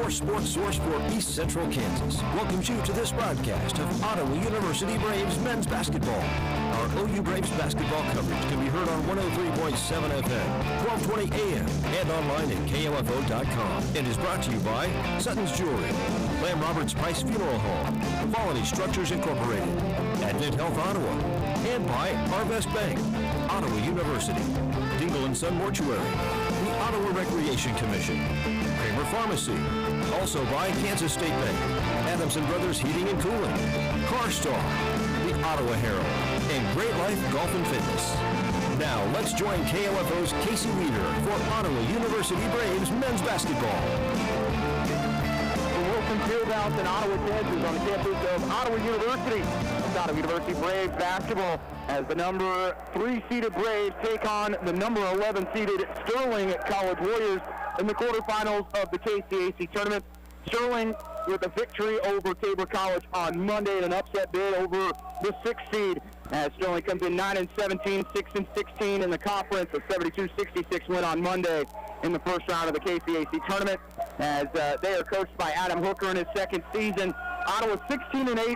your sports source for East Central Kansas, welcomes you to this broadcast of Ottawa University Braves men's basketball. Our OU Braves basketball coverage can be heard on 103.7 FM, 1220 AM, and online at KOFO.com. And is brought to you by Sutton's Jewelry, Lamb Roberts Price Funeral Home, Quality Structures Incorporated, Advent Health Ottawa, and by Arvest Bank, Ottawa University, Dingle & Son Mortuary, the Ottawa Recreation Commission, Kramer Pharmacy, also by Kansas State Bank, Adams & Brothers Heating and Cooling, CarStar, the Ottawa Herald, and Great Life Golf and Fitness. Now, let's join KLFO's Casey Weeder for Ottawa University Braves men's basketball. From Wilson Fieldhouse in Ottawa, Kansas, on the campus of Ottawa University. It's Ottawa University Braves basketball as the number 3 seeded Braves take on the number 11 seeded Sterling College Warriors in the quarterfinals of the KCAC tournament. Sterling with a victory over Tabor College on Monday and an upset bid over the 6th seed. As Sterling comes in 9-17, 6-16 in the conference, a 72-66 win on Monday in the first round of the KCAC tournament. As they are coached by Adam Hooker in his second season. Ottawa 16-8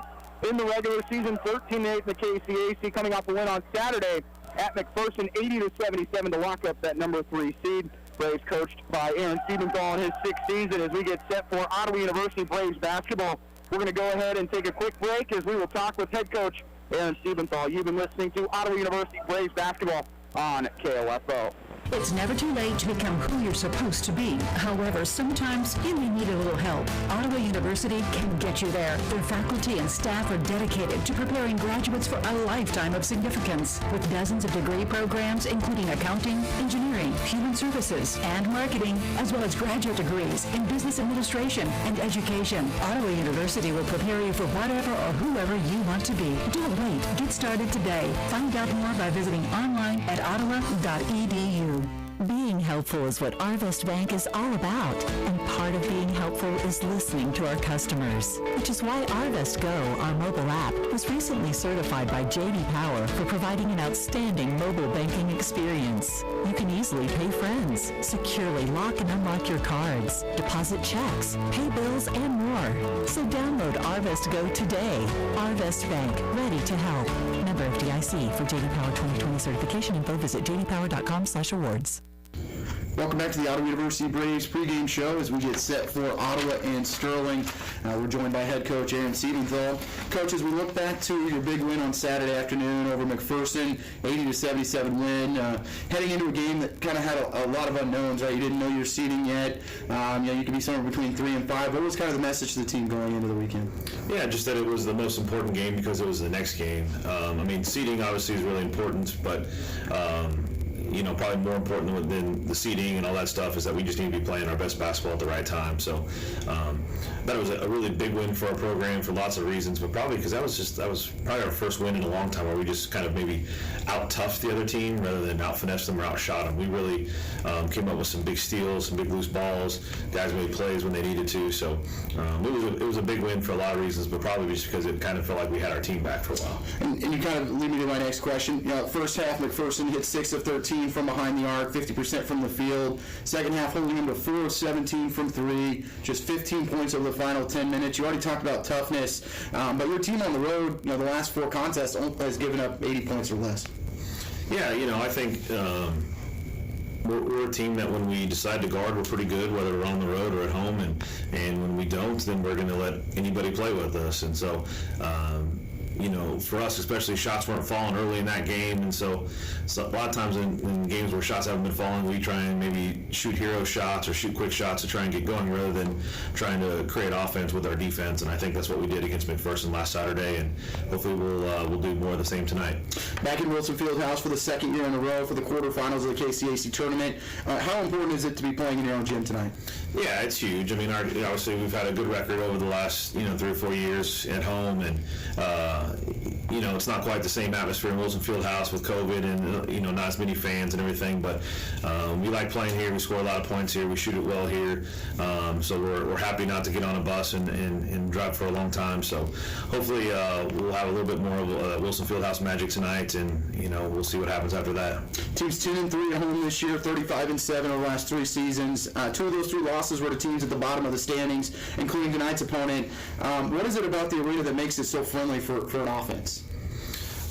in the regular season, 13-8 in the KCAC, coming off a win on Saturday at McPherson, 80-77 to lock up that number 3 seed. Braves coached by Aaron Stiebenthal in his 6th season. As we get set for Ottawa University Braves basketball, we're going to go ahead and take a quick break as we will talk with head coach Aaron Stiebenthal. You've been listening to Ottawa University Braves basketball on KOFO. It's never too late to become who you're supposed to be. However, sometimes you may need a little help. Ottawa University can get you there. Their faculty and staff are dedicated to preparing graduates for a lifetime of significance. With dozens of degree programs, including accounting, engineering, human services, and marketing, as well as graduate degrees in business administration and education, Ottawa University will prepare you for whatever or whoever you want to be. Don't wait. Get started today. Find out more by visiting online at ottawa.edu. Being helpful is what Arvest Bank is all about, and part of being helpful is listening to our customers, which is why Arvest Go, our mobile app, was recently certified by J.D. Power for providing an outstanding mobile banking experience. You can easily pay friends, securely lock and unlock your cards, deposit checks, pay bills, and more. So download Arvest Go today. Arvest Bank, ready to help. Member FDIC. For J.D. Power 2020 certification info, visit jdpower.com/awards. Welcome back to the Ottawa University Braves pregame show as we get set for Ottawa and Sterling. We're joined by head coach Aaron Stiebenthal. Coach, as we look back to your big win on Saturday afternoon over McPherson, 80-77 win, heading into a game that kind of had a lot of unknowns, right? You didn't know your seeding yet. You could be somewhere between 3 and 5. What was kind of the message to the team going into the weekend? Yeah, just that it was the most important game because it was the next game. Seeding obviously is really important, but probably more important than the seeding and all that stuff is that we just need to be playing our best basketball at the right time. So that was a really big win for our program for lots of reasons, but probably because that was probably our first win in a long time where we just kind of maybe out-toughed the other team rather than out-finessed them or outshot them. We really came up with some big steals, some big loose balls. Guys made plays when they needed to. So it was a big win for a lot of reasons, but probably just because it kind of felt like we had our team back for a while. And you kind of lead me to my next question. First half, McPherson hit 6 of 13 from behind the arc, 50% from the field. Second half, holding him to 4 of 17 from 3, just 15 points over the final 10 minutes. You already talked about toughness, but your team on the road, the last 4 contests has given up 80 points or less. Yeah, I think we're a team that when we decide to guard, we're pretty good, whether we're on the road or at home, and when we don't, then we're going to let anybody play with us. And so, for us, especially, shots weren't falling early in that game, and so a lot of times in games where shots haven't been falling, we try and maybe shoot hero shots or shoot quick shots to try and get going rather than trying to create offense with our defense, and I think that's what we did against McPherson last Saturday, and hopefully we'll do more of the same tonight. Back in Wilson Fieldhouse for the second year in a row for the quarterfinals of the KCAC tournament. How important is it to be playing in your own gym tonight? Yeah, it's huge. Obviously we've had a good record over the last 3 or 4 years at home, and it's not quite the same atmosphere in Wilson Fieldhouse with COVID and, not as many fans and everything, but we like playing here. We score a lot of points here. We shoot it well here. So we're happy not to get on a bus and drive for a long time. So hopefully we'll have a little bit more of Wilson Fieldhouse magic tonight, and, we'll see what happens after that. Team's 10-3 at home this year, 35-7 over the last 3 seasons. 2 of those 3 losses were to teams at the bottom of the standings, including tonight's opponent. What is it about the arena that makes it so friendly for an offense?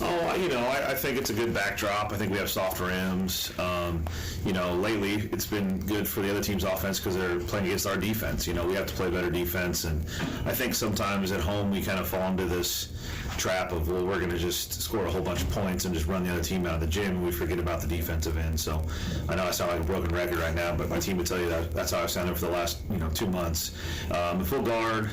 I think it's a good backdrop. I think we have soft rims. Lately it's been good for the other team's offense because they're playing against our defense. We have to play better defense, and I think sometimes at home we kind of fall into this trap of, well, we're going to just score a whole bunch of points and just run the other team out of the gym, and we forget about the defensive end. So I know I sound like a broken record right now, but my team would tell you that's how I've sounded for the last 2 months. If we'll guard,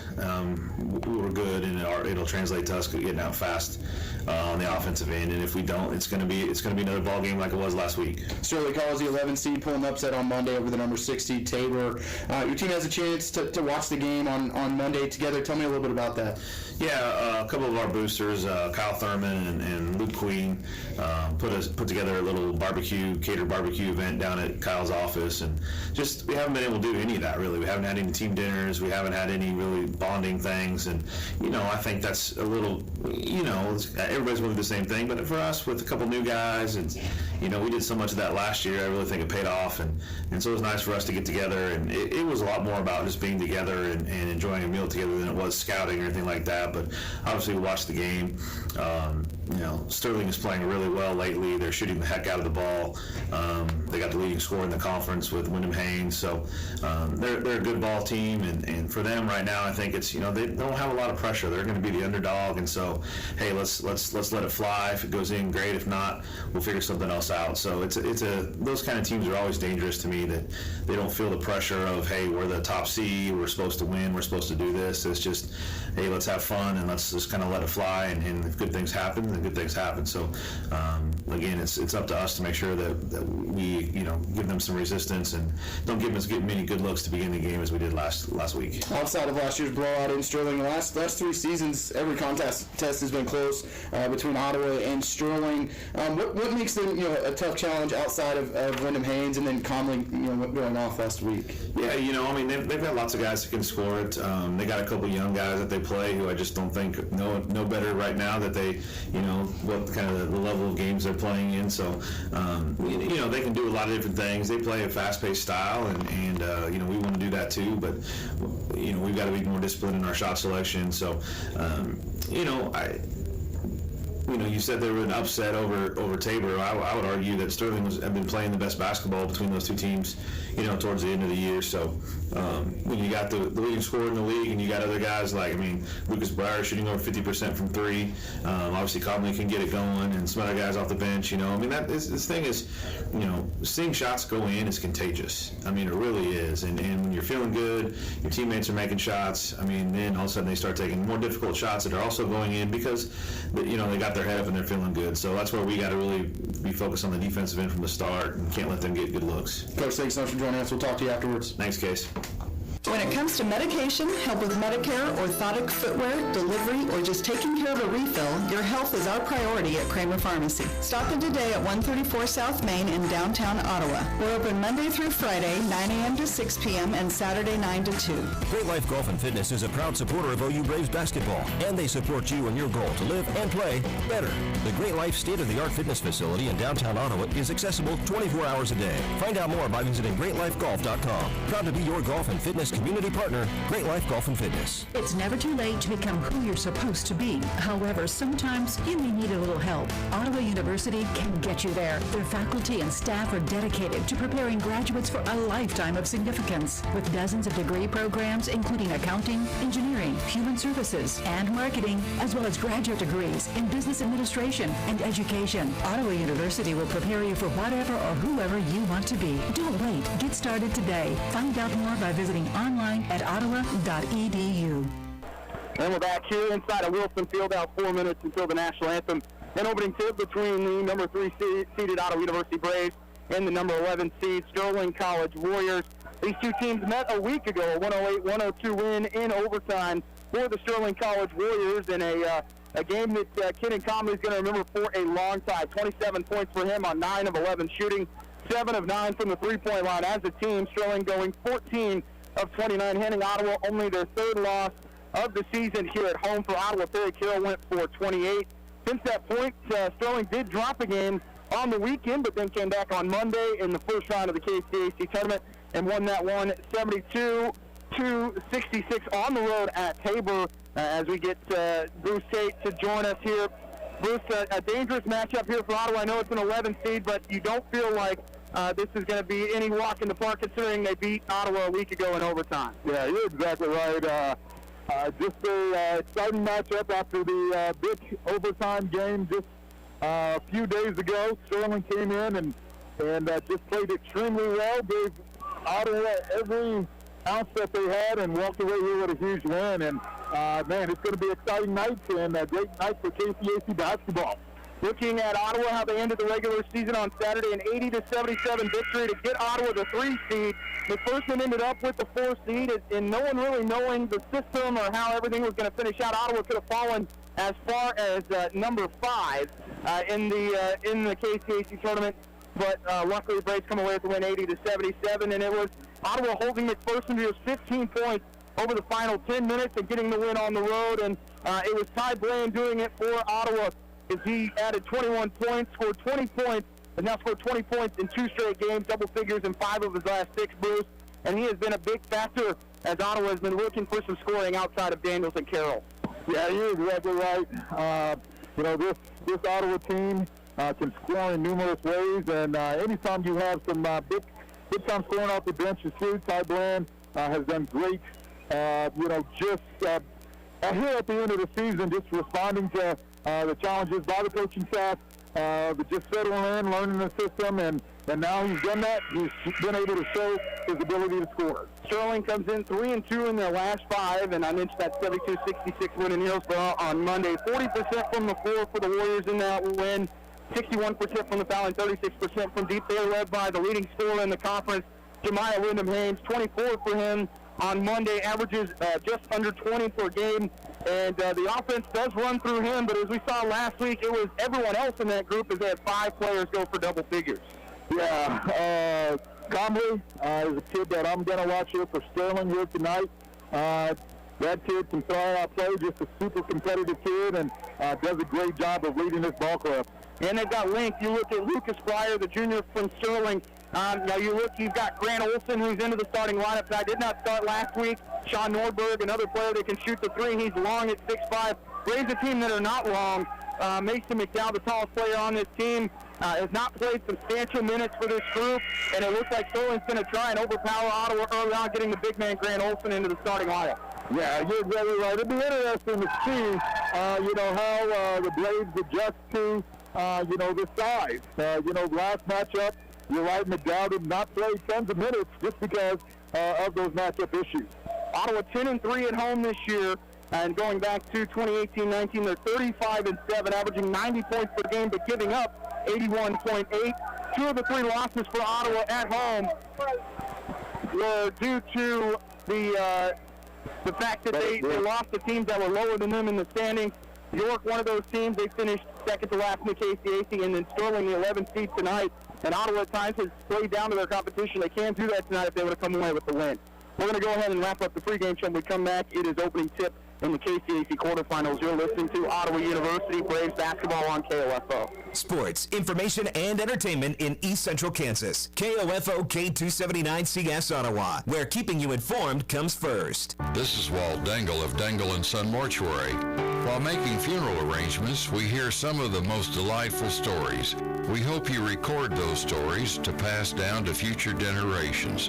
we're good, and it'll translate to us getting out fast on the offensive end. And if we don't, it's going to be another ball game like it was last week. Sterling College, the 11 seed, pulling upset on Monday over the number 6 seed Tabor. Your team has a chance to watch the game on Monday together. Tell me a little bit about that. Yeah, a couple of our boosters, Kyle Thurman and Luke Queen, put together a little catered barbecue event down at Kyle's office, and just we haven't been able to do any of that really. We haven't had any team dinners, we haven't had any really bonding things, and I think that's a little, everybody's going to do the same thing, but for us with a couple new guys, and we did so much of that last year. I really think it paid off, and so it was nice for us to get together, and it was a lot more about just being together and enjoying a meal together than it was scouting or anything like that. But obviously we watched the game. Sterling is playing really well lately. They're shooting the heck out of the ball. They got the leading scorer in the conference with Wyndham Haynes, so they're a good ball team, and for them right now, I think it's they don't have a lot of pressure. They're going to be the underdog, and so hey, let's let it fly. If it goes in, great. If not, we'll figure something else out. So those kind of teams are always dangerous to me, that they don't feel the pressure of, hey, we're the top seed, we're supposed to win, we're supposed to do this. It's just, hey, let's have fun and let's just kind of let it fly, and if good things happen, then good things happen. So again, it's up to us to make sure that we give them some resistance and don't give them as many good looks to begin the game as we did last week. Outside of last year's blowout in Sterling, the last 3 seasons, every test has been close between Ottawa and Sterling. What makes them a tough challenge outside of Wyndham Haynes and then Conley going off last week? Yeah, they've got lots of guys that can score it. They got a couple young guys that they play who I just don't think know better right now, that they what kind of the level of games they're playing in. So they can do a lot of different things. They play a fast-paced style, and we want to do that too. But we've got to be more disciplined in our shot selection. So you said there was an upset over Tabor. I would argue that Sterling have been playing the best basketball between those two teams, towards the end of the year. So when you got the leading scorer in the league, and you got other guys like, Lucas Breyer shooting over 50% from 3. Obviously Conley can get it going, and some other guys off the bench. This thing is, seeing shots go in is contagious. It really is. And when you're feeling good, your teammates are making shots. Then all of a sudden they start taking more difficult shots that are also going in because they got their head up and they're feeling good. So that's where we got to really be focused on the defensive end from the start, and can't let them get good looks. Coach, thanks so much for joining us. We'll talk to you afterwards. Thanks, Case. When it comes to medication, help with Medicare, orthotic footwear, delivery, or just taking care of a refill, your health is our priority at Kramer Pharmacy. Stop in today at 134 South Main in downtown Ottawa. We're open Monday through Friday, 9 a.m. to 6 p.m. and Saturday 9 to 2. Great Life Golf and Fitness is a proud supporter of OU Braves basketball, and they support you in your goal to live and play better. The Great Life state-of-the-art fitness facility in downtown Ottawa is accessible 24 hours a day. Find out more by visiting GreatLifeGolf.com. Proud to be your golf and fitness community partner, Great Life Golf and Fitness. It's never too late to become who you're supposed to be. However, sometimes you may need a little help. Ottawa University can get you there. Their faculty and staff are dedicated to preparing graduates for a lifetime of significance. With dozens of degree programs, including accounting, engineering, human services, and marketing, as well as graduate degrees in business administration and education, Ottawa University will prepare you for whatever or whoever you want to be. Don't wait. Get started today. Find out more by visiting online at ottawa.edu. And we're back here inside of Wilson Fieldhouse, 4 minutes until the national anthem. An opening tip between the number 3 seeded Ottawa University Braves and the number 11 seed Sterling College Warriors. These two teams met a week ago, a 108-102 win in overtime for the Sterling College Warriors in a a game that Kenan Conley is going to remember for a long time. 27 points for him on 9 of 11 shooting, 7 of 9 from the three-point line. As a team, Sterling going 14 of 29, handing Ottawa only their third loss of the season here at home. For Ottawa, Perry Carroll went for 28. Since that point, Sterling did drop a game on the weekend, but then came back on Monday in the first round of the KCAC tournament and won that one 72-66 on the road at Tabor. As we get Bruce Tate to join us here. Bruce, a dangerous matchup here for Ottawa. I know it's an 11 seed, but you don't feel like this is going to be any walk in the park considering they beat Ottawa a week ago in overtime. Yeah, you're exactly right. Just a exciting matchup after the big overtime game just a few days ago. Sterling came in and just played extremely well, gave Ottawa every ounce that they had, and walked away here with a huge win. And man, it's going to be an exciting night and a great night for KCAC basketball. Looking at Ottawa, how they ended the regular season on Saturday, an 80-77 victory to get Ottawa the 3 seed. McPherson ended up with the 4 seed, and no one really knowing the system or how everything was going to finish out. Ottawa could have fallen as far as number 5 in the KCAC tournament, but luckily the Braves come away with the win 80-77, and it was Ottawa holding McPherson to just 15 points over the final 10 minutes and getting the win on the road, and it was Ty Blaine doing it for Ottawa as he added 21 points, scored 20 points, and now scored 20 points in 2 straight games, double figures in 5 of his last 6, Bruce, and he has been a big factor as Ottawa has been looking for some scoring outside of Daniels and Carroll. Yeah, you're exactly right. This Ottawa team can score in numerous ways, and anytime you have some big time scoring off the bench, too, Ty Bland has done great. Just here at the end of the season, just responding to the challenges by the coaching staff, but just settling in, learning the system, and now he's done that. He's been able to show his ability to score. Sterling comes in 3-2 in their last 5, and I mentioned that 72-66 win in Hillsborough on Monday. 40% from the floor for the Warriors in that win, 61% from the foul, and 36% from deep. They're led by the leading scorer in the conference, Jemiah Wyndham-Haynes, 24 for him on Monday, averages just under 20 per game, and the offense does run through him, but as we saw last week, it was everyone else in that group as they had 5 players go for double figures. Yeah, Conley is a kid that I'm going to watch here for Sterling here tonight. That kid can throw out play, just a super competitive kid, and does a great job of leading this ball club. And they've got length. You look at Lucas Pryor, the junior from Sterling. Now you've got Grant Olson, who's into the starting lineup. I did not start last week. Sean Nordberg, another player that can shoot the 3. He's long at 6'5". Braves a team that are not long. Mason McDowell, the tallest player on this team, has not played substantial minutes for this group, and it looks like Sterling's going to try and overpower Ottawa early on, getting the big man Grant Olson into the starting lineup. Yeah, you're exactly right. It'll be interesting to see, how the Braves adjust to, the size. Last matchup, you're right, McDowell did not play tons of minutes just because of those matchup issues. Ottawa 10-3 at home this year, and going back to 2018-19, they're 35-7, averaging 90 points per game, but giving up 81.8. 2 of the 3 losses for Ottawa at home were due to the fact that they lost to teams that were lower than them in the standings. York, one of those teams, they finished second to last in the KCAC, and then Sterling, the 11th seed tonight. And Ottawa at times has played down to their competition. They can do that tonight if they would have come away with the win. We're going to go ahead and wrap up the pregame show. When we come back, it is opening tip in the KCAC quarterfinals. You're listening to Ottawa University Braves basketball on KOFO. Sports, information, and entertainment in East Central Kansas. KOFO K279CS Ottawa, where keeping you informed comes first. This is Walt Dangle of Dangle & Son Mortuary. While making funeral arrangements, we hear some of the most delightful stories. We hope you record those stories to pass down to future generations.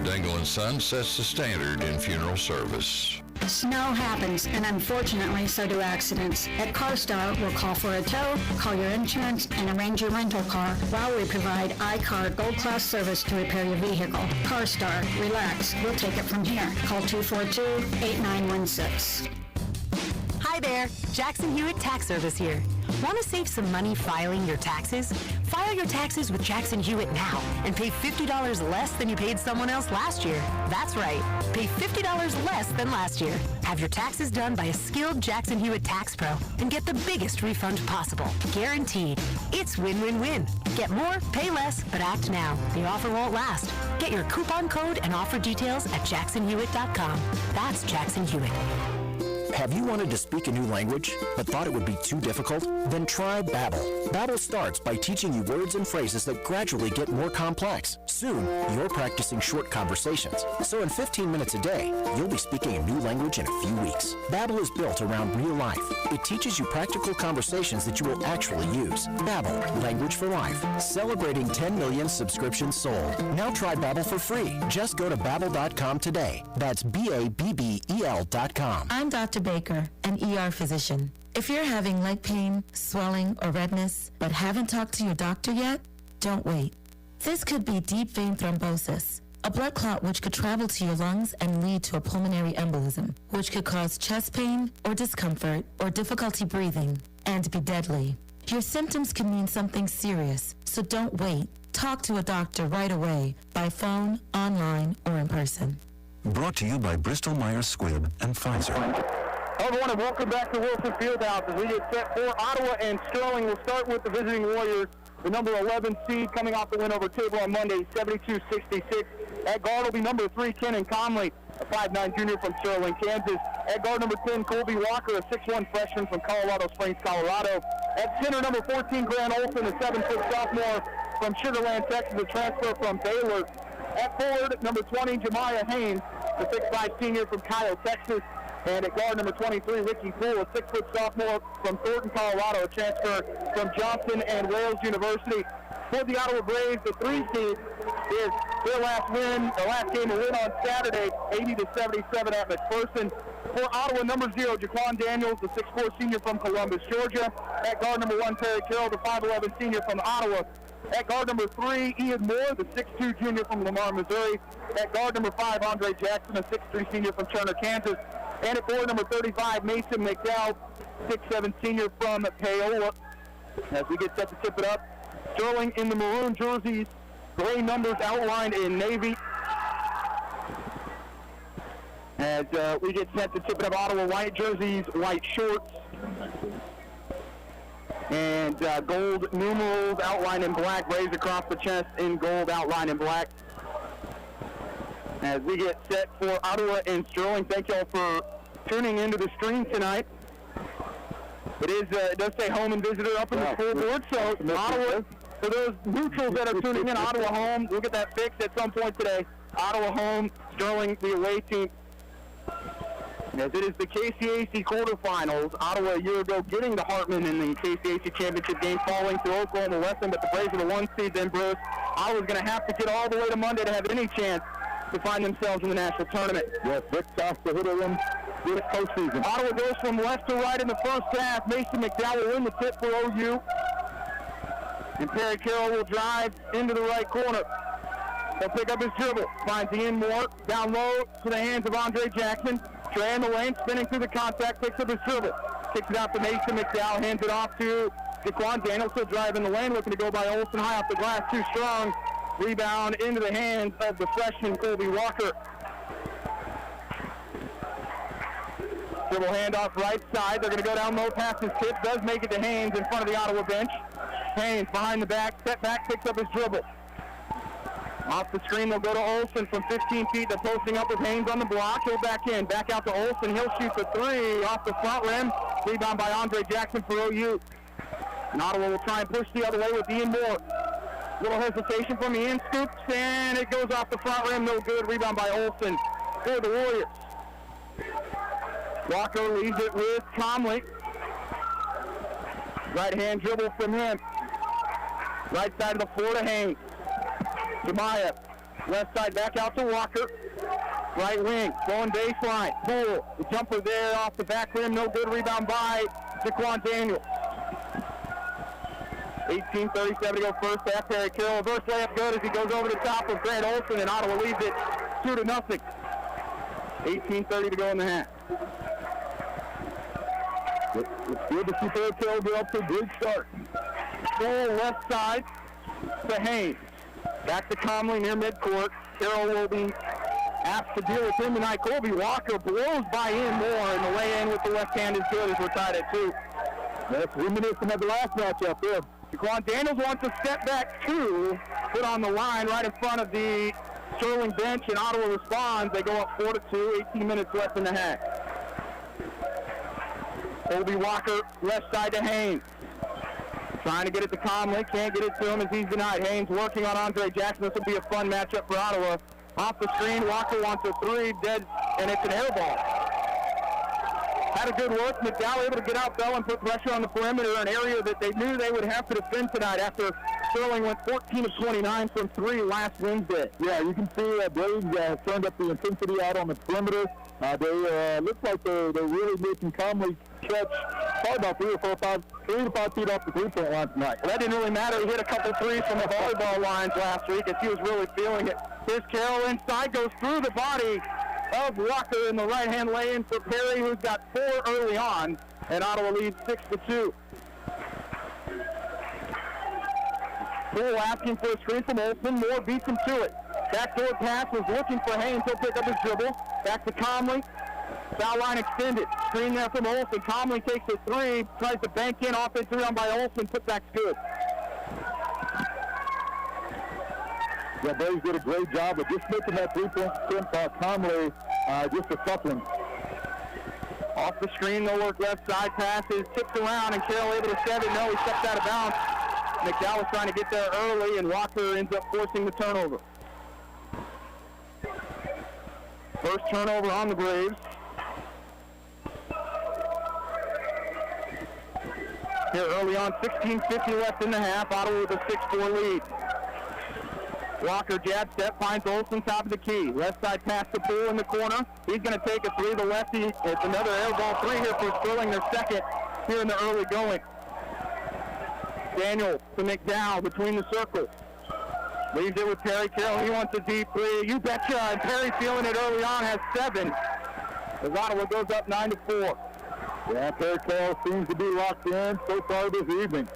Dangle & Son sets the standard in funeral service. Snow happens, and unfortunately, so do accidents. At CarStar, we'll call for a tow, call your insurance, and arrange your rental car while we provide iCar Gold Class service to repair your vehicle. CarStar, relax. We'll take it from here. Call 242-8916. Hi there, Jackson Hewitt Tax Service here. Want to save some money filing your taxes? File your taxes with Jackson Hewitt now and pay $50 less than you paid someone else last year. That's right. Pay $50 less than last year. Have your taxes done by a skilled Jackson Hewitt tax pro and get the biggest refund possible. Guaranteed. It's win-win-win. Get more, pay less, but act now. The offer won't last. Get your coupon code and offer details at jacksonhewitt.com. That's Jackson Hewitt. Have you wanted to speak a new language, but thought it would be too difficult? Then try Babbel. Babbel starts by teaching you words and phrases that gradually get more complex. Soon, you're practicing short conversations. So in 15 minutes a day, you'll be speaking a new language in a few weeks. Babbel is built around real life. It teaches you practical conversations that you will actually use. Babbel, language for life. Celebrating 10 million subscriptions sold. Now try Babbel for free. Just go to Babbel.com today. That's BABBEL.com. I'm Dr. Baker, an ER physician. If you're having leg pain, swelling, or redness, but haven't talked to your doctor yet, don't wait. This could be deep vein thrombosis, a blood clot which could travel to your lungs and lead to a pulmonary embolism, which could cause chest pain or discomfort or difficulty breathing and be deadly. Your symptoms can mean something serious, so don't wait. Talk to a doctor right away, by phone, online, or in person. Brought to you by Bristol Myers Squibb and Pfizer. Hello, everyone, and welcome back to Wilson Fieldhouse as we get set for Ottawa and Sterling. We'll start with the visiting Warriors, the number 11 seed, coming off the win over Table on Monday, 72-66. At guard will be number 3, Kenan Conley, a 5'9" junior from Sterling, Kansas. At guard, number 10, Colby Walker, a 6'1" freshman from Colorado Springs, Colorado. At center, number 14, Grant Olson, a 7-foot sophomore from Sugar Land, Texas, a transfer from Baylor. At forward, number 20, Jemiah Haynes, the 6'5" senior from Kyle, Texas. And at guard, number 23, Ricky Poole, a 6-foot sophomore from Thornton, Colorado, a transfer from Johnson and Wales University. For the Ottawa Braves, the 3 seed is their last win, the last game to win on Saturday, 80-77 at McPherson. For Ottawa, number 0, Jaquan Daniels, the 6'4" senior from Columbus, Georgia. At guard, number 1, Perry Carroll, the 5'11" senior from Ottawa. At guard number 3, Ian Moore, the 6'2" junior from Lamar, Missouri. At guard number 5, Andre Jackson, a 6'3" senior from Turner, Kansas. And at forward number 35, Mason McDowell, 6'7" senior from Paola. As we get set to tip it up, Sterling in the maroon jerseys, gray numbers outlined in navy. As we get set to tip it up, Ottawa white jerseys, white shorts, and gold numerals outlined in black, raised across the chest in gold outlined in black. As we get set for Ottawa and Sterling, thank y'all for tuning into the stream tonight. It does say home and visitor up in the scoreboard, so Ottawa, for those neutrals that are tuning in, Ottawa home, we'll get that fixed at some point today. Ottawa home, Sterling the away team. As it is the KCAC quarterfinals, Ottawa a year ago getting the Hartman in the KCAC championship game, falling to Oklahoma Western, but the Braves are the 1 seed then, Bruce. Ottawa's going to have to get all the way to Monday to have any chance to find themselves in the national tournament. Yes, Vic Costa-Hitter in this postseason. Ottawa goes from left to right in the first half. Mason McDowell will win the tip for OU. And Perry Carroll will drive into the right corner. He'll pick up his dribble. Finds Ian Moore down low to the hands of Andre Jackson. Trey in the lane, spinning through the contact, picks up his dribble. Kicks it out to Mason McDowell, hands it off to Jaquan Daniels. He'll drive in the lane, looking to go by Olsen high off the glass, too strong. Rebound into the hands of the freshman Colby Walker. Dribble handoff right side. They're going to go down low past his tip. Does make it to Haynes in front of the Ottawa bench. Haynes behind the back, step back, picks up his dribble. Off the screen, they'll go to Olsen from 15 feet. They're posting up with Haynes on the block. He'll back in. Back out to Olsen. He'll shoot the 3 off the front rim. Rebound by Andre Jackson for OU. And Ottawa will try and push the other way with Ian Moore. Little hesitation from Ian, scoops, and it goes off the front rim. No good. Rebound by Olsen for the Warriors. Walker leaves it with Conley. Right-hand dribble from him. Right side of the floor to Haynes. Jemiah, left side back out to Walker. Right wing, going baseline. Poole, the jumper there off the back rim, no good. Rebound by Jaquan Daniels. 18:37 to go first half. Perry Carroll, reverse layup good as he goes over the top of Grant Olsen, and Ottawa leads it 2-0. 18:30 to go in the half. It's good to see Perry Carroll get up to a good start. Poole left side, to Haynes. Back to Conley near midcourt. Carroll will be asked to deal with him tonight. Colby Walker blows by in more, and the lay-in with the left hand is good as we're tied at 2. That's reminiscent of the last matchup there. Jaquan Daniels wants to step back 2, put on the line right in front of the Sterling bench, and Ottawa responds. They go up 4-2, 18 minutes left in the half. Colby Walker, left side to Haynes. Trying to get it to Conley, can't get it to him as he's denied. Haynes working on Andre Jackson. This will be a fun matchup for Ottawa. Off the screen, Walker wants a 3, dead, and it's an air ball. Had a good look. McDowell able to get out, though, and put pressure on the perimeter, an area that they knew they would have to defend tonight after Sterling went 14 of 29 from 3 last Wednesday. Yeah, you can see Braves turned up the intensity out on the perimeter. They look like they're really making Conley catch probably about 3 to 5 feet off the three-point line tonight. Well, that didn't really matter. He hit a couple threes from the volleyball lines last week as he was really feeling it. Here's Carroll inside, goes through the body of Walker in the right-hand lane for Perry, who's got 4 early on, and Ottawa leads 6-2. Poole asking for a screen from Olsen. Moore beats him to it. Backdoor pass was looking for Haynes. He'll pick up his dribble. Back to Conley. Foul line extended. Screen there from Olsen. Conley takes a 3. Tries to bank in. Offensive rebound by Olsen. Putback's good. Yeah, Braves did a great job of just making that 3-point attempt. Conley just a supplement. Off the screen, they'll work left side passes. Tips around, and Carroll able to set it. No, he stepped out of bounds. McDowell trying to get there early, and Walker ends up forcing the turnover. First turnover on the Braves. Here early on, 16:50 left in the half. Ottawa with a 6-4 lead. Walker jab step, finds Olsen top of the key. Left side pass to Poole in the corner. He's going to take a 3. The lefty, it's another air ball 3 here for Sterling, their second here in the early going. Daniel to McDowell between the circles. Leaves it with Perry Carroll. He wants a deep 3. You betcha. And Perry feeling it early on has 7. As Ottawa goes up 9-4. Yeah, Perry Carroll seems to be locked in so far this evening.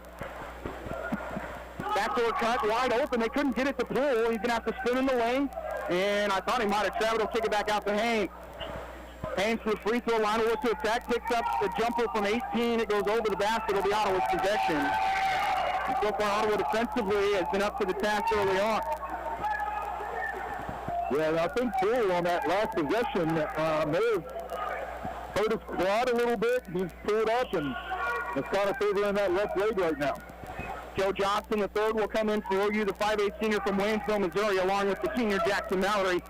Backdoor cut, wide open. They couldn't get it to Poole. He's going to have to spin in the lane. And I thought he might have traveled. He'll kick it back out to Haynes. Haynes to the free throw line. Will look to attack. Picks up the jumper from 18. It goes over the basket. It'll be Ottawa's possession. And so far, Ottawa defensively has been up to the task early on. Yeah, and I think Poole on that last possession may have hurt his quad a little bit. He's pulled up, and it's kind of favoring that left leg right now. Joe Johnson, the third, will come in for OU, the 5'8 senior from Waynesville, Missouri, along with the senior Jackson Mallory,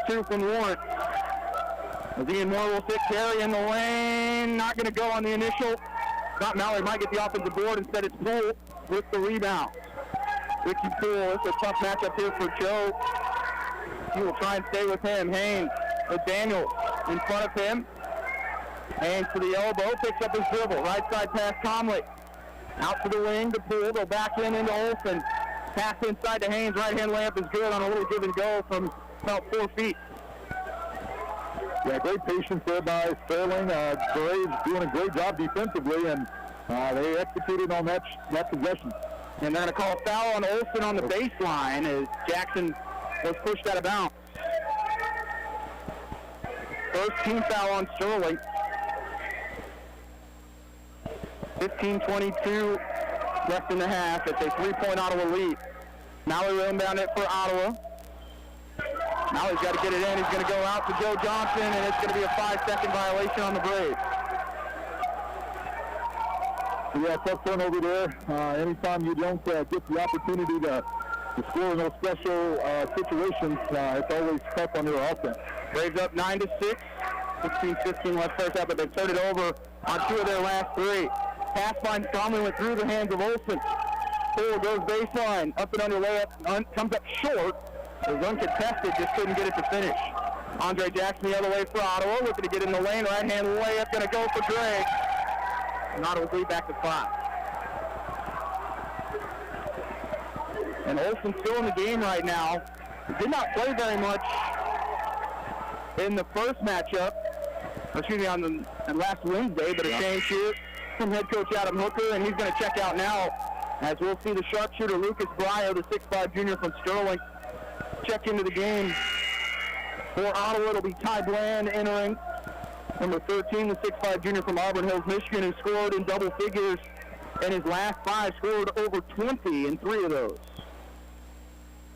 6'2 from Lawrence. As Ian Moore will sit Carey in the lane. Not going to go on the initial. Not Mallory might get the offensive board. Instead, it's Poole with the rebound. Ricky Poole, it's a tough matchup here for Joe. He will try and stay with him. Haynes with Daniels in front of him. Haynes to the elbow, picks up his dribble. Right side pass, Conley. Out to the wing to Poole. They'll back in into Olsen. Pass inside to Haynes. Right-hand layup is good on a little give and go from about 4 feet. Yeah, great patience there by Sterling. Braves doing a great job defensively, and they executed on that possession. And they're going to call a foul on Olsen on the baseline as Jackson was pushed out of bounds. First team foul on Sterling. 15:22 left in the half. It's a 3-point Ottawa lead. Mallory will inbound it for Ottawa. Mallory's got to get it in. He's going to go out to Joe Johnson, and it's going to be a 5-second violation on the Braves. Yeah, tough turnover there. Anytime you don't get the opportunity to score in those special situations, it's always tough on your offense. Braves up 9-6. 16-15 left first half, but they've turned it over on 2 of their last 3. Pass finds Conley, went through the hands of Olsen. Poole goes baseline, up and under layup, comes up short. It was uncontested, just couldn't get it to finish. Andre Jackson the other way for Ottawa, looking to get in the lane. Right-hand layup, going to go for Drake. And Ottawa lead back to 5. And Olsen still in the game right now. He did not play very much in the first matchup. Excuse me, on last Wednesday, but a change here from head coach Adam Hooker, and he's going to check out now as we'll see the sharpshooter Lucas Breyer, the 6'5 junior from Sterling, check into the game. For Ottawa, it'll be Ty Bland entering. Number 13, the 6'5 junior from Auburn Hills, Michigan, who scored in double figures in his last 5, scored over 20 in 3 of those.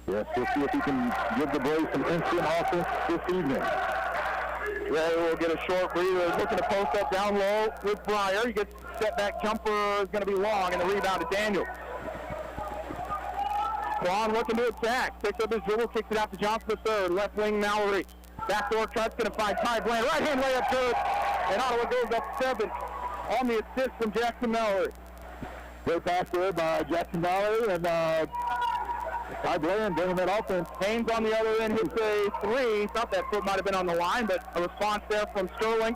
Yes, we'll see if he can give the Braves some instant offense this evening. Ray will get a short breather. Looking to post up down low with Breyer. He gets step back jumper, is going to be long, and the rebound to Daniels. Braun looking to attack. Picks up his dribble, kicks it out to Johnson the third. Left wing Mallory. Backdoor cut's going to find Ty Bland. Right hand layup good. And Ottawa goes up 7 on the assist from Jackson Mallory. Great pass there by Jackson Mallory, and Ty Bland bringing that offense. Haynes on the other end hits a 3. Thought that foot might have been on the line, but a response there from Sterling.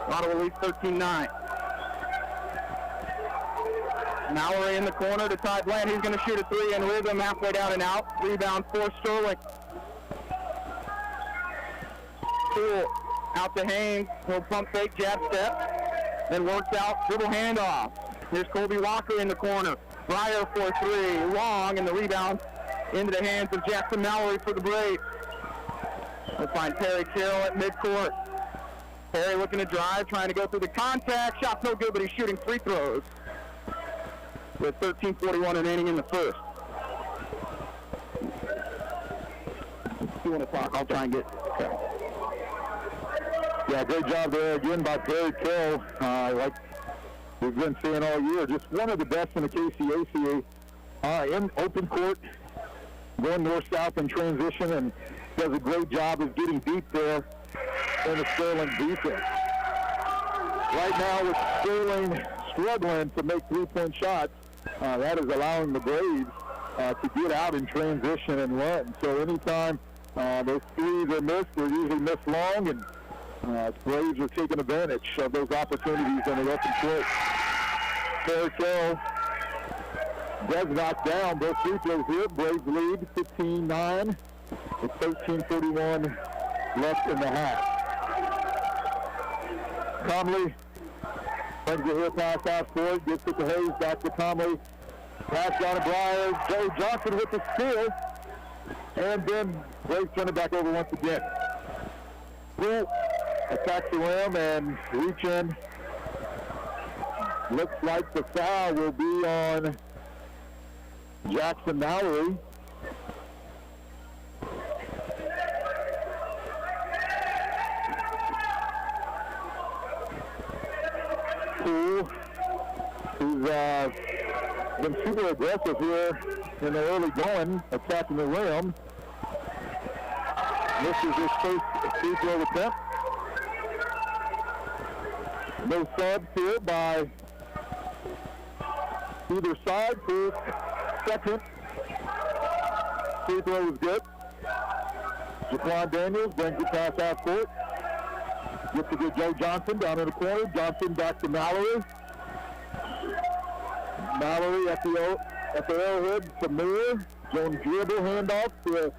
Ottawa leads 13-9. Mallory in the corner to Ty Bland. He's going to shoot a 3 in rhythm, halfway down and out. Rebound for Sterling. Cool. Out to Haynes. He'll pump fake, jab step. Then works out, dribble handoff. Here's Colby Walker in the corner. Breyer for 3. Long, and the rebound into the hands of Jackson Mallory for the Braves. We'll find Perry Carroll at midcourt. Perry looking to drive, trying to go through the contact. Shot's no good, but he's shooting free throws. With 13:41 remaining in the first. If you want to talk, I'll try and get... Okay. Yeah, great job there again by Perry Carroll. Like we've been saying all year, just one of the best in the KCACA in open court, going north-south in transition, and does a great job of getting deep there in the Sterling defense. Right now with Sterling struggling to make three-point shots, that is allowing the Braves to get out in transition and run. So anytime those threes are missed, they're usually missed long, and Braves are taking advantage of those opportunities in the open court. Perry Carroll does knock down both free throws here. Braves lead 15-9 with 13:41 left in the half. Comley brings it here past half court, gets it to Hayes, back to Comley. Pass down to Breyer. Joe Johnson with the steal. And then Braves turn it back over once again. Well, attacks the rim and reach in. Looks like the foul will be on Jackson Mallory. Who's been super aggressive here in the early going, attacking the rim. This is his first free throw attempt. No subs here by either side. First, second. Free throw is good. Jaquan Daniels brings it past half court. Gets to get Joe Johnson down in the corner. Johnson back to Mallory. Mallory at the arrowhead to Muir. Jones dribble handoff to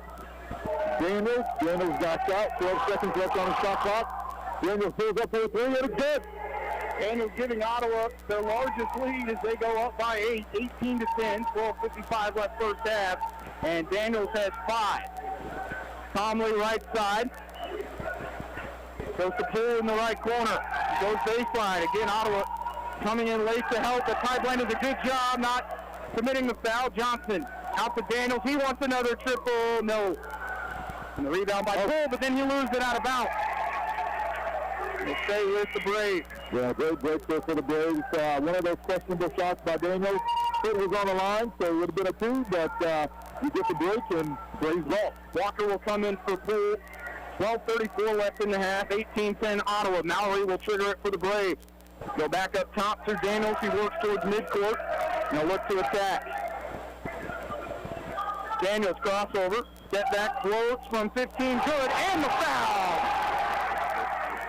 Daniels. Daniels backs out. 12 seconds left on the shot clock. Daniels pulls up for a 3 and it's good. Daniels giving Ottawa their largest lead as they go up by 8, 18-10, 12:55 left first half, and Daniels has 5. Comley right side. Goes to Poole in the right corner. Goes baseline. Again, Ottawa coming in late to help, but Ty Bland does a good job not committing the foul. Johnson out to Daniels. He wants another triple. No. And the rebound by Poole, but then he loses it out of bounds. We'll stay with the Braves. Yeah, great break there for the Braves. One of those questionable shots by Daniels. It was on the line, so it would have been a 2, but you get the break and Braves ball. Walker will come in for Poole. 12:34 left in the half. 18-10 Ottawa. Mallory will trigger it for the Braves. Go back up top to Daniels. He works towards midcourt. Now look to attack. Daniels crossover. Step back, floats from 15. Good. And the foul.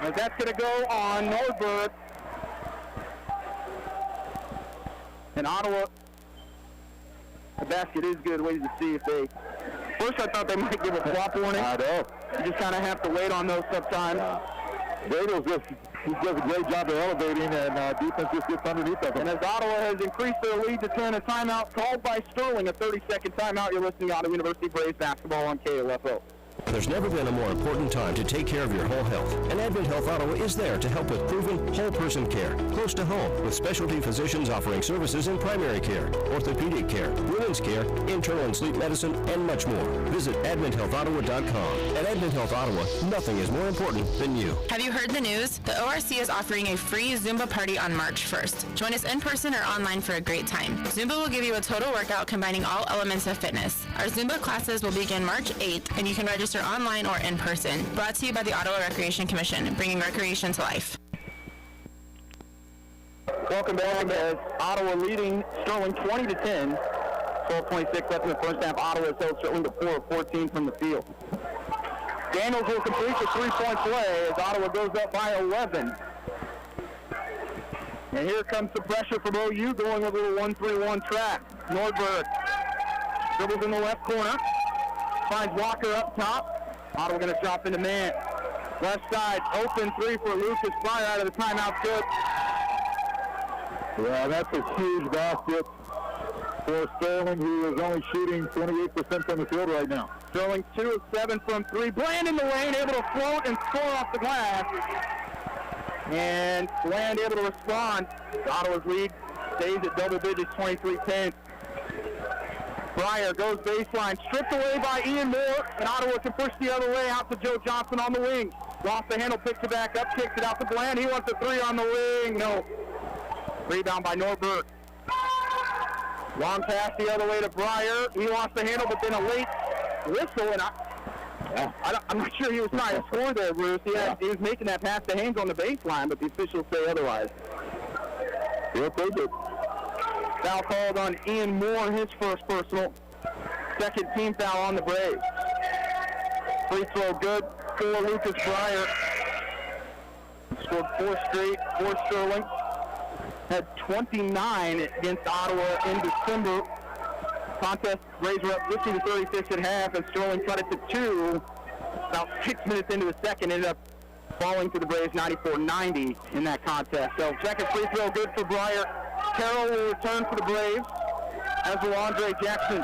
And that's going to go on Nordberg. And Ottawa, the basket is good. Wait to see if they... First I thought they might give a flop warning. I know. You just kind of have to wait on those sometimes. Daniels just he does a great job of elevating, and defense just gets underneath of him. And as Ottawa has increased their lead to 10, a timeout called by Sterling, a 30-second timeout. You're listening to Ottawa University Braves basketball on KLFO. There's never been a more important time to take care of your whole health, and Advent Health Ottawa is there to help with proven whole-person care, close to home, with specialty physicians offering services in primary care, orthopedic care, women's care, internal and sleep medicine, and much more. Visit AdventHealthOttawa.com. At Advent Health Ottawa, nothing is more important than you. Have you heard the news? The ORC is offering a free Zumba party on March 1st. Join us in person or online for a great time. Zumba will give you a total workout combining all elements of fitness. Our Zumba classes will begin March 8th, and you can register online or in person. Brought to you by the Ottawa Recreation Commission, bringing recreation to life. Welcome back as Ottawa leading Sterling 20-10. 12:26 left in the first half. Ottawa has held Sterling to 4 of 14 from the field. Daniels will complete the three-point play as Ottawa goes up by 11. And here comes the pressure from OU going with a little 1-3-1 track. Nordberg dribbles in the left corner. Finds Walker up top. Ottawa going to drop into man. Left side, open three for Lucas Fryer out of the timeout. Good. Yeah, that's a huge basket for Sterling, who is only shooting 28% from the field right now. Sterling 2 of 7 from 3. Bland in the lane, able to float and score off the glass. And Bland able to respond. Ottawa's lead stays at double digits, 23-10. Fryer goes baseline, stripped away by Ian Moore, and Ottawa can push the other way out to Joe Johnson on the wing. Lost the handle, picks it back up, kicks it out to Bland. He wants a three on the wing. No. Rebound by Norberg. Long pass the other way to Fryer. He lost the handle, but then a late whistle, and I'm not sure he was trying to score there, Bruce. He was making that pass to Haynes on the baseline, but the officials say otherwise. Yep, they did. Foul called on Ian Moore, his first personal. Second team foul on the Braves. Free throw good for Lucas Fryer. Scored 4 straight for Sterling. Had 29 against Ottawa in December. Contest Braves were up 50-36 at half, and Sterling cut it to 2. About 6 minutes into the second, ended up falling to the Braves 94-90 in that contest. So second free throw good for Fryer. Carroll will return for the Braves, as will Andre Jackson.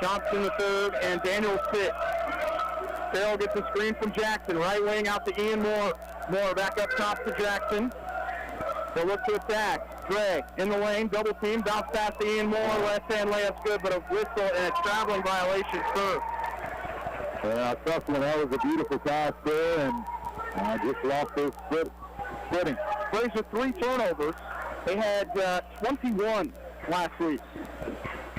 Johnson the third, and Daniels sixth. Carroll gets a screen from Jackson. Right wing out to Ian Moore. Moore back up top to Jackson. They'll look to attack. Gray in the lane, double team, bounce pass to Ian Moore. Left hand layup's good, but a whistle and a traveling violation first. Yeah, tough one. That was a beautiful pass there, and just lost his footing. Braves with 3 turnovers. They had 21 last week.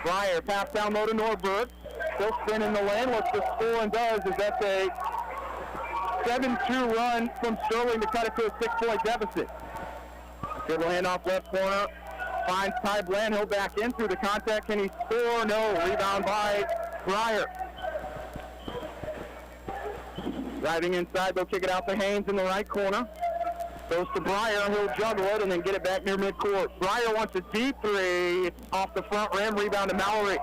Fryer pass down low to Norberg. Still spinning the lane. What the score and does is that's a 7-2 run from Sterling to cut it to a 6-point deficit. Dribble handoff left corner. Finds Ty Bland. He'll back in through the contact. Can he score? No. Rebound by Fryer. Driving inside. They'll kick it out to Haynes in the right corner. Goes to Fryer, he'll juggle it and then get it back near midcourt. Fryer wants a deep three. It's off the front rim, rebound to Mallory.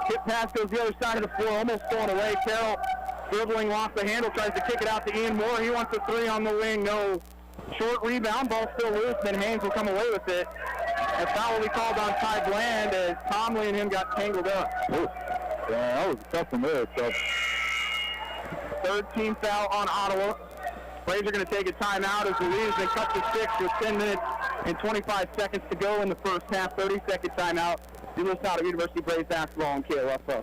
Tip pass goes the other side of the floor, almost going away. Carroll dribbling off the handle, tries to kick it out to Ian Moore. He wants a three on the wing, no. Short rebound, ball still loose, then Haynes will come away with it. A foul will be called on Ty Bland as Tomley and him got tangled up. Ooh. Yeah, that was a tough one there. So. Third team foul on Ottawa. Braves are going to take a timeout as the lead has been cut to 6 with 10 minutes and 25 seconds to go in the first half. 30-second timeout. You listen out at University Braves basketball on KLFO.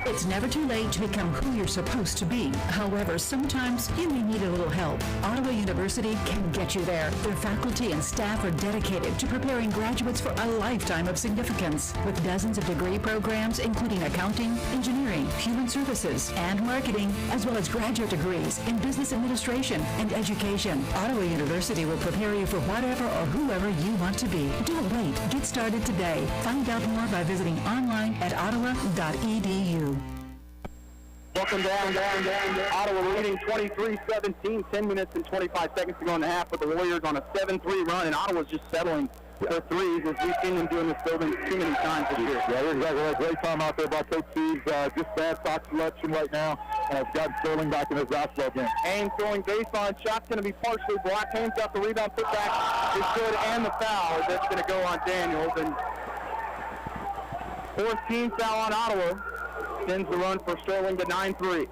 It's never too late to become who you're supposed to be. However, sometimes you may need a little help. Ottawa University can get you there. Their faculty and staff are dedicated to preparing graduates for a lifetime of significance. With dozens of degree programs, including accounting, engineering, human services, and marketing, as well as graduate degrees in business administration and education, Ottawa University will prepare you for whatever or whoever you want to be. Don't wait. Get started today. Find out more by visiting online at ottawa.edu. Welcome down. Ottawa leading 23-17, 10 minutes and 25 seconds to go in the half, with the Warriors on a 7-3 run, and Ottawa's just settling for threes, as we've seen them doing this building too many times this year. Yeah, they're exactly right. Great time out there by Coach Steve. Just bad shot selection right now. has got Sterling back in his basketball game. Haynes going baseline. Shot's going to be partially blocked. Haynes got the rebound. Put back is good, and the foul. That's going to go on Daniels. And fourth team foul on Ottawa. Sends the run for Sterling to 9-3.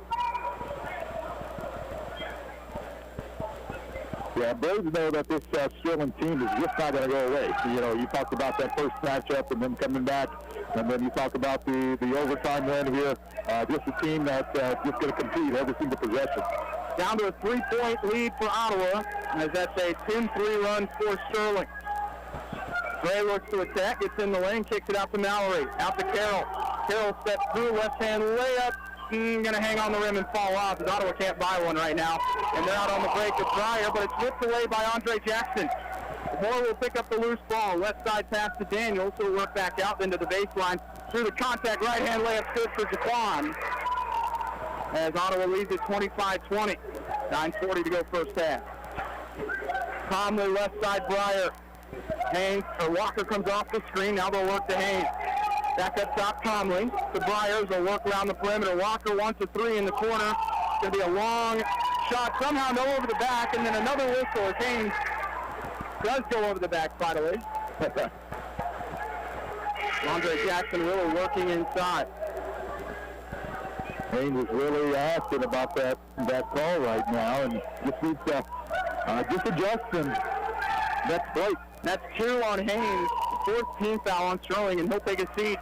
Yeah, Braves know that this Sterling team is just not going to go away. You know, you talked about that first matchup and then coming back, and then you talk about the overtime win here. Just a team that's just going to compete every single possession. Down to a 3-point lead for Ottawa, as that's a 10-3 run for Sterling. Gray looks to attack, gets in the lane, kicks it out to Mallory, out to Carroll. Carroll steps through, left-hand layup. Going to hang on the rim and fall off, because Ottawa can't buy one right now. And they're out on the break with Breyer, but it's whipped away by Andre Jackson. Moore will pick up the loose ball. Left side pass to Daniels, who will work back out into the baseline. Through the contact, right-hand layup good for Jaquan. As Ottawa leads at 25-20. 9:40 to go first half. Conley, left side, Breyer. Haynes, or Walker comes off the screen. Now they'll work to Haynes. Back up top, Conley. The Briars will work around the perimeter. Walker wants a three in the corner. It's going to be a long shot. Somehow no over the back, and then another whistle as Haynes does go over the back, finally. Andre Jackson really working inside. Haynes is really asking about that call right now, and just needs to just adjust and next break. That's two on Haynes. Fourth team foul on Sterling, and he'll take a seat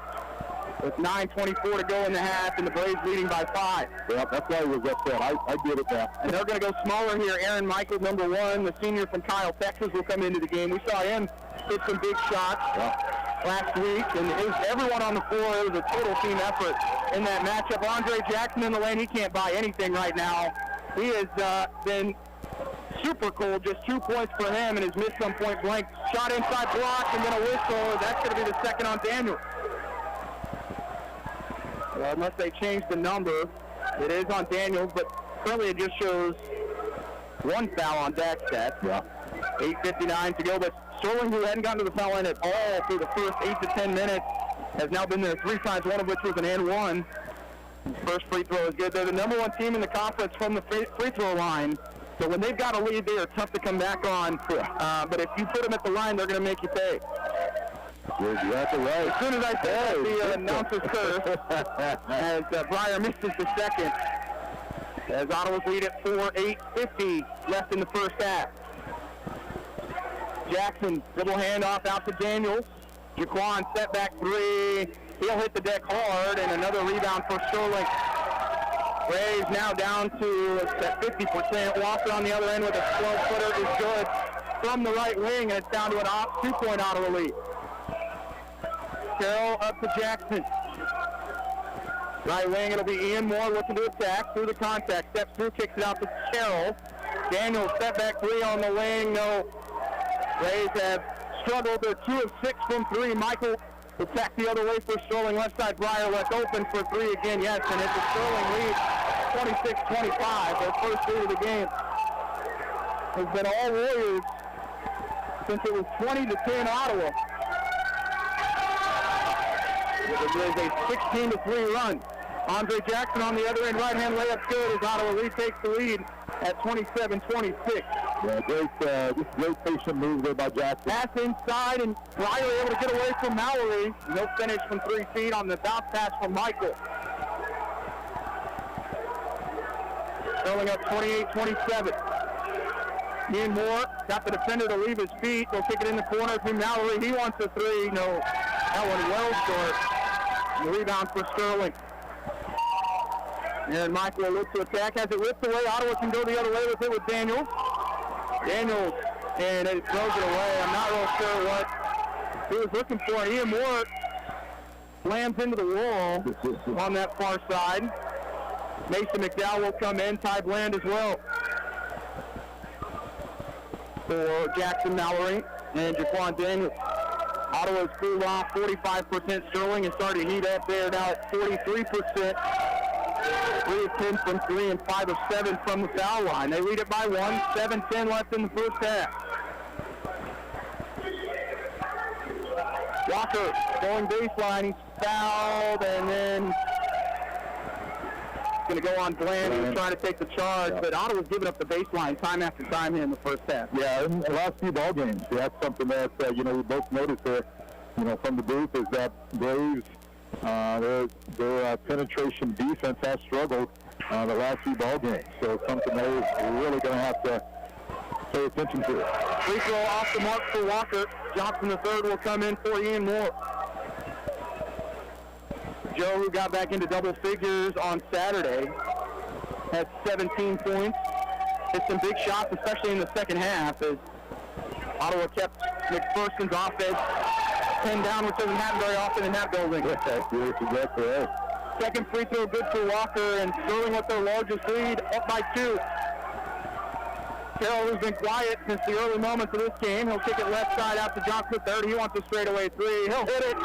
with 9:24 to go in the half, and the Braves leading by 5. Yeah, that's why he was upset. I get it now. And they're going to go smaller here. Aaron Michael, number 1, the senior from Kyle, Texas, will come into the game. We saw him hit some big shots last week, and it was everyone on the floor. It was a total team effort in that matchup. Andre Jackson in the lane, he can't buy anything right now. He has been super cold, just 2 points for him, and has missed some point blank. Shot inside, blocked, and then a whistle. That's going to be the second on Daniel. Well, unless they change the number, it is on Daniels, but currently it just shows one foul on Dak's stats. Yeah. 8:59 to go, but Sterling, who hadn't gotten to the foul line at all through the first 8 to 10 minutes, has now been there 3 times, one of which was an and one. His first free throw is good. They're the number 1 team in the conference from the free throw line. So when they've got a lead, they are tough to come back on. But if you put them at the line, they're going to make you pay. You're exactly right. As soon as I said the announcer's curse, as Breyer misses the second, as Ottawa's lead at 4, 8:50 left in the first half. Jackson, dribble handoff out to Daniels. Jaquan, step back 3. He'll hit the deck hard, and another rebound for Sterling. Braves now down to 50%. Walker on the other end with a 12-footer is good from the right wing, and it's down to an 2-point Ottawa lead. Carroll up to Jackson. Right wing, it'll be Ian Moore looking to attack through the contact. Steps through, kicks it out to Carroll. Daniels, step back 3 on the wing. No. Braves have struggled. They're 2 of 6 from 3. Michael attack the other way for Sterling. Left side, Breyer left open for 3 again. Yes, and it's a Sterling lead, 26-25. Their first lead of the game has been all Warriors since it was 20-10 Ottawa. It is a 16-3 run. Andre Jackson on the other end, right-hand layup good as Ottawa retakes the lead at 27-26. Yeah, great patient move there by Jackson. Pass inside, and Breyer able to get away from Mallory. No finish from 3 feet on the bounce pass from Michael. Sterling up 28-27. Ian Moore got the defender to leave his feet. They'll kick it in the corner to Mallory. He wants a 3. No, that one well short. The rebound for Sterling. And Michael will look to attack. As it whips away, Ottawa can go the other way with it with Daniels. Daniels, and it throws it away. I'm not real sure what he was looking for. Ian Moore slams into the wall on that far side. Mason McDowell will come in. Ty Bland as well. For Jackson, Mallory, and Jaquan Daniels. Ottawa's cooled off 45%. Sterling is starting to heat up there now at 43%. 3 of 10 from 3 and 5 of 7 from the foul line. They lead it by 1. 7-10 left in the first half. Walker going baseline. He's fouled, and then going to go on Bland. He was trying to take the charge, but Ottawa's giving up the baseline time after time here in the first half. Yeah, in the last few ball games, that's something that, we both noticed there, from the booth, is that Braves, their penetration defense has struggled the last few ball games. So it's something they're really going to have to pay attention to. Free throw off the mark for Walker. Johnson III will come in for Ian Moore. Joe, who got back into double figures on Saturday, had 17 points. Hit some big shots, especially in the second half, as Ottawa kept McPherson's offense pinned down, which doesn't happen very often in that building. Exactly right. Second free throw good for Walker, and Sterling with their largest lead, up by 2. Carroll, who's been quiet since the early moments of this game, he'll kick it left side out to Johnson III. He wants a straightaway 3. He'll hit it.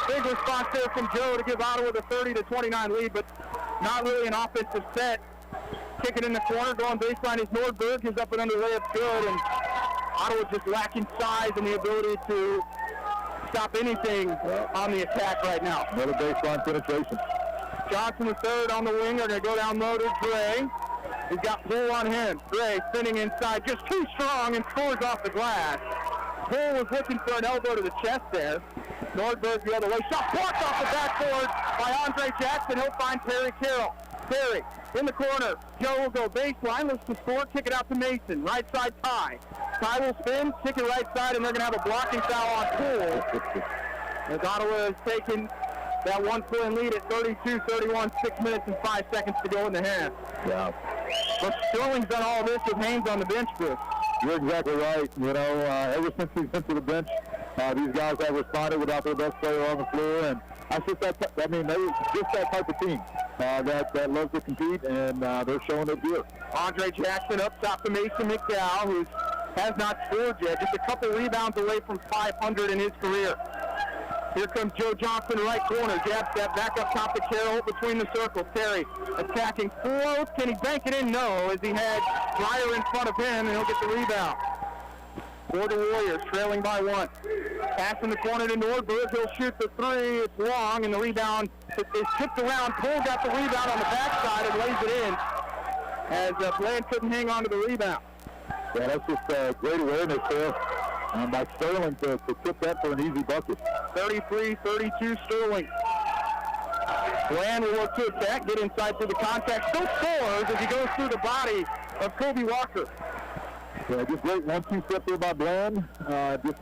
Big response there from Joe to give Ottawa the 30-29 lead, but not really an offensive set. Kick it in the corner, going baseline is Nordberg. His up and under layup's good, and Ottawa just lacking size and the ability to stop anything on the attack right now. Another baseline penetration. Johnson III on the wing. Are going to go down low to Gray. He's got Poole on him. Gray spinning inside, just too strong, and scores off the glass. Poole was looking for an elbow to the chest there. Nordberg the other way. Shot blocked off the backboard by Andre Jackson. He'll find Perry Carroll. Perry in the corner. Joe will go baseline, looks to score, kick it out to Mason. Right side Ty. Ty will spin, kick it right side, and they're going to have a blocking foul on Poole. As Ottawa has taken that 1-point lead at 32-31, 6 minutes and 5 seconds to go in the half. Yeah. But Sterling's done all this with Haynes on the bench, Bruce. You're exactly right. Ever since he's been to the bench, these guys have responded without their best player on the floor, and that's just they're just that type of team that loves to compete, and they're showing it here. Andre Jackson up top to Mason McDowell, who has not scored yet, just a couple rebounds away from 500 in his career. Here comes Joe Johnson, right corner. Jab step back up top to Carroll between the circles. Terry attacking close. Can he bank it in? No, as he had Dreyer in front of him, and he'll get the rebound. For the Warriors, trailing by 1. Pass in the corner to Nordberg. He'll shoot the 3. It's long, and the rebound is tipped around. Poole got the rebound on the backside and lays it in, as Bland couldn't hang on to the rebound. Yeah, that's just great awareness there by Sterling to tip that for an easy bucket. 33-32 Sterling. Bland will look to attack, get inside through the contact, still scores as he goes through the body of Kobe Walker. Yeah, just great 1-2 step there by Bland. Just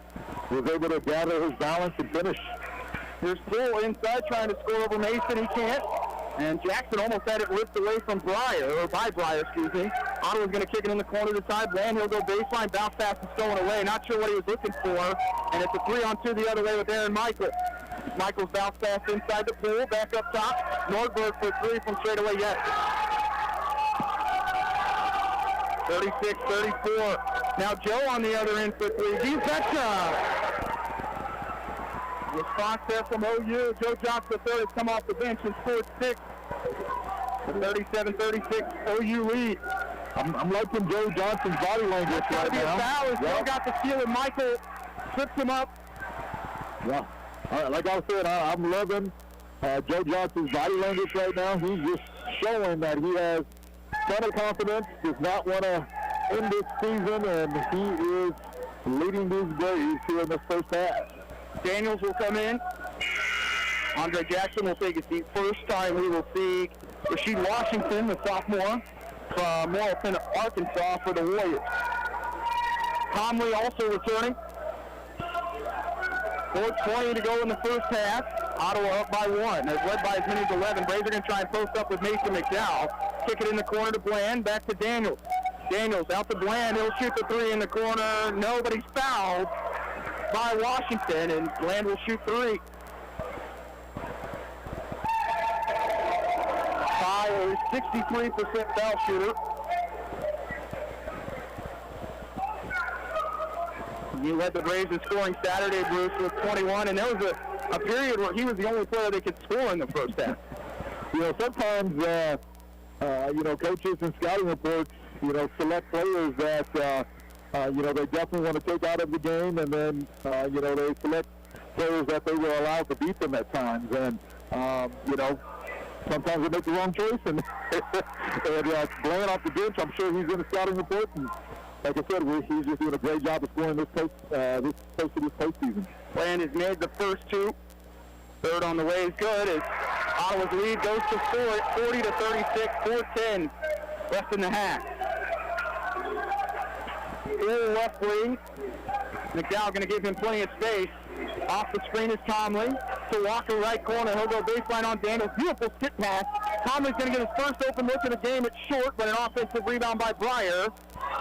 was able to gather his balance and finish. Here's Poole inside trying to score over Mason. He can't. And Jackson almost had it ripped away from by Breyer, excuse me. Ottawa's going to kick it in the corner to Ty Bland. He'll go baseline, bounce pass is stolen away. Not sure what he was looking for. And it's a 3-on-2 the other way with Aaron Michael. Michael's bounce pass inside the Poole, back up top. Nordberg for 3 from straight away yet. 36-34. Now Joe on the other end for 3. He's betcha. Response there from OU. Joe Johnson III has come off the bench and scored 6. The 37-36 OU lead. I'm liking Joe Johnson's body language right now. Foul as Joe got the steal and Michael trips him up. Yeah. All right, like I said, I'm loving Joe Johnson's body language right now. He's just showing that he has a ton of confidence, does not want to end this season, and he is leading these Braves here in this first half. Daniels will come in. Andre Jackson will take a seat. First time we will see Rasheed Washington, the sophomore from Morrilton, Arkansas, for the Warriors. Comley also returning. 4:20 to go in the first half. Ottawa up by 1. They're led by as many as 11. Braves are going to try and post up with Mason McDowell. Kick it in the corner to Bland. Back to Daniels. Daniels out to Bland. He'll shoot the 3 in the corner. No, but he's fouled by Washington, and Bland will shoot 3. By a 63% foul shooter. He led the Braves in scoring Saturday, Bruce, with 21, and there was a period where he was the only player that could score in the first half. Sometimes, coaches and scouting reports, select players that, they definitely want to take out of the game, and then, they select players that they will allow to beat them at times. And, sometimes they make the wrong choice, and Bland off the bench, I'm sure he's in the scouting report. And like I said, he's just doing a great job of scoring this postseason. Bland has made the first two. Third on the way is good as Ottawa's lead goes to 40-36, 4:10 left in the half. Full left wing. McDowell going to give him plenty of space. Off the screen is Conley. To Walker, right corner. He'll go baseline on Daniels. Beautiful skip pass. Conley's going to get his first open look in the game. It's short, but an offensive rebound by Breyer.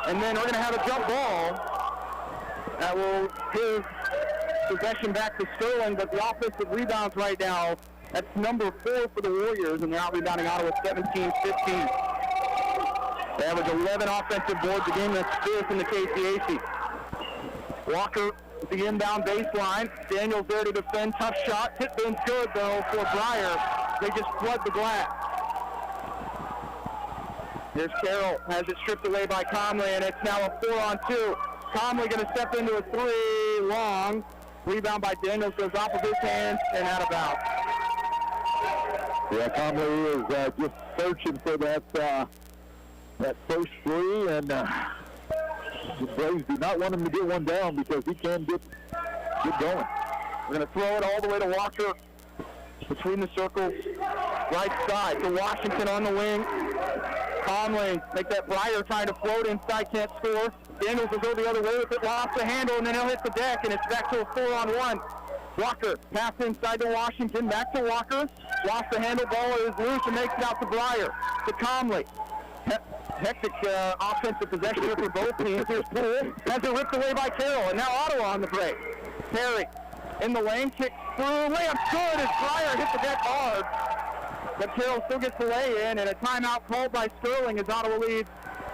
And then we're going to have a jump ball that will give possession back to Sterling, but the offensive rebounds right now, that's number 4 for the Warriors, and they're out rebounding Ottawa 17-15. They average 11 offensive boards a game. That's 5th in the KCAC. Walker with the inbound baseline. Daniels there to defend. Tough shot. Titman's good, though, for Breyer. They just flood the glass. Here's Carroll. Has it stripped away by Conley, and it's now a 4-on-2. Conley going to step into a 3 long. Rebound by Daniels goes off of his hands and out of bounds. Yeah, Conley is just searching for that first 3, and the Braves do not want him to get one down because he can get going. We're going to throw it all the way to Walker between the circles, right side to Washington on the wing. Conley, make that Breyer trying to float inside, can't score. Daniels will go the other way with it, lost the handle, and then he'll hit the deck, and it's back to a 4-on-1. Walker, pass inside to Washington, back to Walker. Lost the handle, ball is loose, and makes it out to Breyer. To Conley. Hectic offensive possession here for both teams. Here's Poole. Has it ripped away by Carroll, and now Ottawa on the break. Terry in the lane, kicks through. Layup good as Breyer hit the deck hard. But Carroll still gets the lay in, and a timeout called by Sterling as Ottawa leads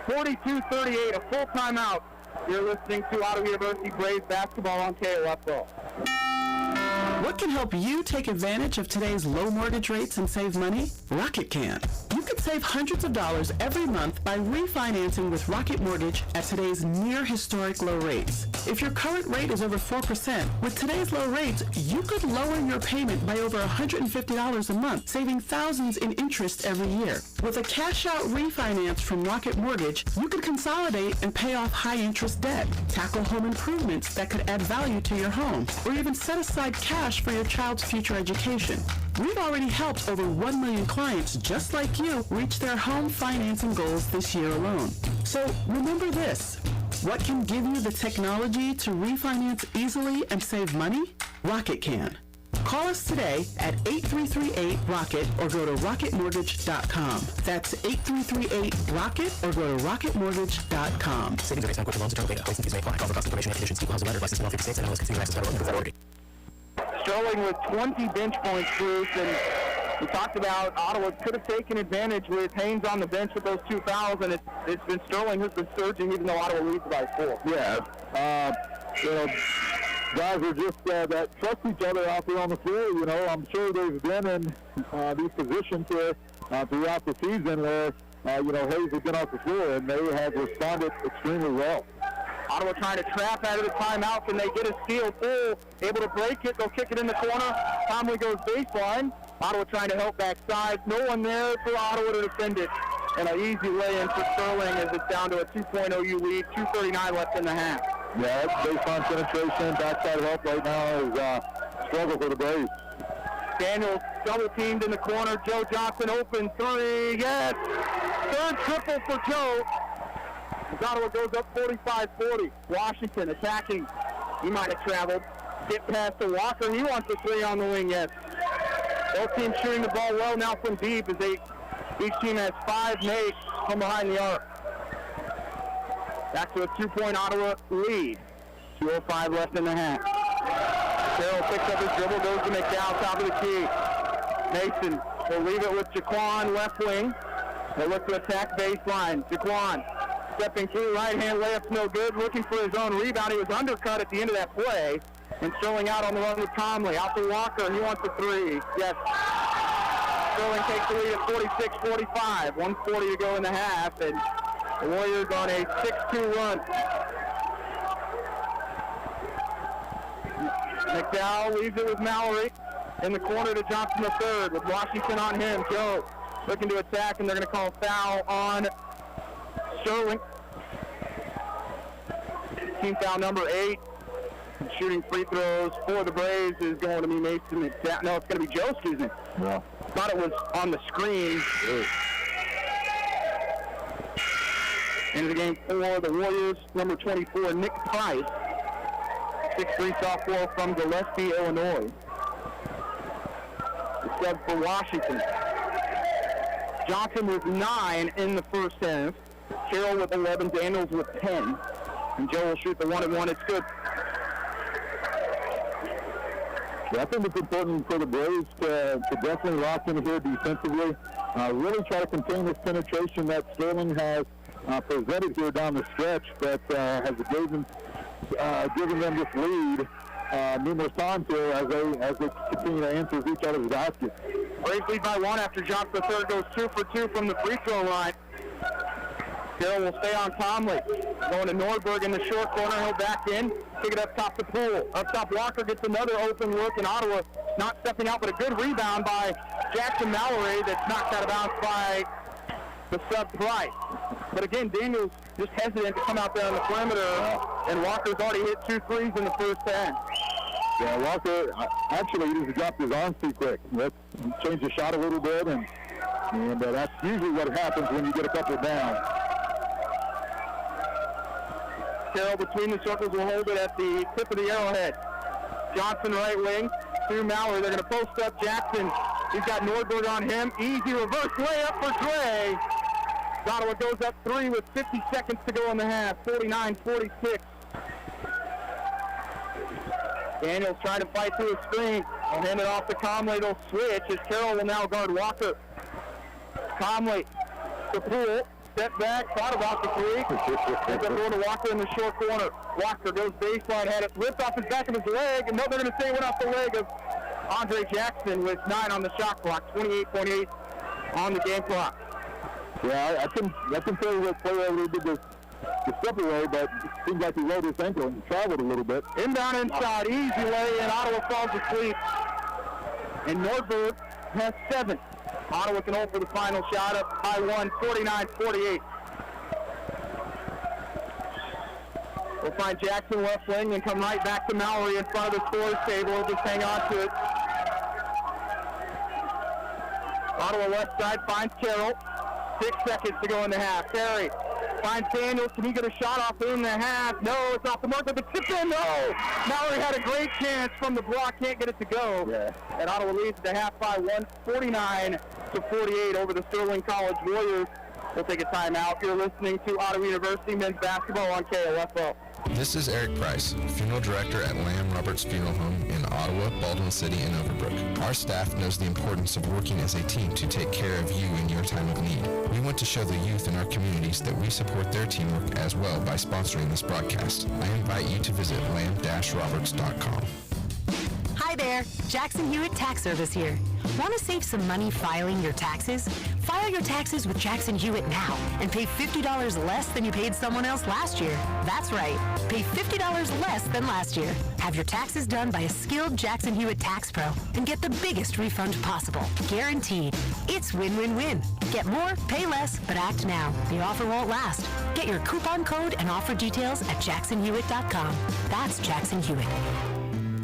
42-38, a full timeout. You're listening to Ottawa University Braves basketball on KOFL. What can help you take advantage of today's low mortgage rates and save money? Rocket can. You can save hundreds of dollars every month by refinancing with Rocket Mortgage at today's near historic low rates. If your current rate is over 4%, with today's low rates, you could lower your payment by over $150 a month, saving thousands in interest every year. With a cash-out refinance from Rocket Mortgage, you could consolidate and pay off high-interest debt, tackle home improvements that could add value to your home, or even set aside cash for your child's future education. We've already helped over 1 million clients just like you reach their home financing goals this year alone. So remember this. What can give you the technology to refinance easily and save money? Rocket can. Call us today at 8338-ROCKET or go to rocketmortgage.com. That's 8338-ROCKET or go to rocketmortgage.com. Savings are based on quote loans, internal data. Placing fees may apply. Call for cost information and conditions. Equal housing lender. License in all 50 states and MLS continuing access federal and Sterling with 20 bench points, Bruce, and we talked about Ottawa could have taken advantage with Haynes on the bench with those 2 fouls, and it's been Sterling who's been surging even though Ottawa leads by 4. Yeah, guys are just that trust each other out there on the floor. I'm sure they've been in these positions here throughout the season where, Hayes has been off the floor, and they have responded extremely well. Ottawa trying to trap out of the timeout. Can they get a steal? Full, able to break it. They'll kick it in the corner. Conley goes baseline. Ottawa trying to help backside. No one there for Ottawa to defend it. And an easy lay-in for Sterling as it's down to a 2-point OU lead. 2:39 left in the half. Yeah, that's baseline penetration. Backside help right now is struggle for the Braves. Daniels double teamed in the corner. Joe Johnson open 3. Yes! Third triple for Joe. Ottawa goes up 45-40. Washington attacking. He might have traveled. Get past to Walker. He wants a 3 on the wing, yes. Both teams shooting the ball well now from deep as each team has 5 makes from behind the arc. Back to a 2-point Ottawa lead. 2:05 left in the half. Carroll picks up his dribble, goes to McDowell, top of the key. Mason will leave it with Jaquan, left wing. They look to attack baseline. Jaquan stepping through, right-hand layup's no good, looking for his own rebound. He was undercut at the end of that play. And Sterling out on the run with Conley. Out to Walker, he wants a 3. Yes. Sterling takes the lead at 46-45. 1:40 to go in the half, and the Warriors on a 6-2 run. McDowell leaves it with Mallory. in the corner to Johnson the third with Washington on him. Joe looking to attack, and they're going to call foul on Sterling. Team foul number 8. Shooting free throws for the Braves is going to be Mason. No, it's going to be Joe, excuse me. Yeah. Thought it was on the screen. Into the game for the Warriors, number 24, Nick Price. 6'3" sophomore from Gillespie, Illinois. The sub for Washington. Johnson with 9 in the first half. Carroll with 11, Daniels with 10. And Joe will shoot the 1-and-1. It's good. Yeah, I think it's important for the Braves to definitely lock in here defensively. Really try to contain this penetration that Sterling has presented here down the stretch that has given them this lead numerous times here as they continue to answer each other's baskets. Braves lead by 1 after Johnson the third goes 2 for 2 from the free throw line. Carroll will stay on Conley. Going to Nordberg in the short corner. He'll back in. Pick it up top the pool. Up top, Walker gets another open look, and Ottawa not stepping out, but a good rebound by Jackson Mallory that's knocked out of bounds by the sub Price. But again, Daniels just hesitant to come out there on the perimeter, and Walker's already hit 2 threes in the first half. Yeah, Walker, actually, he just dropped his arms too quick. Let's change the shot a little bit, and that's usually what happens when you get a couple down. Carroll between the circles will hold it at the tip of the arrowhead. Johnson right wing to Mallory. They're going to post up Jackson. He's got Nordberg on him. Easy reverse layup for Gray. Ottawa goes up 3 with 50 seconds to go in the half. 49-46. Daniels trying to fight through a screen. I'll hand it off to Conley. They'll switch as Carroll will now guard Walker. Conley to Poole. Step back, thought about the three. Ends up going to Walker in the short corner. Walker goes baseline, had it ripped off his back of his leg, and no, they're going to say it went off the leg of Andre Jackson with 9 on the shot clock, 28.8 on the game clock. Yeah, I can tell you what player really did the step away, but it seems like he rolled his ankle and traveled a little bit. Inbound inside, easy lay, and Ottawa falls asleep. And Nordberg has 7. Ottawa can hold for the final shot up by 1, 49-48. We'll find Jackson left wing and come right back to Mallory in front of the scorer's table. We'll just hang on to it. Ottawa left side finds Carroll. 6 seconds to go in the half. Terry finds Daniels. Can he get a shot off in the half? No, it's off the mark, but the tip in. No! Mallory had a great chance from the block. Can't get it to go. Yeah. And Ottawa leads the half by 149-48 over the Sterling College Warriors. We'll take a timeout. You're listening to Ottawa University men's basketball on KOFO. This is Eric Price, Funeral Director at Lamb Roberts Funeral Home in Ottawa, Baldwin City, and Overbrook. Our staff knows the importance of working as a team to take care of you in your time of need. We want to show the youth in our communities that we support their teamwork as well by sponsoring this broadcast. I invite you to visit lamb-roberts.com. Hi there, Jackson Hewitt Tax Service here. Want to save some money filing your taxes? File your taxes with Jackson Hewitt now and pay $50 less than you paid someone else last year. That's right, pay $50 less than last year. Have your taxes done by a skilled Jackson Hewitt tax pro and get the biggest refund possible. Guaranteed. It's win-win-win. Get more, pay less, but act now. The offer won't last. Get your coupon code and offer details at jacksonhewitt.com. That's Jackson Hewitt.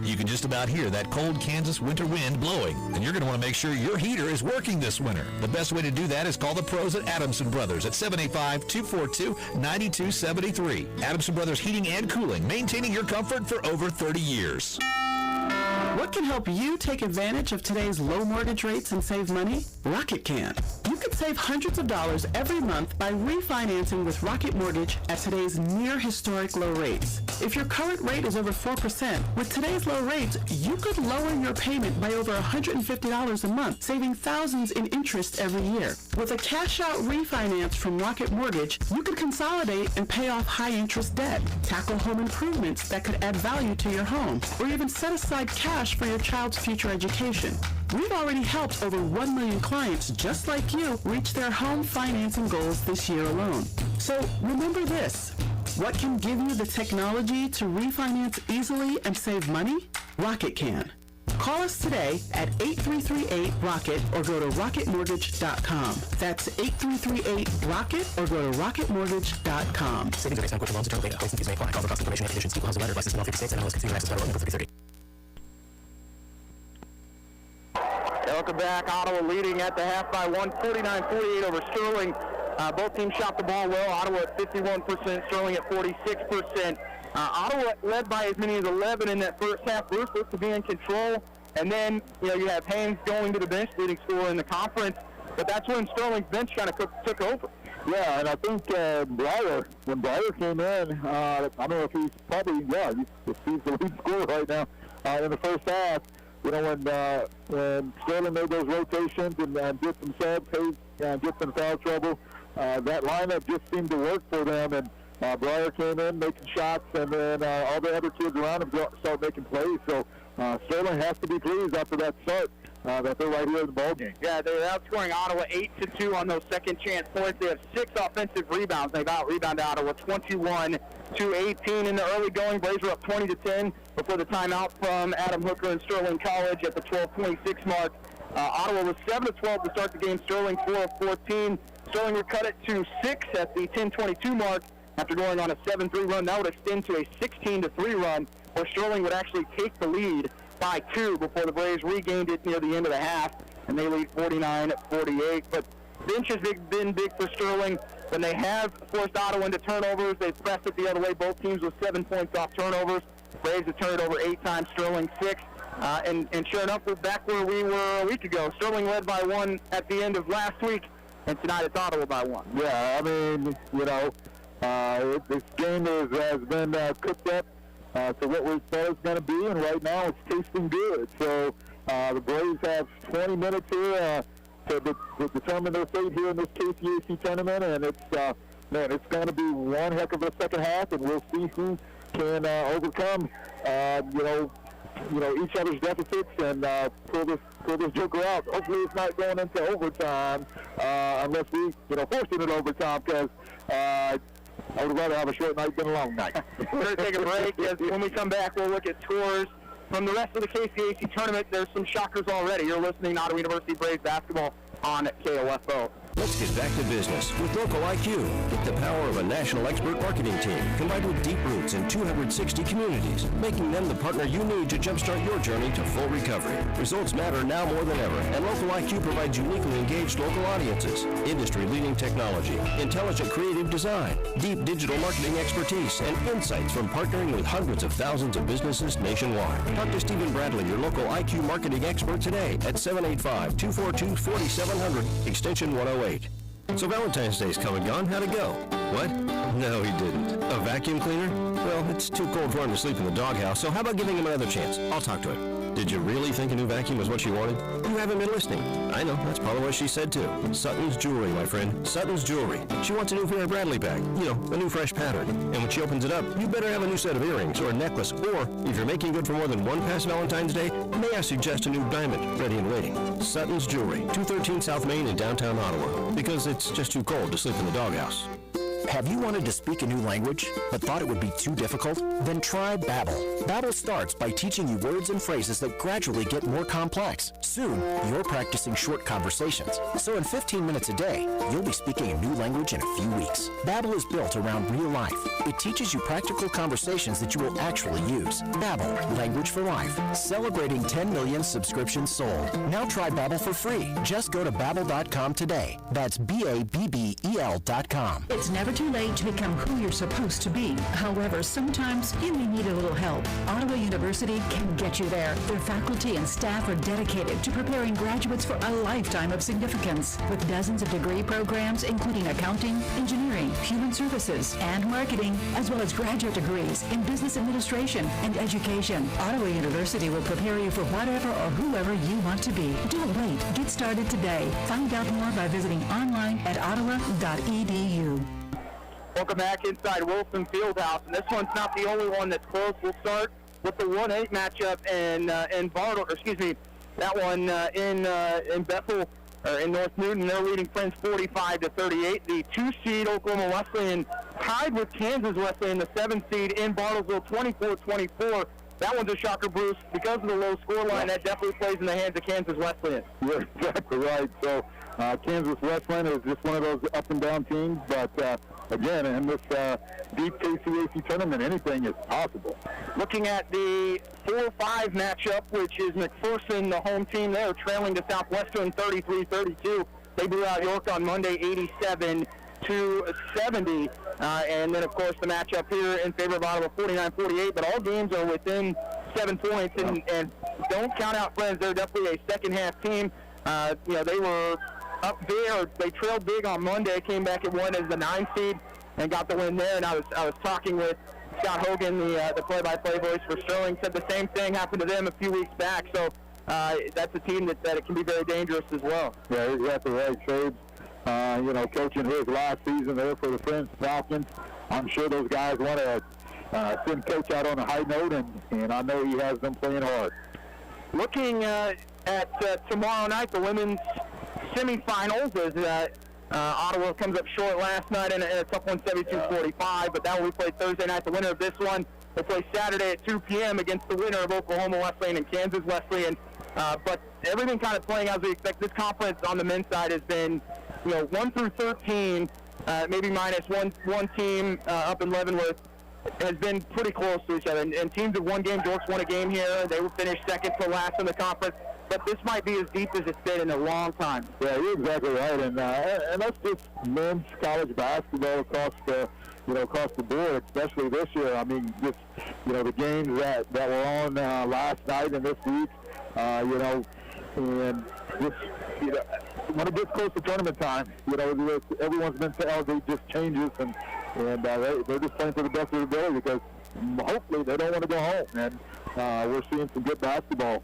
You can just about hear that cold Kansas winter wind blowing, and you're going to want to make sure your heater is working this winter. The best way to do that is call the pros at Adamson Brothers at 785-242-9273. Adamson Brothers Heating and Cooling, maintaining your comfort for over 30 years. What can help you take advantage of today's low mortgage rates and save money? Rocket can. You can save hundreds of dollars every month by refinancing with Rocket Mortgage at today's near historic low rates. If your current rate is over 4%, with today's low rates, you could lower your payment by over $150 a month, saving thousands in interest every year. With a cash-out refinance from Rocket Mortgage, you could consolidate and pay off high-interest debt, tackle home improvements that could add value to your home, or even set aside cash for your child's future education. We've already helped over 1 million clients just like you reach their home financing goals this year alone. So remember this. What can give you the technology to refinance easily and save money? Rocket can. Call us today at 8338-ROCKET or go to rocketmortgage.com. That's 8338-ROCKET or go to rocketmortgage.com. Savings are based on quick loans, internal data. License fees may apply. Call for cost information and conditions. Equal housing letter. License in all 50 states. NMLS consumer access federal number 3330. Welcome back. Ottawa leading at the half by 49-48 over Sterling. Both teams shot the ball well. Ottawa at 51%, Sterling at 46%. Ottawa led by as many as 11 in that first half. Bruce looks to be in control. And then, you have Haynes going to the bench, leading scorer in the conference. But that's when Sterling's bench kind of took over. Yeah, and I think Breyer, when Breyer came in, I don't know if he's probably, he's the lead scorer right now in the first half. When Sterling made those rotations and did some subs, get some foul trouble, that lineup just seemed to work for them. And Breyer came in making shots, and then all the other kids around him started making plays. So Sterling has to be pleased after that start that they're right here in the ballgame. Yeah, they're outscoring Ottawa 8-2 on those second chance points. They have 6 offensive rebounds. They've out-rebounded Ottawa 21-18 in the early going. Braves were up 20-10 before the timeout from Adam Hooker and Sterling College at the 12:26 mark. Ottawa was 7-12 to start the game. Sterling 4-14. Sterling would cut it to 6 at the 10:22 mark after going on a 7-3 run. That would extend to a 16-3 run, where Sterling would actually take the lead by 2 before the Braves regained it near the end of the half, and they lead 49-48. But bench has been big for Sterling. When they have forced Ottawa into turnovers, they've pressed it the other way. Both teams with 7 points off turnovers. Braves have turned it over 8 times, Sterling 6. And sure enough, we're back where we were a week ago. Sterling led by 1 at the end of last week, and tonight it's Ottawa by 1. Yeah, I mean, this game has been cooked up to what we thought it was going to be, and right now it's tasting good. So the Braves have 20 minutes here to determine their fate here in this KCAC tournament, and it's going to be one heck of a second half, and we'll see who can overcome each other's deficits and pull this joker out. Hopefully it's not going into overtime unless we force it into overtime, because I would rather have a short night than a long night. We're going to take a break. When we come back, we'll look at scores from the rest of the KCAC tournament. There's some shockers already. You're listening to Ottawa University Braves basketball on KOFO. Let's get back to business with Local IQ. Get the power of a national expert marketing team combined with deep roots in 260 communities, making them the partner you need to jumpstart your journey to full recovery. Results matter now more than ever, and Local IQ provides uniquely engaged local audiences, industry-leading technology, intelligent creative design, deep digital marketing expertise, and insights from partnering with hundreds of thousands of businesses nationwide. Talk to Stephen Bradley, your local IQ marketing expert, today at 785-242-4700, extension 108. So Valentine's Day's come and gone. How'd it go? What? No, he didn't. A vacuum cleaner? Well, it's too cold for him to sleep in the doghouse, so how about giving him another chance? I'll talk to him. Did you really think a new vacuum was what she wanted? You haven't been listening. I know, that's probably what she said too. Sutton's Jewelry, my friend. Sutton's Jewelry. She wants a new Vera Bradley bag. A new fresh pattern. And when she opens it up, you better have a new set of earrings or a necklace. Or, if you're making good for more than one past Valentine's Day, may I suggest a new diamond, ready and waiting. Sutton's Jewelry, 213 South Main in downtown Ottawa. Because it's just too cold to sleep in the doghouse. Have you wanted to speak a new language, but thought it would be too difficult? Then try Babbel. Babbel starts by teaching you words and phrases that gradually get more complex. Soon, you're practicing short conversations. So in 15 minutes a day, you'll be speaking a new language in a few weeks. Babbel is built around real life. It teaches you practical conversations that you will actually use. Babbel, language for life. Celebrating 10 million subscriptions sold. Now try Babbel for free. Just go to Babbel.com today. That's BABBEL.com. It's never too late to become who you're supposed to be. However, sometimes you may need a little help. Ottawa University can get you there. Their faculty and staff are dedicated to preparing graduates for a lifetime of significance. With dozens of degree programs, including accounting, engineering, human services, and marketing, as well as graduate degrees in business administration and education, Ottawa University will prepare you for whatever or whoever you want to be. Don't wait. Get started today. Find out more by visiting online at ottawa.edu. Welcome back inside Wilson Fieldhouse, and this one's not the only one that's close. We'll start with the 1-8 matchup in Bartle, that one in Bethel, or in North Newton. They're leading Friends 45-38. The 2-seed Oklahoma Wesleyan tied with Kansas Wesleyan, the 7 seed in Bartlesville, 24-24. that one's a shocker, Bruce. Because of the low score line, that definitely plays in the hands of Kansas Wesleyan. You're exactly right. So Kansas Wesleyan is just one of those up and down teams, but again, in this deep KCAC tournament, anything is possible. Looking at the 4-5 matchup, which is McPherson, the home team there, trailing to Southwestern 33-32. They blew out York on Monday 87-70. And then, of course, the matchup here in favor of Ottawa 49-48. But all games are within 7 points. And don't count out Friends. They're definitely a second-half team. They were up there. They trailed big on Monday, came back and won as the 9 seed and got the win there. And I was talking with Scott Hogan, the play-by-play voice for Sterling, said the same thing happened to them a few weeks back. So that's a team that it can be very dangerous as well. Yeah, exactly right, Shades. Coaching his last season there for the Friends Falcons. I'm sure those guys want to send Coach out on a high note, and I know he has them playing hard. Looking at tomorrow night, the women's semifinals, as Ottawa comes up short last night in a tough one, 72-45, but that will be played Thursday night. The winner of this one will play Saturday at 2 p.m. against the winner of Oklahoma Wesleyan and Kansas Wesleyan. But everything kind of playing as we expect. This conference on the men's side has been 1 through 13, maybe minus one team up in Leavenworth, has been pretty close to each other. And teams have won game. York's won a game here. They will finish second to last in the conference. But this might be as deep as it's been in a long time. Yeah, you're exactly right. And that's just men's college basketball across the board, especially this year. I mean, just, the games that were on last night and this week, and just, when it gets close to tournament time, everyone's mentality just changes, and they're just playing to the best of their ability because hopefully they don't want to go home, and we're seeing some good basketball.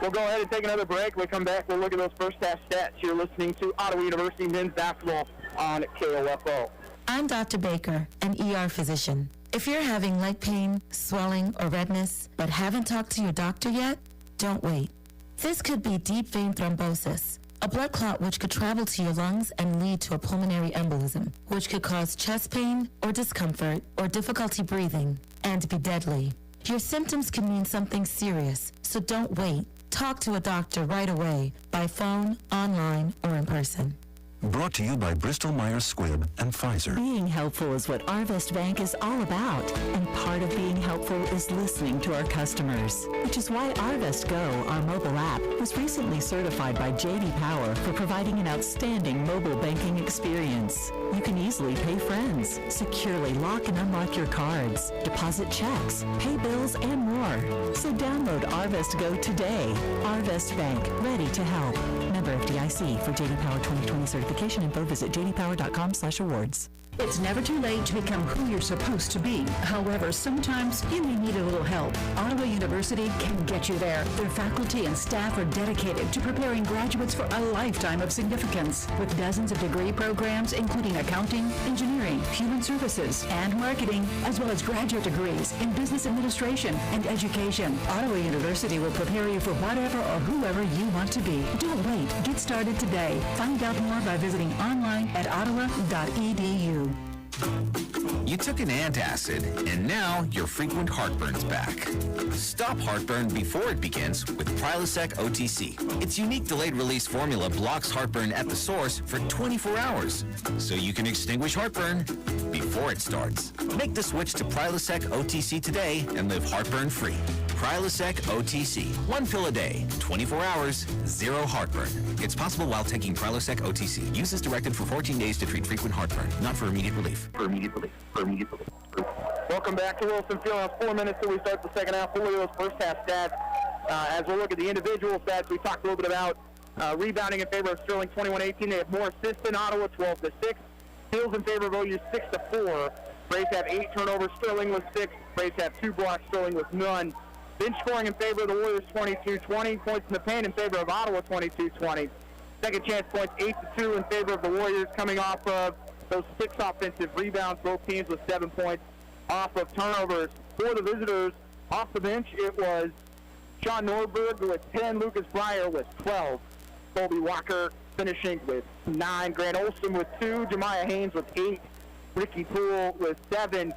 We'll go ahead and take another break. When we come back, we'll look at those first half stats. You're listening to Ottawa University men's basketball on KOFO. I'm Dr. Baker, an ER physician. If you're having leg pain, swelling, or redness, but haven't talked to your doctor yet, don't wait. This could be deep vein thrombosis, a blood clot which could travel to your lungs and lead to a pulmonary embolism, which could cause chest pain or discomfort or difficulty breathing and be deadly. Your symptoms can mean something serious, so don't wait. Talk to a doctor right away, by phone, online, or in person. Brought to you by Bristol Myers Squibb and Pfizer. Being helpful is what Arvest Bank is all about, and part of being helpful is listening to our customers, which is why Arvest Go, our mobile app, was recently certified by J.D. Power for providing an outstanding mobile banking experience. You can easily pay friends, securely lock and unlock your cards, deposit checks, pay bills, and more. So download Arvest Go today. Arvest Bank, ready to help. Member FDIC. For J.D. Power 2020 certification info, visit jdpower.com/awards. It's never too late to become who you're supposed to be. However, sometimes you may need a little help. Ottawa University can get you there. Their faculty and staff are dedicated to preparing graduates for a lifetime of significance. With dozens of degree programs, including accounting, engineering, human services, and marketing, as well as graduate degrees in business administration and education, Ottawa University will prepare you for whatever or whoever you want to be. Don't wait. Get started today. Find out more by visiting online at ottawa.edu. You took an antacid, and now your frequent heartburn's back. Stop heartburn before it begins with Prilosec OTC. Its unique delayed-release formula blocks heartburn at the source for 24 hours, so you can extinguish heartburn before it starts. Make the switch to Prilosec OTC today and live heartburn-free. Prilosec OTC. 1 pill a day, 24 hours, 0 heartburn. It's possible while taking Prilosec OTC. Use is directed for 14 days to treat frequent heartburn, not for immediate relief. Welcome back to Wilson Field. Now 4 minutes till we start the second half. We'll look at those first half stats. As we look at the individual stats, we talked a little bit about rebounding in favor of Sterling, 21-18. They have more assists than Ottawa, 12-6. Steals in favor of OU, 6-4. Braves have 8 turnovers. Sterling with 6. Braves have 2 blocks. Sterling with none. Bench scoring in favor of the Warriors, 22-20. Points in the paint in favor of Ottawa, 22-20. Second chance points, 8-2 in favor of the Warriors, coming off of those 6 offensive rebounds, both teams with 7 points off of turnovers. For the visitors, off the bench, it was Sean Norberg with 10, Lucas Breyer with 12, Colby Walker finishing with 9, Grant Olson with 2, Jemiah Haynes with 8, Ricky Poole with 7.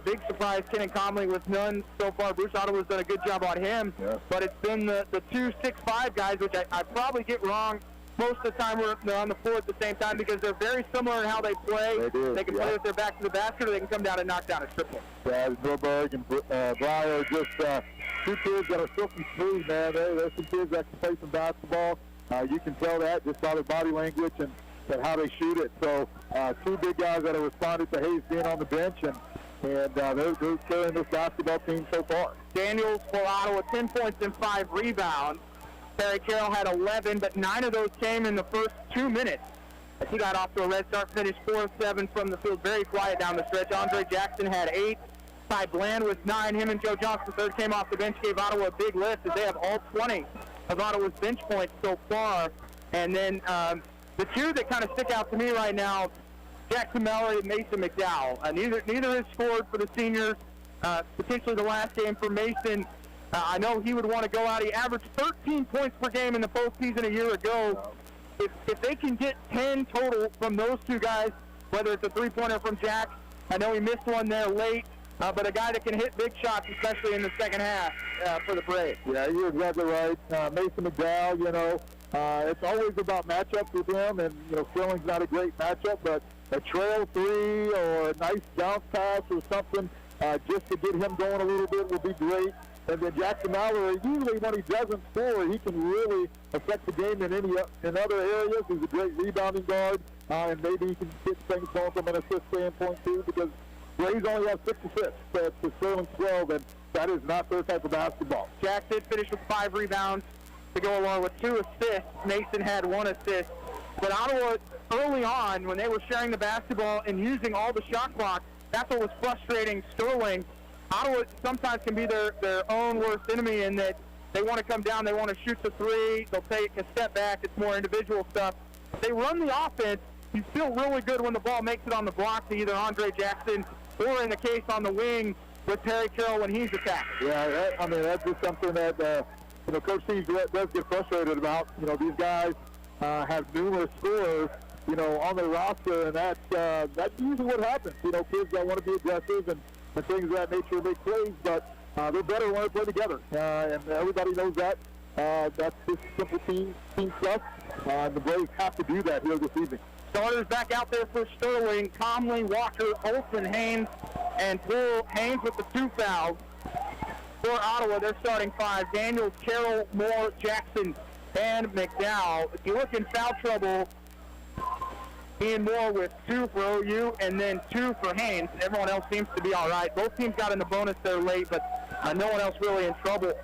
Big surprise, Kenan Conley with none so far. Bruce Ottawa's done a good job on him, but it's been the 2-6-5 guys, which I probably get wrong most of the time. They're on the floor at the same time because they're very similar in how they play. They can play with their back to the basket, or they can come down and knock down a triple. Yeah, Norberg and Breyer, just 2 kids that are silky smooth, man. There's some kids that can play some basketball. You can tell that just by their body language and how they shoot it. So 2 big guys that have responded to Hayes being on the bench, and they're carrying this basketball team so far. Daniels for Ottawa, 10 points and 5 rebounds. Perry Carroll had 11, but 9 of those came in the first 2 minutes. He got off to a red start, finished 4 of 7 from the field, very quiet down the stretch. Andre Jackson had 8. Ty Bland with 9. Him and Joe Johnson III came off the bench, gave Ottawa a big lift as they have all 20 of Ottawa's bench points so far. And then the 2 that kind of stick out to me right now, Jackson Mallory and Mason McDowell. Neither has scored for the seniors. Potentially the last game for Mason. I know he would want to go out. He averaged 13 points per game in the postseason a year ago. If they can get 10 total from those 2 guys, whether it's a three-pointer from Jack, I know he missed one there late, but a guy that can hit big shots, especially in the second half for the Braves. Yeah, you're exactly right. Mason McDowell, it's always about matchups with him, and, Sterling's not a great matchup, but a trail 3 or a nice bounce pass or something just to get him going a little bit would be great. And then Jackson Mallory, usually when he doesn't score, he can really affect the game in other areas. He's a great rebounding guard, and maybe he can get things going from an assist standpoint too, because Braves only have 6 assists to Sterling's 12, and that is not their type of basketball. Jackson finished with 5 rebounds to go along with 2 assists. Mason had 1 assist. But Ottawa, early on, when they were sharing the basketball and using all the shot clock, that's what was frustrating Sterling. Ottawa sometimes can be their own worst enemy in that they want to come down, they want to shoot the 3, they'll take a step back, it's more individual stuff. They run the offense, you feel really good when the ball makes it on the block to either Andre Jackson or, in the case, on the wing with Perry Carroll when he's attacked. Yeah, that's just something that, Coach Steve does get frustrated about. These guys have numerous scorers, on their roster, and that's usually what happens. Kids that want to be aggressive and things of that nature make plays, but they're better when they play together, and everybody knows that. That's just simple team stuff, and the Braves have to do that here this evening. Starters back out there for Sterling, Comley, Walker, Olsen, Haynes, and Poole. Haynes with the 2 fouls. For Ottawa, they're starting 5. Daniels, Carroll, Moore, Jackson, and McDowell. If you look in foul trouble, Ian Moore with 2 for OU and then 2 for Haynes. Everyone else seems to be all right. Both teams got in the bonus there late, but no one else really in trouble.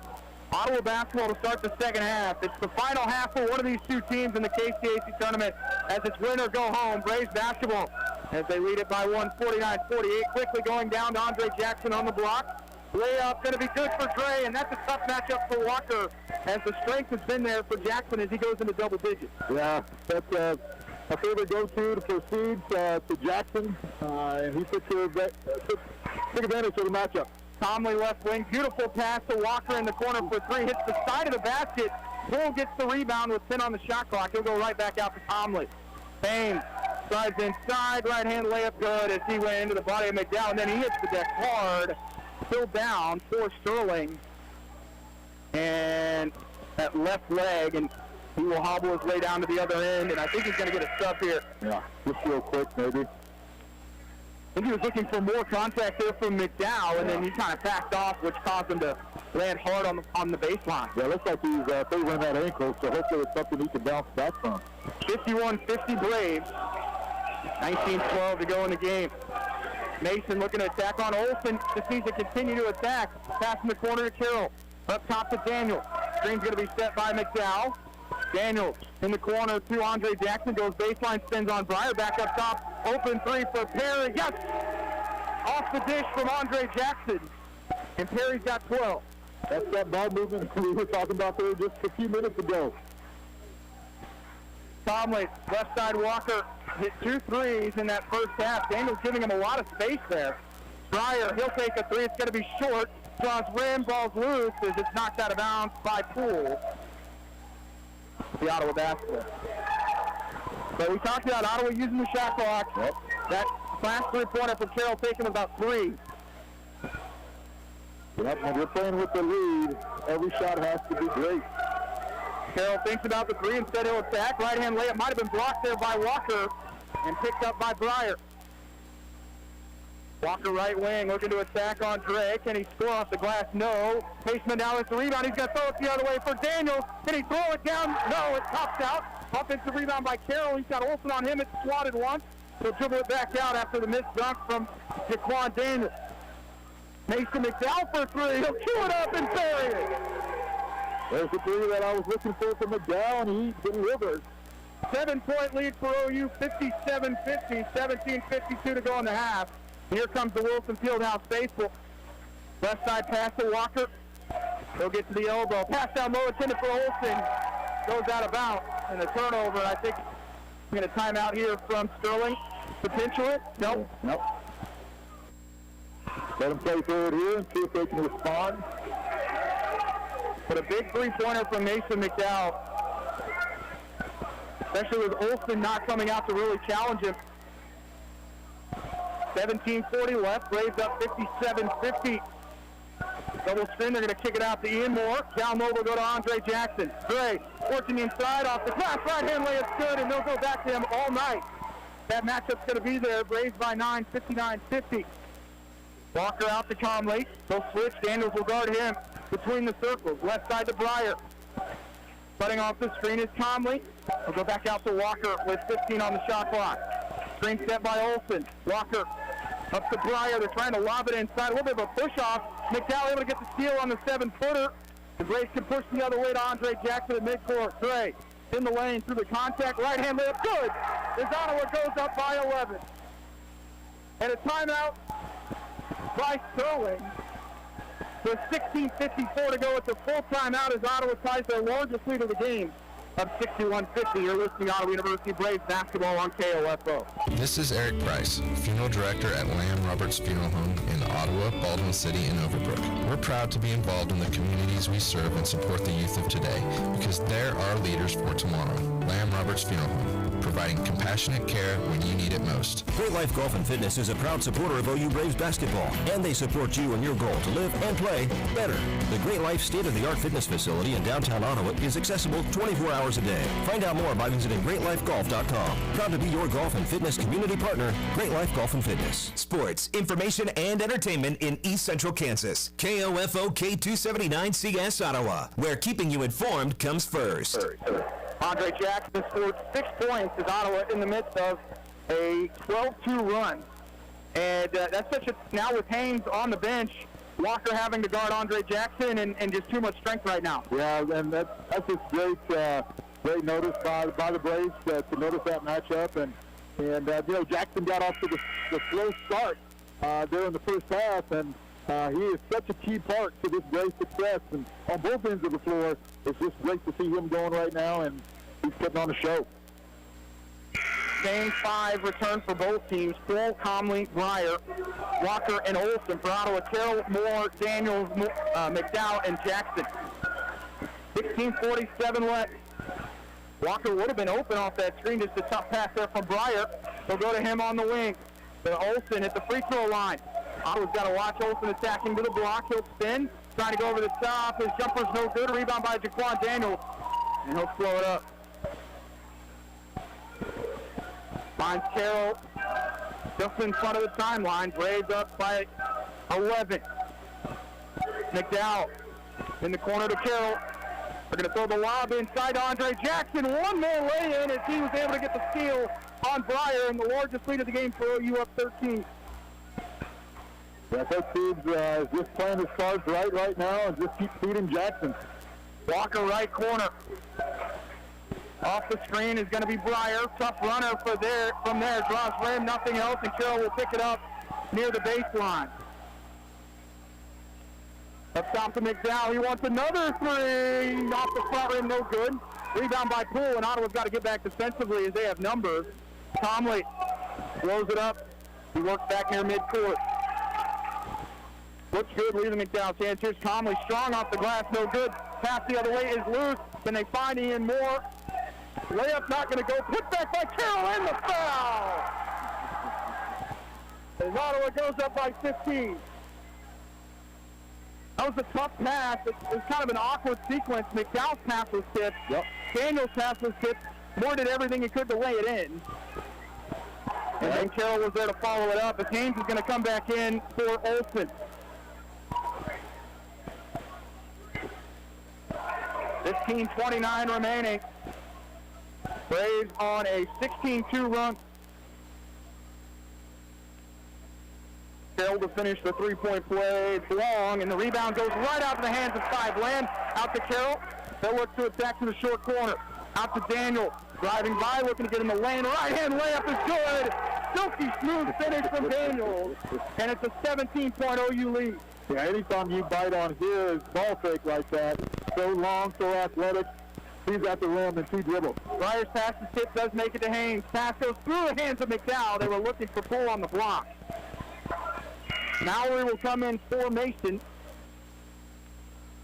Ottawa basketball to start the second half. It's the final half for one of these 2 teams in the KCAC tournament as it's win or go home. Braves basketball as they lead it by 149-48. Quickly going down to Andre Jackson on the block. Layup going to be good for Dre, and that's a tough matchup for Walker as the strength has been there for Jackson as he goes into double digits. Yeah, that's a favorite go-to to proceed to Jackson, and he took advantage of the matchup. Comley left wing, beautiful pass to Walker in the corner for 3, hits the side of the basket. Poole gets the rebound with 10 on the shot clock. He'll go right back out to Comley. Haynes drives inside, right-hand layup good as he went into the body of McDowell, and then he hits the deck hard. Still down for Sterling, and that left leg, and he will hobble his way down to the other end, and I think he's going to get a sub here. Yeah, just real quick, maybe. I think he was looking for more contact there from McDowell, and then he kind of backed off, which caused him to land hard on the baseline. Yeah, looks like he's favoring that ankle, so hopefully it's something he can bounce back from. 51-50 Braves. 19-12 to go in the game. Mason looking to attack on Olsen. Just needs to continue to attack. Pass in the corner to Carroll. Up top to Daniels. Screen's going to be set by McDowell. Daniels in the corner to Andre Jackson. Goes baseline, spins on Breyer. Back up top. Open 3 for Perry. Yes! Off the dish from Andre Jackson. And Perry's got 12. That's that ball movement we were talking about there just a few minutes ago. Comley, left side Walker, hit 2 threes in that first half. Daniels giving him a lot of space there. Breyer, he'll take a 3. It's going to be short. Draws rim, ball's loose as it's knocked out of bounds by Poole. The Ottawa basketball. But we talked about Ottawa using the shot clock. That Last three-pointer from Carroll taking about 3. Yep, when you're playing with the lead, every shot has to be great. Carroll thinks about the 3, instead he'll attack. Right-hand layup might have been blocked there by Walker and picked up by Breyer. Walker right wing, looking to attack on Dre. Can he score off the glass? No. Paceman now with the rebound. He's going to throw it the other way for Daniels. Can he throw it down? No, it pops out. Offensive rebound by Carroll. He's got Olsen on him. It's swatted once. He'll dribble it back out after the missed dunk from Jaquan Daniels. Mason McDowell for 3. He'll cue it up and bury it. There's the 3 that I was looking for from McDowell, and he delivered. 7-point lead for OU, 57-50, 17:52 to go in the half. Here comes the Wilson Fieldhouse faithful. Left side pass to Walker. He'll get to the elbow. Pass down low, intended for Olsen. Goes out of bounds. And a turnover, I think, we're going to time out here from Sterling. Potential? Nope. Nope. Let them play through it here and see if they can respond. But a big three-pointer from Mason McDowell. Especially with Olsen not coming out to really challenge him. 17:40 left. Braves up 57-50. Double spin. They're going to kick it out to Ian Moore. Down low will go to Andre Jackson. Gray working inside off the glass. Right-hand layup's good, and they'll go back to him all night. That matchup's going to be there. Braves by 9, 59-50. Walker out to Conley. They'll switch. Daniels will guard him between the circles. Left side to Breyer. Cutting off the screen is Conley. We'll go back out to Walker with 15 on the shot clock. Screen set by Olsen. Walker up to Breyer. They're trying to lob it inside. A little bit of a push-off. McDowell able to get the steal on the 7-footer. The Braves can push the other way to Andre Jackson at midcourt. Gray in the lane through the contact. Right-hand layup. Good. As Ottawa goes up by 11. And a timeout by Sterling. With 16:54 to go, it's a full timeout as Ottawa ties their largest lead of the game of 61-50. You're listening to Ottawa University Braves basketball on KOFO. This is Eric Price, Funeral Director at Lamb Roberts Funeral Home in Ottawa, Baldwin City, and Overbrook. We're proud to be involved in the communities we serve and support the youth of today because they're our leaders for tomorrow. Lamb Roberts Funeral Home, providing compassionate care when you need it most. Great Life Golf and Fitness is a proud supporter of OU Braves basketball, and they support you in your goal to live and play better. The Great Life state-of-the-art fitness facility in downtown Ottawa is accessible 24 hours a day. Find out more by visiting GreatLifeGolf.com. Proud to be your golf and fitness community partner, Great Life Golf and Fitness. Sports, information, and entertainment in East Central Kansas. KOFO K279CS Ottawa, where keeping you informed comes first. Andre Jackson scored 6 points as Ottawa in the midst of a 12-2 run. And that's such a, now with Haynes on the bench, Walker having to guard Andre Jackson and just too much strength right now. Yeah, and that's just great notice by the Braves to notice that matchup. And you know, Jackson got off to the slow start there in the first half, and he is such a key part to this Braves success. And on both ends of the floor, it's just great to see him going right now, and he's putting on a show. Game 5 return for both teams. Poole, Comley, Breyer, Walker, and Olsen for Ottawa. Carroll, Moore, Daniels, McDowell, and Jackson. 16:47 left. Walker would have been open off that screen. Just a tough pass there from Breyer. They'll go to him on the wing. To Olsen at the free throw line. Ottawa's got to watch Olsen attacking to the block. He'll spin, trying to go over the top. His jumper's no good. Rebound by Jaquan Daniels. And he'll slow it up. Finds Carroll just in front of the timeline. Braves up by 11. McDowell in the corner to Carroll. They're going to throw the lob inside to Andre Jackson. One more lay-in as he was able to get the steal on Breyer, and the largest lead of the game for OU up 13. Yeah, that team's just playing his cards right now and just keep feeding Jackson. Walker right corner. Off the screen is going to be Breyer. Tough runner from there. Draws rim, nothing else, and Carroll will pick it up near the baseline. Up top to McDowell. He wants another three. Off the front rim, no good. Rebound by Poole, and Ottawa's got to get back defensively as they have numbers. Comley blows it up. He works back near midcourt. Looks good, leaving McDowell's hands. Here's Comley, strong off the glass, no good. Pass the other way is loose. Can they find Ian Moore? Layup not going to go. Put back by Carroll and the foul. Ottawa goes up by 15. That was a tough pass. It was kind of an awkward sequence. McDowell's pass was tipped. Daniel's pass was tipped. Moore did everything he could to lay it in. And then Carroll was there to follow it up. But Haynes is going to come back in for Olsen. 15:29 remaining. Braves on a 16-2 run. Carroll to finish the three-point play. It's long, and the rebound goes right out to the hands of Five Land. Out to Carroll. They'll look to attack to the short corner. Out to Daniel. Driving by, looking to get in the lane. Right-hand layup is good. Silky smooth finish from Daniels. And it's a 17-point OU lead. Yeah, anytime you bite on his ball fake like that, so long, so athletic, he's at the rim and two dribbles. Breyer's pass to tip does make it to Haynes. Pass goes through the hands of McDowell. They were looking for Poole on the block. Mallory will come in for Mason.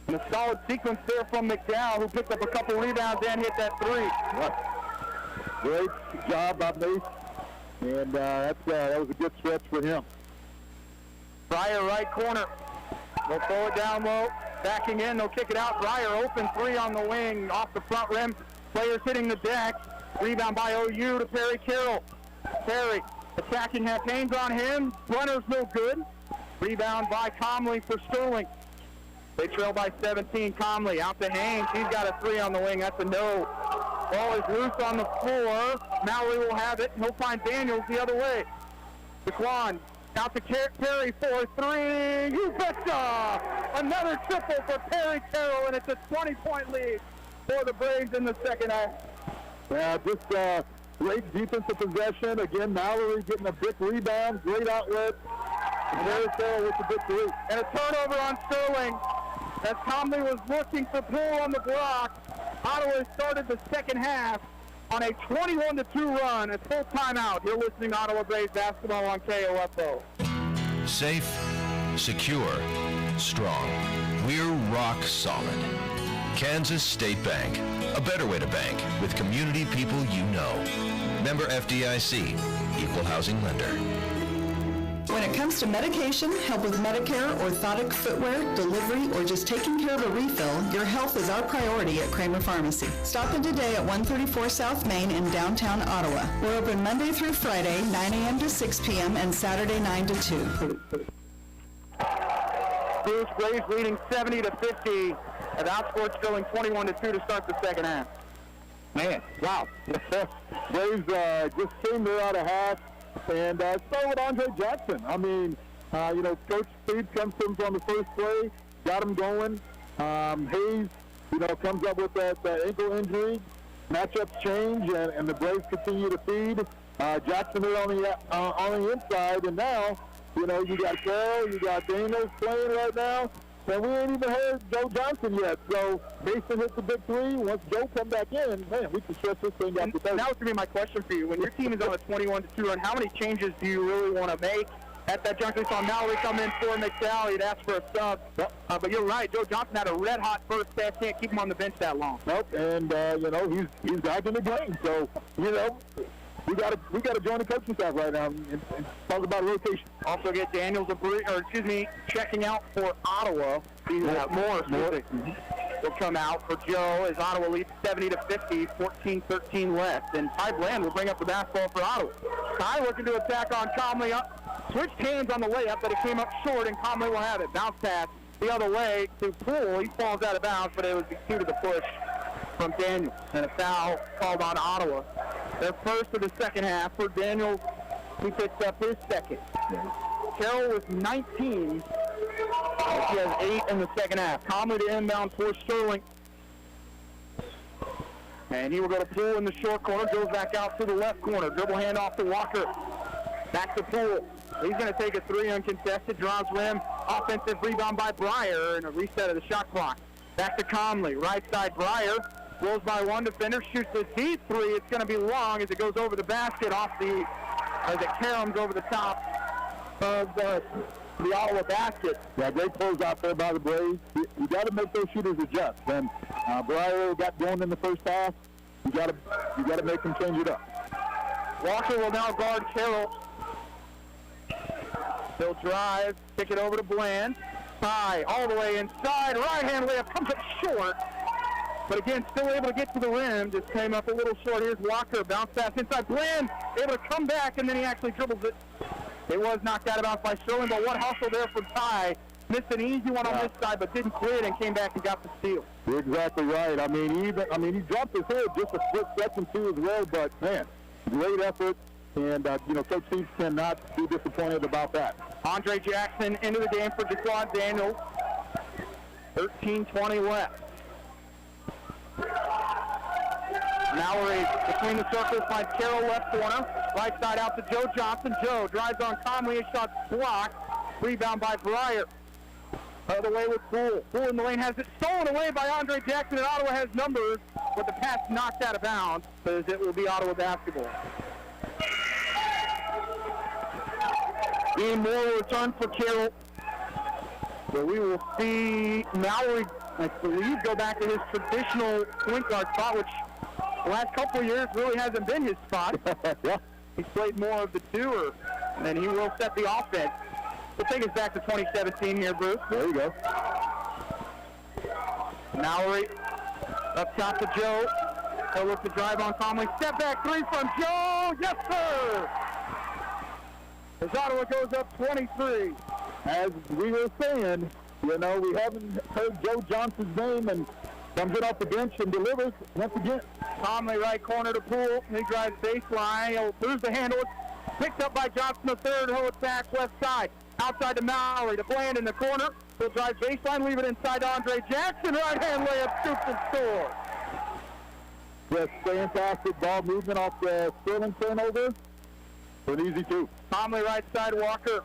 And a solid sequence there from McDowell, who picked up a couple rebounds and hit that three. Great job by Mason. And that was a good stretch for him. Breyer right corner. They'll throw it down low. Backing in, they'll kick it out. Breyer open three on the wing, off the front rim. Players hitting the deck. Rebound by OU to Perry Carroll. Perry attacking, has Haynes on him. Runner's no good. Rebound by Comley for Sterling. They trail by 17. Comley out to Haynes. He's got a three on the wing. That's a no. Ball is loose on the floor. Mallory will have it. He'll find Daniels the other way. DeQuan out to Perry for three. You betcha! Another triple for Perry Carroll, and it's a 20-point lead for the Braves in the second half. Yeah, just great defensive possession. Again, Mallory getting a big rebound, great outlet. And there's Carroll with the big three. And a turnover on Sterling as Comley was looking for Poole on the block. Ottawa started the second half on a 21-2 run at full timeout. You're listening to Ottawa Braves basketball on KOFO. Safe, secure, strong. We're rock solid. Kansas State Bank, a better way to bank with community people you know. Member FDIC, equal housing lender. When it comes to medication, help with Medicare, orthotic footwear, delivery, or just taking care of a refill, your health is our priority at Kramer Pharmacy. Stop in today at 134 South Main in downtown Ottawa. We're open Monday through Friday, 9 a.m. to 6 p.m. and Saturday 9 to 2. Bruce Braves leading 70-50. Have outscored Sterling 21-2 to start the second half. Man, wow. Braves just came there out of half. And start with Andre Jackson. I mean, Coach Steve comes to him on the first play, got him going. Hayes, comes up with that ankle injury. Matchups change, and the Braves continue to feed. Jackson is on the inside, and now, you got Carroll, you got Daniels playing right now. And we ain't even heard Joe Johnson yet. So Mason hits the big three. Once Joe come back in, man, we can stretch this thing out to 30. That was going to be my question for you. When your team is on a 21-2 run, how many changes do you really want to make? At that juncture, we saw Mallory come in for McDowell. He'd asked for a sub. But you're right. Joe Johnson had a red-hot first pass. Can't keep him on the bench that long. Nope. And, he's back in the game. So, we got to join the coaching staff right now and talk about rotation. Also get Daniels checking out for Ottawa. Morris will come out for Joe as Ottawa leads 70-50, 14-13 left. And Ty Bland will bring up the basketball for Ottawa. Ty looking to attack on Comley. Switched hands on the layup, but it came up short, and Comley will have it. Bounce pass the other way to Poole. He falls out of bounds, but it was due to the push from Daniels. And a foul called on Ottawa. Their first of the second half for Daniels. He picks up his second. Carroll with 19. He has 8 in the second half. Comley to inbound for Sterling. And he will go to Poole in the short corner. Goes back out to the left corner. Dribble handoff to Walker. Back to Poole. He's going to take a three uncontested. Draws rim. Offensive rebound by Breyer and a reset of the shot clock. Back to Comley. Right side Breyer. Blows by one defender. Shoots a deep three. It's going to be long as it goes over the basket as it caroms over the top of the Ottawa basket. Yeah, great close out there by the Braves. You got to make those shooters adjust. And Breyer got going in the first half. You got to make them change it up. Walker will now guard Carroll. He'll drive, kick it over to Bland. High, all the way inside. Right-hand layup comes up short. But again, still able to get to the rim. Just came up a little short. Here's Walker, bounce pass inside. Bland able to come back, and then he actually dribbles it. It was knocked out of bounds by Sterling, but what hustle there from Ty. Missed an easy one on this side, but didn't clear it and came back and got the steal. You're exactly right. I mean, he dropped his head just a split second too as well, but man, great effort. And, Coach Steve cannot be disappointed about that. Andre Jackson into the game for Jaquan Daniels. 13:20 left. Mallory between the circles finds Carroll left corner. Right side out to Joe Johnson. Joe drives on Conley. His shot's blocked. Rebound by Breyer. Other way with Poole. Poole in the lane has it stolen away by Andre Jackson, and Ottawa has numbers, but the pass knocked out of bounds, because it will be Ottawa basketball. Ian Moore will return for Carroll. So we will see Mallory, I believe, go back to his traditional point guard spot, which the last couple of years really hasn't been his spot. Yeah. He's played more of the two, and then he will set the offense. We'll take us back to 2017 here, Bruce. There you go. Mallory up top to Joe. He'll look to drive on Conley. Step back three from Joe. Yes, sir! As Ottawa goes up 23. As we were saying, we haven't heard Joe Johnson's name, and comes in off the bench and delivers once again. Conley right corner to Poole. He drives baseline. He'll lose the handle. Picked up by Johnson the third. He'll attack left side. Outside to Mallory. To Bland in the corner. He'll drive baseline. Leave it inside to Andre Jackson. Right-hand layup. Scoops and scores. Yes, fantastic ball movement off the Sterling turnover. For an easy two. Conley right side. Walker.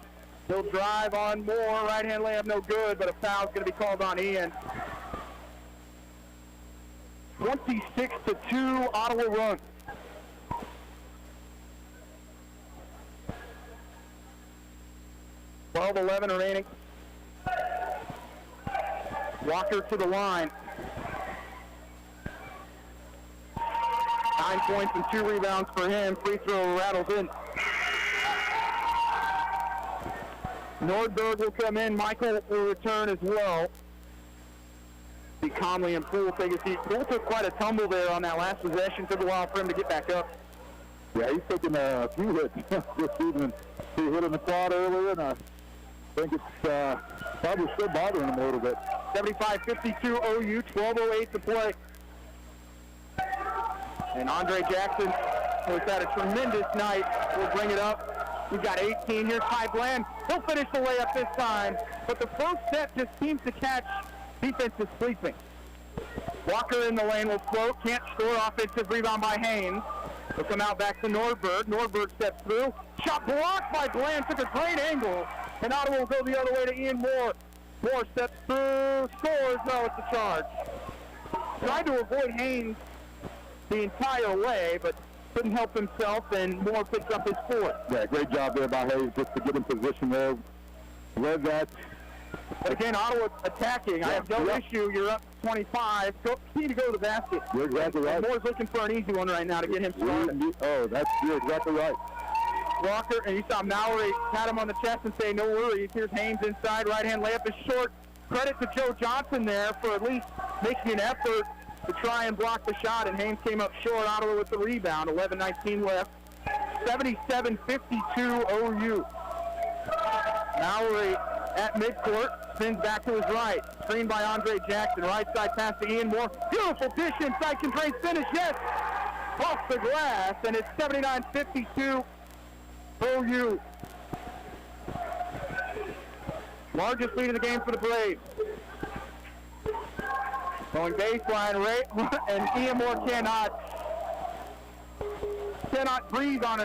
He'll drive on Moore. Right-hand layup no good, but a foul's going to be called on Ian. 26-2, Ottawa run. $12-11 remaining. Walker to the line. 9 points and 2 rebounds for him. Free throw rattles in. Nordberg will come in. Michael will return as well. See Conley and Poole take a seat. Poole took quite a tumble there on that last possession. Took a while for him to get back up. Yeah, he's taken a few hits this evening. He hit in the quad earlier, and I think it's probably still bothering him a little bit. 75-52 OU, 12:08 to play. And Andre Jackson has had a tremendous night. We'll bring it up. We've got 18 here. Ty Bland, he'll finish the layup this time. But the first set just seems to catch defensive sleeping. Walker in the lane will float. Can't score. Offensive rebound by Haynes. He'll come out back to Nordberg. Nordberg steps through. Shot blocked by Bland. Took a great angle. And Ottawa will go the other way to Ian Moore. Moore steps through. Scores. No, it's a charge. Tried to avoid Haynes the entire way, but couldn't help himself, and Moore picks up his fourth. Yeah, great job there by Hayes just to get in position there. Read that. But again, Ottawa attacking. Yeah, I have no issue. You're up 25. Key to go to the basket. You're exactly right. Moore's looking for an easy one right now to get him started. You're exactly right. Walker, and you saw Mallory pat him on the chest and say, no worries. Here's Haynes inside. Right-hand layup is short. Credit to Joe Johnson there for at least making an effort to try and block the shot, and Haynes came up short. Ottawa with the rebound. 11:19 left. 77-52 OU. Mallory at midcourt, spins back to his right. Screened by Andre Jackson. Right side pass to Ian Moore. Beautiful dish inside. Constrained finish. Yes! Off the glass, and it's 79-52 OU. Largest lead in the game for the Braves. Going baseline, and Ian Moore cannot breathe on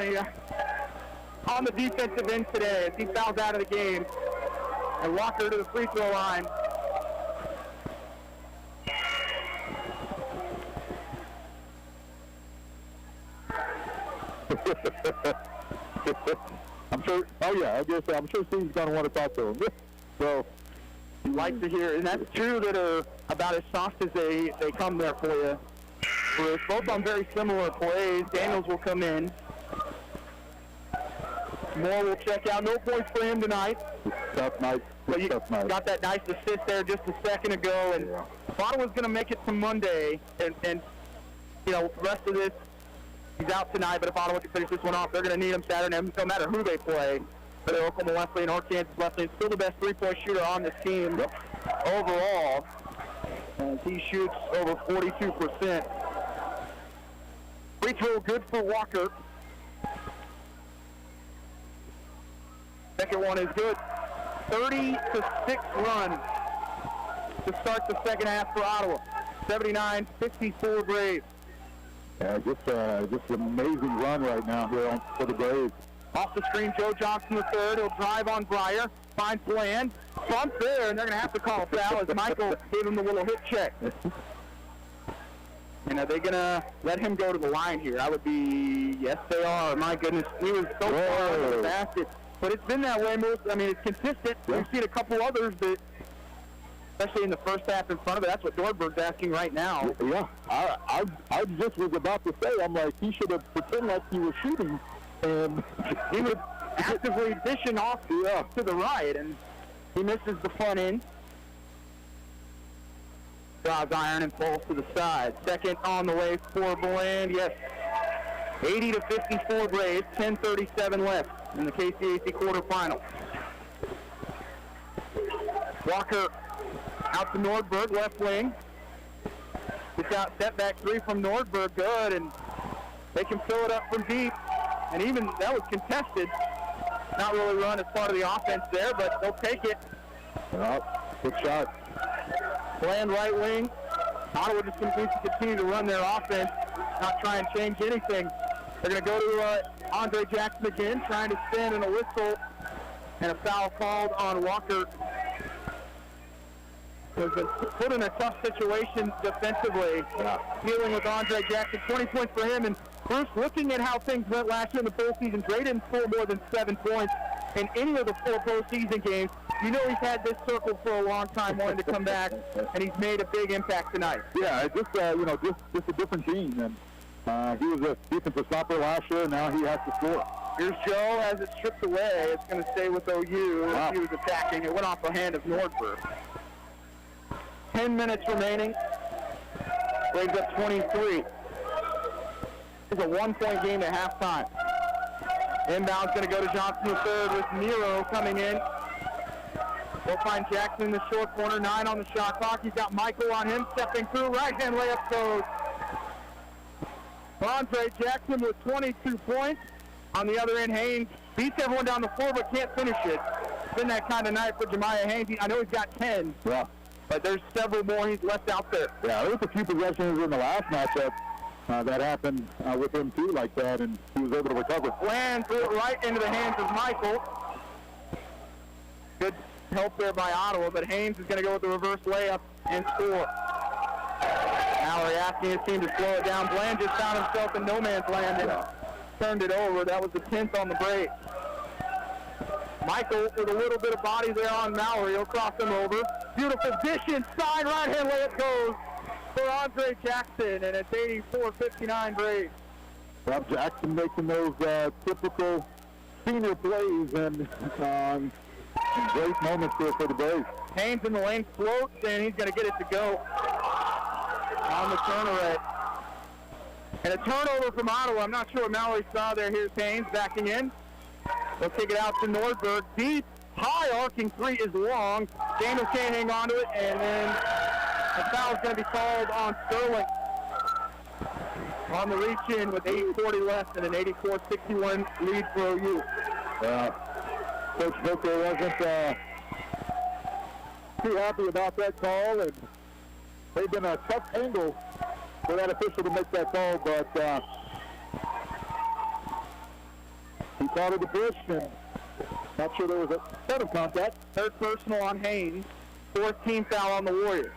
the defensive end today as he fouls out of the game. And Walker to the free throw line. I'm sure. Oh yeah, I guess I'm sure Steve's going to want to talk to him. So. You like to hear, and that's two that are about as soft as they come there for you. Bruce, both on very similar plays. Daniels will come in. Moore will check out. No points for him tonight. Tough night. But you Tough night. got that nice assist there just a second ago. And if Ottawa's going to make it to Monday, and you know, the rest of this, he's out tonight, but if Ottawa can finish this one off, they're going to need him Saturday, no matter who they play. Whether Oklahoma Wesleyan or Kansas Wesleyan, still the best three-point shooter on this team overall. And he shoots over 42%. Free throw good for Walker. Second one is good. 30-6 run to start the second half for Ottawa. 79-54 Braves. Yeah, just an amazing run right now here for the Braves. Off the screen, Joe Johnson III. He'll drive on Breyer. Finds Bland. Bump there, and they're going to have to call a foul as Michael gave him the little hit check. And are they going to let him go to the line here? I would be, yes, they are. My goodness, he was so far under the basket. But it's been that way most, I mean, it's consistent. Yeah. We've seen a couple others that, especially in the first half in front of it, that's what Nordberg's asking right now. Yeah, I just was about to say, I'm like, he should have pretended like he was shooting. And he was actively dishing off to the right, and he misses the front end. Drives iron and falls to the side. Second on the way for Bland, yes. 80-54 Braves, 10:37 left in the KCAC quarterfinal. Walker out to Nordberg, left wing. Gets out, step back three from Nordberg, good, and they can fill it up from deep. And even that was contested. Not really run as part of the offense there, but they'll take it. Good shot. Bland right wing. Ottawa just needs to continue to run their offense, not try and change anything. They're going to go to Andre Jackson again, trying to spin and a whistle, and a foul called on Walker. Has been put in a tough situation defensively. Dealing with Andre Jackson, 20 points for him. And Bruce, looking at how things went last year in the postseason, Dre didn't score more than 7 points in any of the 4 postseason games. You know he's had this circle for a long time, wanting to come back, and he's made a big impact tonight. Yeah, just a different team. And he was a defensive stopper last year, and now he has to score. Here's Joe, has it stripped away. It's going to stay with OU. Wow. He was attacking. It went off the hand of Nordberg. 10 minutes remaining. Braves up 23. It's a 1-point game at halftime. Inbound's going to go to Johnson III with Nero coming in. We'll find Jackson in the short corner, 9 on the shot clock. He's got Michael on him, stepping through, right-hand layup goes. Andre Jackson with 22 points. On the other end, Haynes beats everyone down the floor but can't finish it. It's been that kind of night for Jemiah Haynes. I know he's got 10, but there's several more he's left out there. Yeah, there was a few possessions in the last matchup that happened with him too like that, and he was able to recover. Bland threw it right into the hands of Michael. Good help there by Ottawa, but Haynes is going to go with the reverse layup and score. Mallory asking his team to slow it down. Bland just found himself in no man's land and turned it over. That was the 10th on the break. Michael with a little bit of body there on Mallory. He'll cross him over. Beautiful dish inside. Right-hand layup goes for Andre Jackson, and it's 84-59 Braves. Well, Jackson making those typical senior plays and great moments there for the Braves. Haynes in the lane floats, and he's going to get it to go on the turnaround. And a turnover from Ottawa. I'm not sure what Mallory saw there. Here's Haynes backing in. They'll kick it out to Nordberg. Deep, high arcing three is long. Daniel can't hang on to it, and then a foul is going to be called on Sterling. On the reach-in with 8:40 left and an 84-61 lead for OU. Coach Booker wasn't too happy about that call, and they've been a tough angle for that official to make that call, but he called it a push, and not sure there was a set of contact. Third personal on Haynes. 14th foul on the Warriors.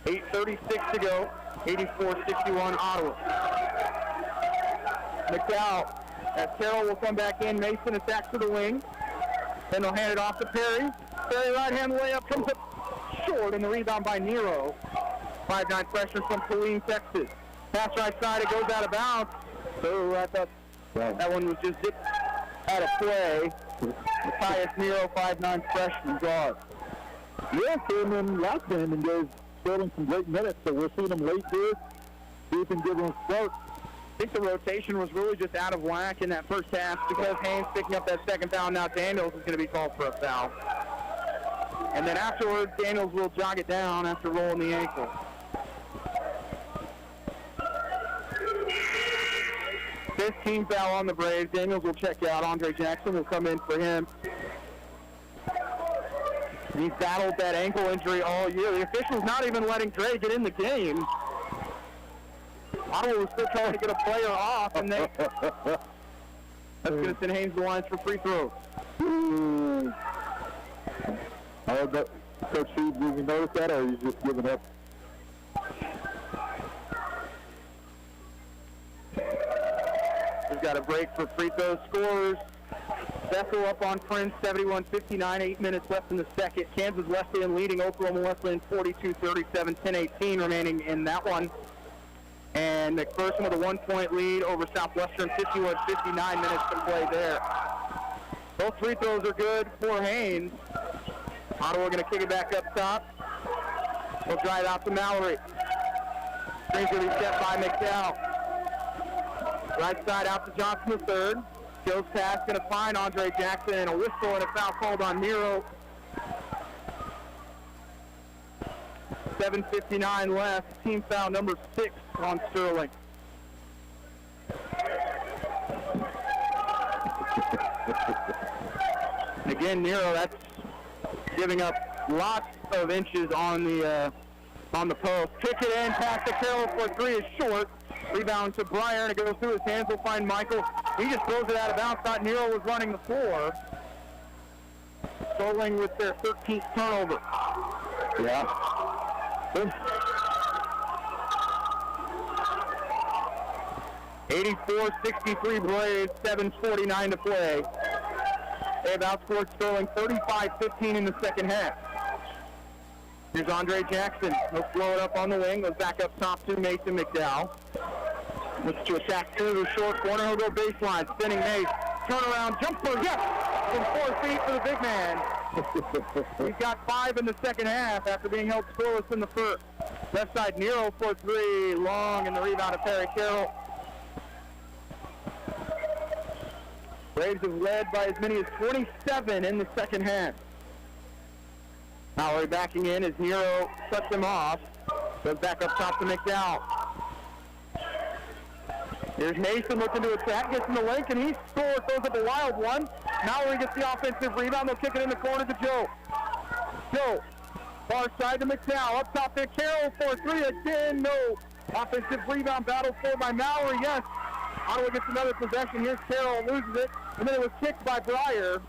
8:36 to go. 84-61 Ottawa. McDowell, as Carroll will come back in. Mason attacks to the wing. Then they'll hand it off to Perry. Perry right-hand layup comes up short, and the rebound by Nero. 5'9" freshman from Killeen, Texas. Pass right side, it goes out of bounds. So I thought that one was just had a play. Matthias Nero, 5'9" freshman guard. Yeah, came in last game and gave Sterling some great minutes, so we'll see them late here. See if we can give them a start. I think the rotation was really just out of whack in that first half because Haynes picking up that second foul. Now Daniels is going to be called for a foul. And then afterwards, Daniels will jog it down after rolling the ankle. Fifth team foul on the Braves. Daniels will check out. Andre Jackson will come in for him. He's battled that ankle injury all year. The official's not even letting Dre get in the game. Ottawa was still trying to get a player off, and that's going to send Haynes to the lines for free throws. Coach Steve, did you notice that, or are you just giving up? We've got a break for free throw scorers. Bethel up on Prince, 71-59, 8 minutes left in the second. Kansas Wesleyan leading Oklahoma Wesleyan 42-37, 10-18 remaining in that one. And McPherson with a 1-point lead over Southwestern, 51-59 minutes to play there. Both free throws are good for Haynes. Ottawa going to kick it back up top. We'll drive out to Mallory. Screen's going to be set by McDowell. Right side out to Johnson the third. Goes pass, going to find Andre Jackson, and a whistle and a foul called on Nero. 7:59 left. Team foul number 6 on Sterling. And again, Nero, that's giving up lots of inches on the post. Kick it in, pass to Carroll for 3 is short. Rebound to Breyer, and it goes through his hands. He'll find Michael. He just throws it out of bounds. Thought Nero was running the floor. Sterling with their 13th turnover. Yeah. 84-63 Braves, 7:49 to play. They've outscored Sterling 35-15 in the second half. Here's Andre Jackson. He'll slow it up on the wing. Goes back up top to Mason McDowell. Looks to attack through the short corner. He'll go baseline. Spinning Mace. Turnaround jumper. Yes! From 4 feet for the big man. He's got 5 in the second half after being held scoreless in the first. Left side, Nero for 3. Long, and the rebound of Perry Carroll. Braves have led by as many as 27 in the second half. Mallory backing in as Nero shuts him off. Goes back up top to McDowell. Here's Mason looking to attack, gets in the lane, and he scores, throws up a wild one. Mallory gets the offensive rebound. They'll kick it in the corner to Joe. Joe, far side to McDowell. Up top there, Carroll for 3 again. No. Offensive rebound battled for by Mallory, yes. Ottawa gets another possession. Here's Carroll, loses it. And then it was kicked by Breyer.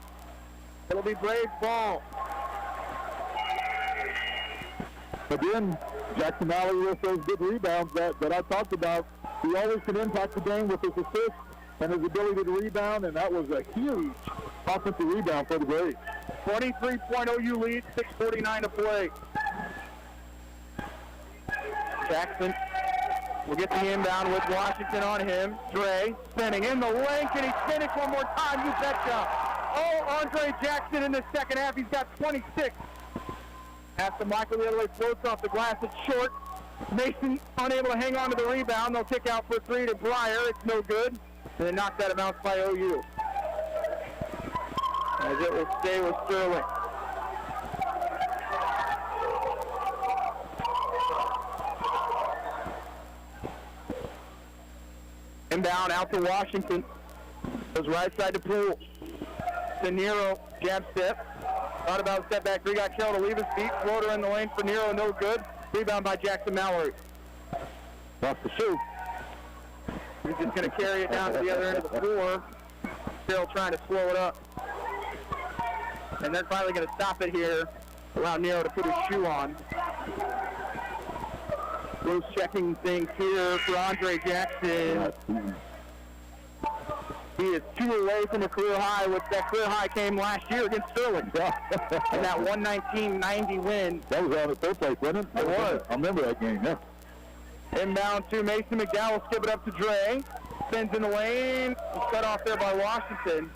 It'll be Braves ball. Again, Jackson Mallory with those good rebounds that I talked about. He always can impact the game with his assists and his ability to rebound, and that was a huge offensive rebound for the Braves. 23-point OU lead, 6:49 to play. Jackson will get the inbound with Washington on him. Dre spinning in the lane. Can he finish one more time? You betcha. Oh, Andre Jackson in the second half. He's got 26. Pass to Michael the other way, floats off the glass. It's short. Mason unable to hang on to the rebound. They'll kick out for 3 to Breyer. It's no good. And then knocked out of bounds by OU. As it will stay with Sterling. Inbound out to Washington. Goes right side to Poole. To Nero. Jab step. Thought about a step back. We got Carroll to leave his feet. Floater in the lane for Nero. No good. Rebound by Jackson Mallory. Off the shoot. He's just going to carry it down to the other end of the floor. Still trying to slow it up. And they're finally going to stop it here. Allow Nero to put his shoe on. Those checking things here for Andre Jackson. He is 2 away from a career high, which that career high came last year against Sterling. In that 119-90 win. That was on the third place, wasn't it? It was. I remember that game, yeah. Inbound to Mason McDowell, skip it up to Dre. Spins in the lane. He's cut off there by Washington.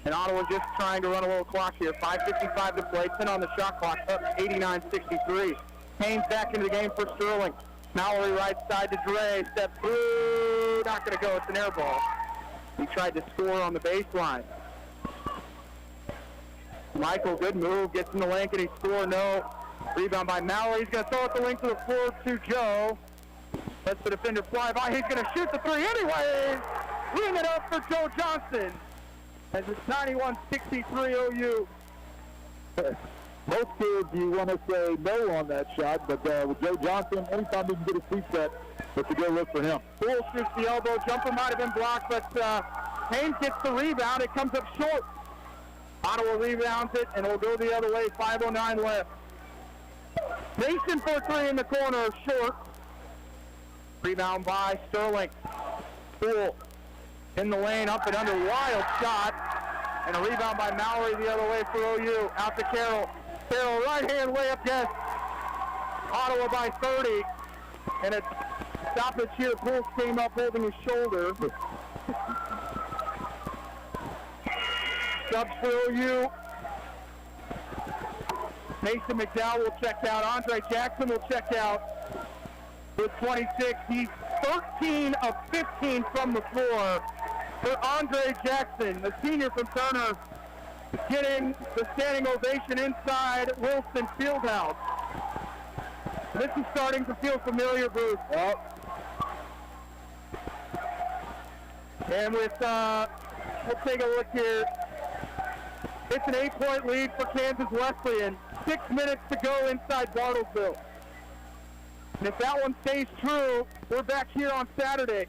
And Ottawa just trying to run a little clock here. 5:55 to play, 10 on the shot clock, up 89-63. Haynes back into the game for Sterling. Mallory right side to Dre, step through, not going to go, it's an air ball. He tried to score on the baseline. Michael, good move, gets in the lane, can he score? No. Rebound by Mallory, he's going to throw it the length of the floor to Joe. Lets the defender fly by, he's going to shoot the three anyways. Ring it up for Joe Johnson. As it's 91-63 OU. Most kids, you want to say no on that shot, but with Joe Johnson, anytime he can get his feet set, it's a good look for him. Poole shoots the elbow, jumper might have been blocked, but Haynes gets the rebound. It comes up short. Ottawa rebounds it, and it'll go the other way. 5:09 left. Mason for three in the corner, short. Rebound by Sterling. Poole in the lane, up and under, wild shot. And a rebound by Mallory the other way for OU. Out to Carroll. Carroll, right-hand layup, yes. Ottawa by 30. And it's stoppage here. Poole came up holding his shoulder. Subs for OU. Mason McDowell will check out. Andre Jackson will check out with 26. He's 13 of 15 from the floor for Andre Jackson, the senior from Turner, getting the standing ovation inside Wilson Fieldhouse. This is starting to feel familiar, Bruce. And with, we'll take a look here. It's an 8-point lead for Kansas Wesleyan. 6 minutes to go inside Bartlesville. And if that one stays true, we're back here on Saturday.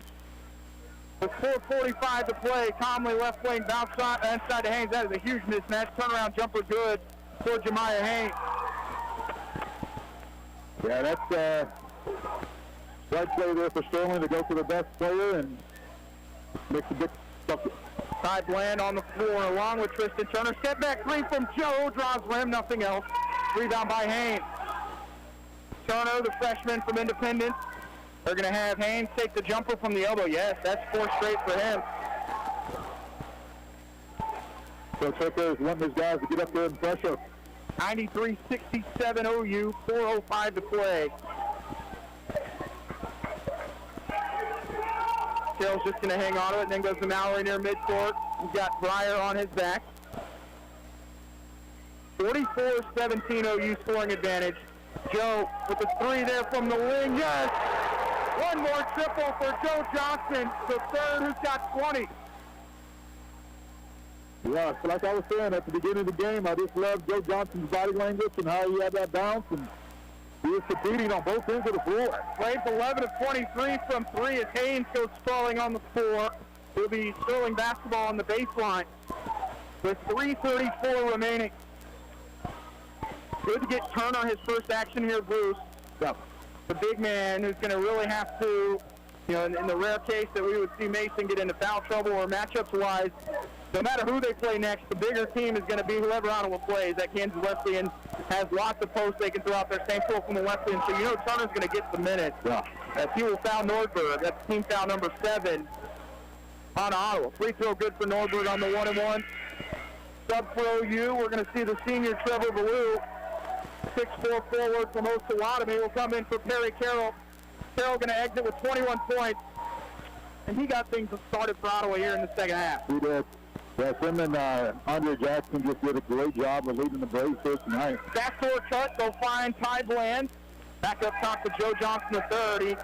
With 4:45 to play, Conley left wing bounce shot inside to Haynes. That is a huge mismatch. Turnaround jumper good for Jemiah Haynes. Yeah, that's right play there for Sterling to go for the best player and makes a big stuff. Ty Bland on the floor along with Tristan Turner. Step back three from Joe, draws rim, nothing else. Rebound by Haynes. Turner, the freshman from Independence. They're going to have Haynes take the jumper from the elbow. Yes, that's 4 straight for him. So Tucker is wanting his guys to get up there and pressure. 93-67 OU, 4:05 to play. Carroll's just going to hang on to it, and then goes to Mallory near midcourt. He's got Breyer on his back. 44-17 OU scoring advantage. Joe with the three there from the wing. Yes! One more triple for Joe Johnson, the third, who's got 20. Yeah, so like I was saying at the beginning of the game, I just love Joe Johnson's body language and how he had that bounce, and he was competing on both ends of the floor. Plays 11 of 23 from three as Haynes goes sprawling on the floor. It'll be Sterling basketball on the baseline with 3:34 remaining. Good to get Turner his first action here, Bruce. Yep. The big man who's going to really have to, you know, in the rare case that we would see Mason get into foul trouble or matchups-wise, no matter who they play next, the bigger team is going to be whoever Ottawa plays. That Kansas Wesleyan has lots of posts they can throw out there. Same throw from the Wesleyan, so you know Turner's going to get some minutes. Yeah. As he will foul Nordberg. That's team foul number 7 on Ottawa. Free throw good for Nordberg on the 1-and-1. Sub for OU, we're going to see the senior Trevor Ballou. 6'4" forward from Osawatomie will come in for Perry Carroll. Carroll going to exit with 21 points. And he got things started for Ottawa here in the second half. He did. Yes, him and Andre Jackson just did a great job of leading the Braves here tonight. Backdoor cut, they'll find Ty Bland. Back up top to Joe Johnson III. He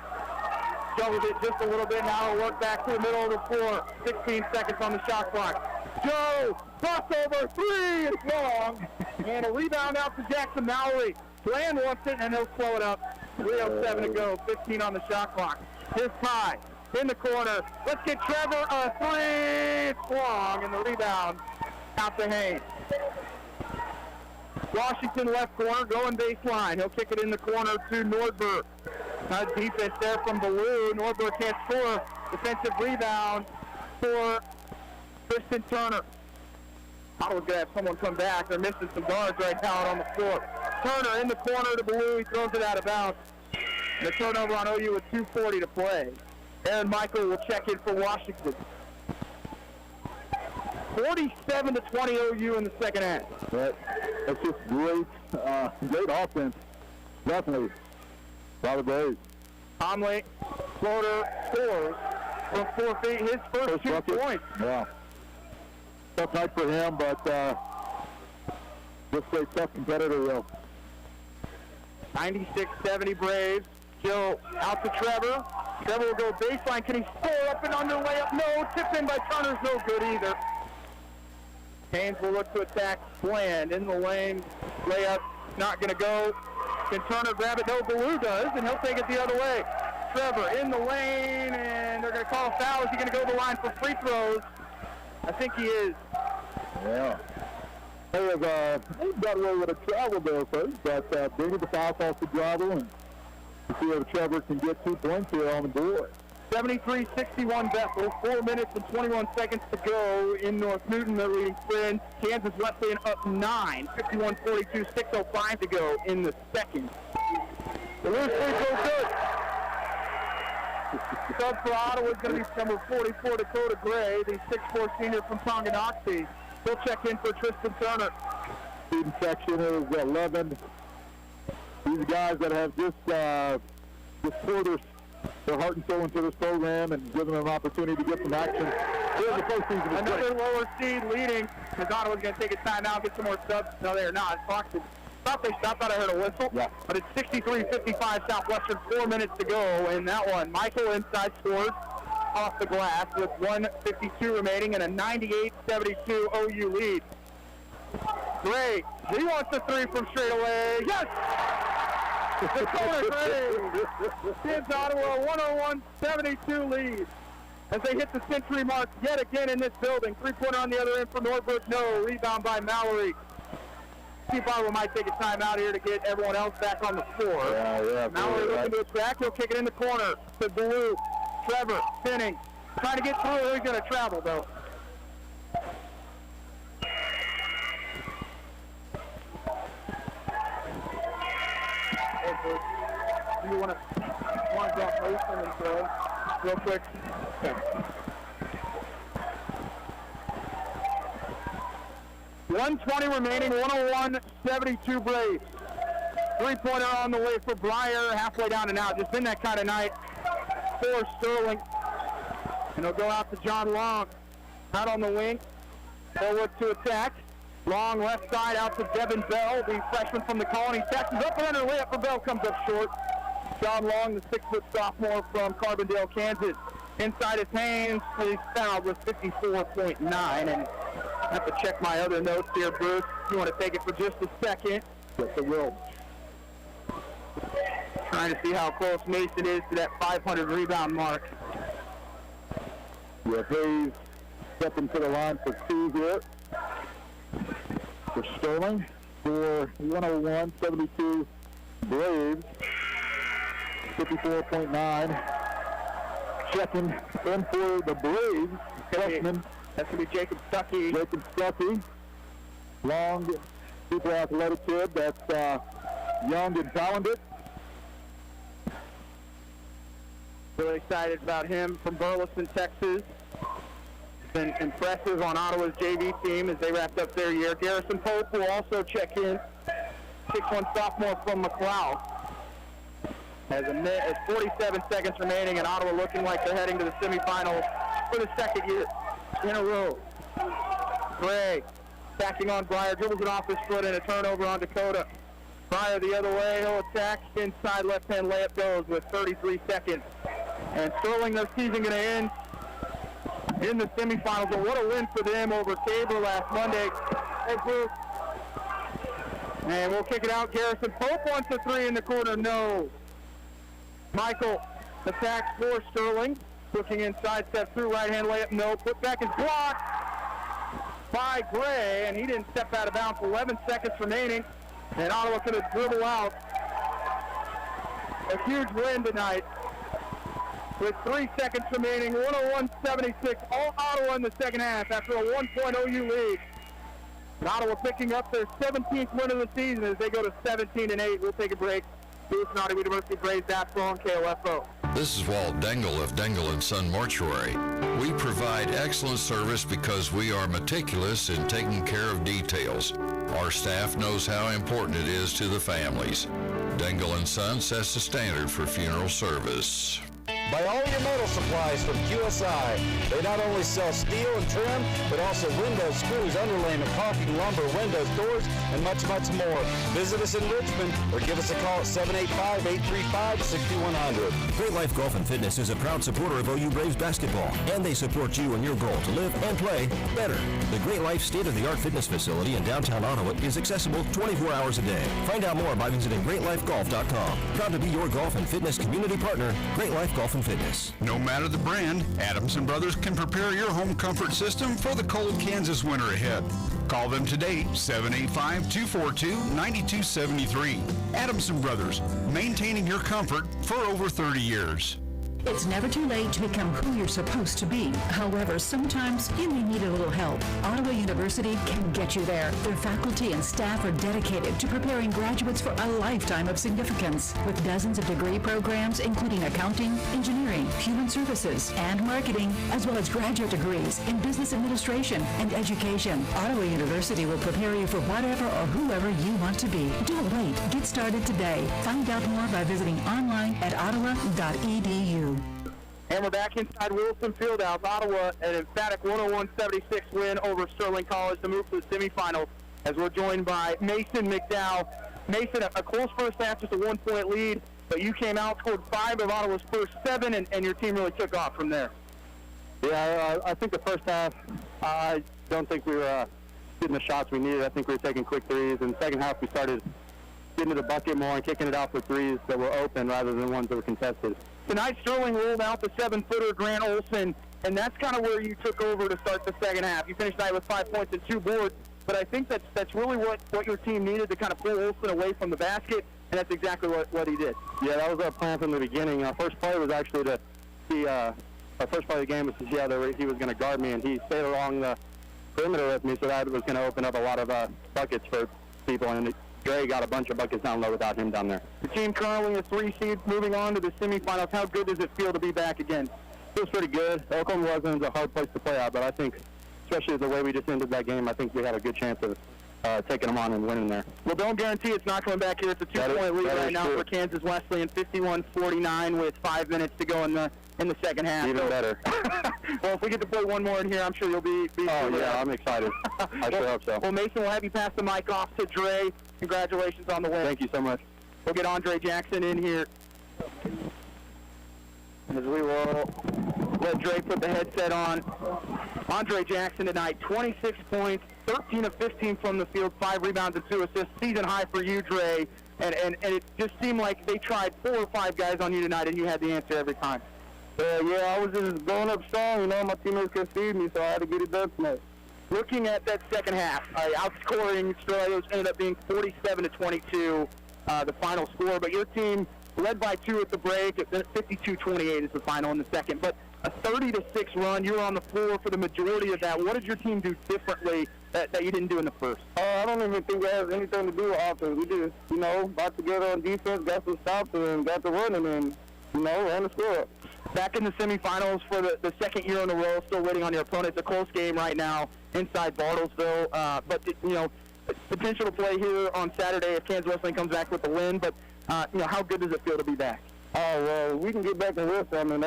juggled it just a little bit. Now he'll work back to the middle of the floor. 16 seconds on the shot clock. Joe, crossover, three is long. And a rebound out to Jackson Mallory. Bland wants it, and he'll slow it up. 3:07 to go, 15 on the shot clock. Here's Ty in the corner. Let's get Trevor a three. It's long, and the rebound out to Haynes. Washington left corner, going baseline. He'll kick it in the corner to Nordberg. Defense there from Ballou. Nordberg can't score. Defensive rebound for Tristan Turner. Ottawa's going to have someone come back. They're missing some guards right now out on the floor. Turner in the corner to Ballou. He throws it out of bounds. The turnover on OU with 2:40 to play. Aaron Michael will check in for Washington. 47-20 OU in the second half. That's just great offense. Definitely. By the Braves. Conley, floater, scores from 4 feet. His first 2 points. Yeah. Tough night for him, but just a tough competitor, though. 96-70 Braves. Still out to Trevor. Trevor will go baseline. Can he score up and under layup? No. Tip in by Turner's no good either. Haynes will look to attack Bland in the lane. Layup not going to go. Can Turner grab it? No, Ballou does, and he'll take it the other way. Trevor in the lane, and they're going to call a foul. Is he going to go to the line for free throws? I think he is. Yeah. He got away with a travel there first, but bring the foul off the dribble and see if Trevor can get 2 points here on the board. 73-61 Bethel, 4 minutes and 21 seconds to go in North Newton. The leading Friends. Kansas Wesleyan up 9, 51-42, 6:05 to go in the second. The loose free throw good. Sub for Ottawa is going to be number 44, Dakota Gray, the 6'4 senior from Tonganoxie. He'll check in for Tristan Turner. Student section is 11. These guys that have just poured their heart and soul into this program and given them an opportunity to get some action. The postseason another lower seed leading, because Ottawa's going to take a timeout, get some more subs. No, they're not. Fox thought they stopped. Thought I heard a whistle. Yeah. But it's 63-55 Southwestern, 4 minutes to go in that one. Michael inside scores off the glass with 1:52 remaining and a 98-72 OU lead. Gray, he wants the 3 from straight away. Yes! Dakota Gray gives Ottawa a 101-72 lead as they hit the century mark yet again in this building. 3-pointer on the other end for Northbrook. No. Rebound by Mallory. See if Ottawa might take a timeout here to get everyone else back on the floor. Yeah. Mallory looking to attack. He'll kick it in the corner to Ballou. Trevor spinning. Trying to get through. He's going to travel, though. You want to drop Mason and throw real quick? Okay. 1:20 remaining, 101-72 Braves. 3-pointer on the way for Breyer, halfway down and out. Just been that kind of night for Sterling. And he'll go out to John Long. Out on the wing. Forward to attack. Long left side out to Devin Bell, the freshman from the Colony, Texas. Up and under layup for Bell, comes up short. John Long, the 6-foot sophomore from Carbondale, Kansas. Inside his hands, he's fouled with 54.9. And I have to check my other notes here, Bruce. You want to take it for just a second? Yes, I will. Trying to see how close Mason is to that 500 rebound mark. Yeah, Hayes stepping to the line for 2 here. For Sterling, for 101-72 Braves, 54.9. Checking in for the Braves, freshman. That's going to be Jacob Stuckey. Jacob Stuckey, long, super athletic kid that's young and talented. Really excited about him from Burleson, Texas. Been impressive on Ottawa's JV team as they wrapped up their year. Garrison Pope will also check in. 6'1 sophomore from McLeod. Has 47 seconds remaining, and Ottawa looking like they're heading to the semifinals for the second year in a row. Gray backing on Breyer, dribbles it off his foot, and a turnover on Dakota. Breyer the other way, he'll attack inside left-hand layup goes with 33 seconds. And Sterling, their season going to end in the semifinals. But what a win for them over Tabor last Monday. Hey, Bruce. And we'll kick it out. Garrison Pope wants a 3 in the corner. No. Michael attacks for Sterling. Looking inside, step through, right-hand layup. No. Put back is blocked by Gray, and he didn't step out of bounds. 11 seconds remaining, and Ottawa could have dribbled out. A huge win tonight. With 3 seconds remaining, 101-76, all Ottawa in the second half after a 1-point OU lead. And Ottawa picking up their 17th win of the season as they go to 17-8. We'll take a break. Bruce and Ottawa University Braves basketball on KOFO. This is Walt Dengel of Dengel & Son Mortuary. We provide excellent service because we are meticulous in taking care of details. Our staff knows how important it is to the families. Dengel & Son sets the standard for funeral service. Buy all your metal supplies from QSI. They not only sell steel and trim, but also windows, screws, underlayment, caulking, lumber, windows, doors, and much, much more. Visit us in Richmond or give us a call at 785-835-6100. Great Life Golf and Fitness is a proud supporter of OU Braves basketball, and they support you in your goal to live and play better. The Great Life state-of-the-art fitness facility in downtown Ottawa is accessible 24 hours a day. Find out more by visiting GreatLifeGolf.com. Proud to be your golf and fitness community partner, Great Life Golf and Fitness. No matter the brand, Adamson Brothers can prepare your home comfort system for the cold Kansas winter ahead. Call them today, 785-242-9273. Adamson Brothers, maintaining your comfort for over 30 years. It's never too late to become who you're supposed to be. However, sometimes you may need a little help. Ottawa University can get you there. Their faculty and staff are dedicated to preparing graduates for a lifetime of significance. With dozens of degree programs, including accounting, engineering, human services, and marketing, as well as graduate degrees in business administration and education, Ottawa University will prepare you for whatever or whoever you want to be. Don't wait. Get started today. Find out more by visiting online at ottawa.edu. And we're back inside Wilson Fieldhouse. Ottawa, an emphatic 101-76 win over Sterling College to move to the semifinals, as we're joined by Mason McDowell. Mason, a close first half, just a 1-point lead, but you came out, scored 5 of Ottawa's first 7, and your team really took off from there. Yeah, I think the first half, I don't think we were getting the shots we needed. I think we were taking quick threes. In the second half, we started getting to the bucket more and kicking it out for threes that were open rather than ones that were contested. Tonight, Sterling rolled out the 7-footer Grant Olson, and that's kind of where you took over to start the second half. You finished tonight with 5 points and 2 boards, but I think that's really what your team needed to kind of pull Olson away from the basket, and that's exactly what he did. Yeah, that was our plan from the beginning. Our first play was actually to see, our first play of the game was to see how he was going to guard me, and he stayed along the perimeter with me, so that was going to open up a lot of buckets for people, and Dre got a bunch of buckets down low without him down there. The team currently a 3 seed, moving on to the semifinals. How good does it feel to be back again? Feels pretty good. Oakland wasn't a hard place to play at, but I think, especially the way we just ended that game, I think we had a good chance of taking them on and winning there. Well, don't guarantee it's not coming back here. It's a 2-point lead right now for Kansas Wesleyan, 51-49 with 5 minutes to go in the second half. Even better. Well, if we get to play one more in here, I'm sure you'll be yeah, I'm excited. I sure hope so. Well, Mason, we'll have you pass the mic off to Dre. Congratulations on the win. Thank you so much. We'll get Andre Jackson in here as we will let Dre put the headset on. Andre Jackson tonight, 26 points, 13 of 15 from the field, 5 rebounds and 2 assists. Season high for you, Dre. And it just seemed like they tried 4 or 5 guys on you tonight, and you had the answer every time. Yeah, I was just going up strong. My teammates couldn't feed me, so I had to get it done tonight. Looking at that second half, outscoring Sterling ended up being 47-22, the final score. But your team led by 2 at the break. 52-28 is the final in the second. But a 30-6 run. You were on the floor for the majority of that. What did your team do differently that you didn't do in the first? I don't even think it has anything to do with offense. We just, got together on defense, got some stops, and got the running, and, ran the score. Back in the semifinals for the second year in a row, still waiting on your opponent. It's a close game right now inside Bartlesville, but potential to play here on Saturday if Kansas Wesleyan comes back with a win. But how good does it feel to be back? Oh, well, we can get back and win something.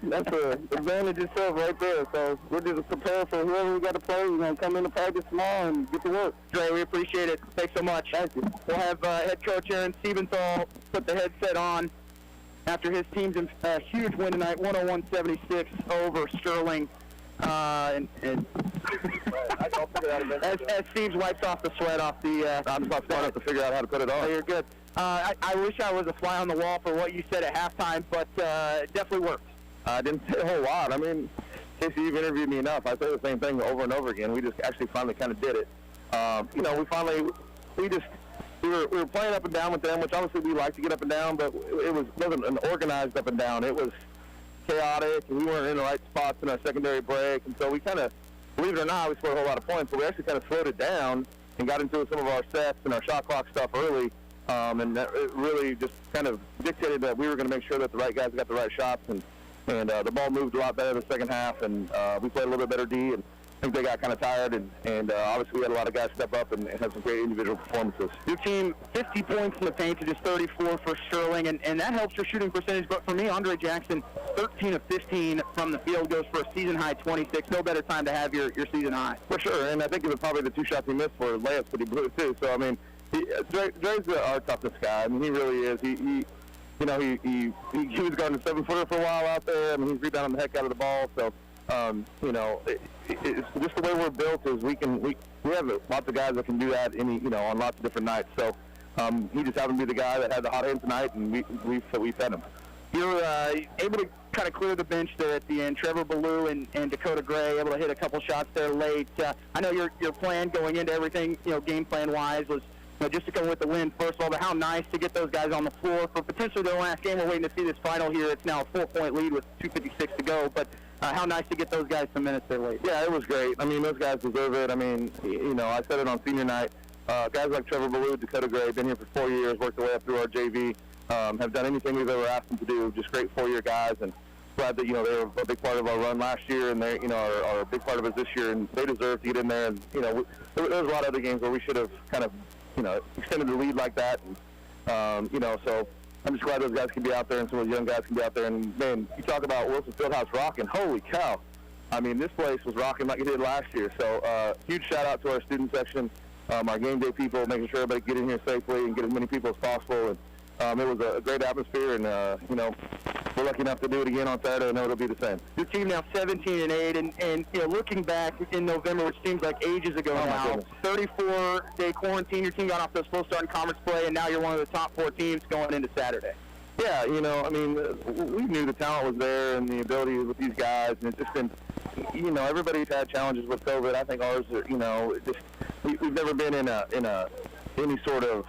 That's a advantage itself right there. So we're just prepared for whoever we got to play. We're going to come into practice tomorrow and get to work. Dre, we appreciate it. Thanks so much. Thank you. We'll have head coach Aaron Stephenthal put the headset on after his team's huge win tonight, 101-76 over Sterling. As Steve wipes off the sweat off the... I'm about smart enough to figure out how to put it on. Oh, you're good. I wish I was a fly on the wall for what you said at halftime, but it definitely worked. I didn't say a whole lot. I mean, Casey, you've interviewed me enough. I say the same thing over and over again. We just actually finally kind of did it. We were playing up and down with them, which obviously we like to get up and down, but it wasn't an organized up and down. It was chaotic, and we weren't in the right spots in our secondary break, and so we kind of, believe it or not, we scored a whole lot of points, but we actually kind of slowed it down and got into some of our sets and our shot clock stuff early, and that it really just kind of dictated that we were going to make sure that the right guys got the right shots, and the ball moved a lot better the second half, and we played a little bit better D, and I think they got kind of tired, and obviously we had a lot of guys step up and have some great individual performances. Your team, 50 points in the paint to just 34 for Sterling, and that helps your shooting percentage. But for me, Andre Jackson, 13 of 15 from the field, goes for a season-high 26. No better time to have your season high. For sure, and I think it was probably the 2 shots he missed for layups that he blew, too. So, I mean, Dre's our toughest guy. I mean, he really is. He was guarding a 7-footer for a while out there. I mean, he's rebounding the heck out of the ball. So, it's just the way we're built is we have lots of guys that can do that on lots of different nights. So he just happened to be the guy that had the hot hand tonight, and we fed him. You're able to kind of clear the bench there at the end. Trevor Ballou and Dakota Gray able to hit a couple shots there late. I know your plan going into everything, game plan wise, was just to come with the win first of all. But how nice to get those guys on the floor for potentially their last game. We're waiting to see this final here. It's now a 4-point lead with 2:56 to go, but. How nice to get those guys some minutes there late. Yeah, it was great. I mean, those guys deserve it. I mean, I said it on senior night. Guys like Trevor Ballou, Dakota Gray, been here for 4 years, worked their way up through our JV, have done anything we've ever asked them to do. Just great 4-year guys, and glad that, they were a big part of our run last year, and they, are a big part of us this year, and they deserve to get in there. And, there was a lot of other games where we should have kind of, extended the lead like that. And, so I'm just glad those guys can be out there and some of those young guys can be out there. And, man, you talk about Wilson Fieldhouse rocking. Holy cow. I mean, this place was rocking like it did last year. So huge shout-out to our student section, our game day people, making sure everybody get in here safely and get as many people as possible. And it was a great atmosphere, and, we're lucky enough to do it again on Saturday. I know it'll be the same. Your team now 17-8, and looking back in November, which seems like ages ago now, 34-day quarantine, your team got off to a slow start in conference play, and now you're one of the top 4 teams going into Saturday. Yeah, I mean, we knew the talent was there and the ability with these guys, and it's just been, everybody's had challenges with COVID. I think ours are, we've never been in any sort of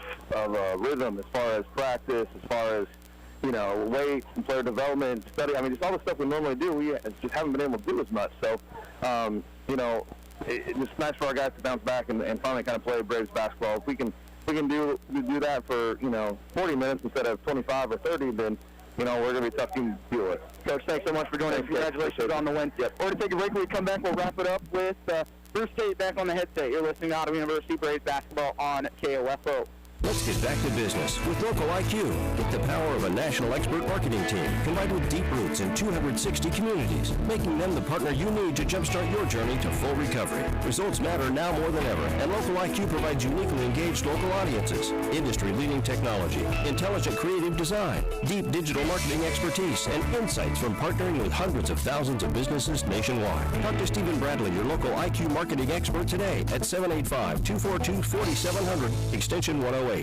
rhythm as far as practice, as far as, weights and player development, study. I mean, just all the stuff we normally do, we just haven't been able to do as much. So, it's just nice for our guys to bounce back and finally kind of play Braves basketball. If we can do that for, 40 minutes instead of 25 or 30, then, we're going to be a tough team to deal with. Coach, thanks so much for joining us. Congratulations on the win. Yep. We're going to take a break. When we come back, we'll wrap it up with Bruce Tate back on the headset. You're listening to Ottawa University Braves basketball on KOFO. Let's get back to business with Local IQ. Get the power of a national expert marketing team combined with deep roots in 260 communities, making them the partner you need to jumpstart your journey to full recovery. Results matter now more than ever, and Local IQ provides uniquely engaged local audiences, industry-leading technology, intelligent creative design, deep digital marketing expertise, and insights from partnering with hundreds of thousands of businesses nationwide. Talk to Stephen Bradley, your local IQ marketing expert today at 785-242-4700, extension 108.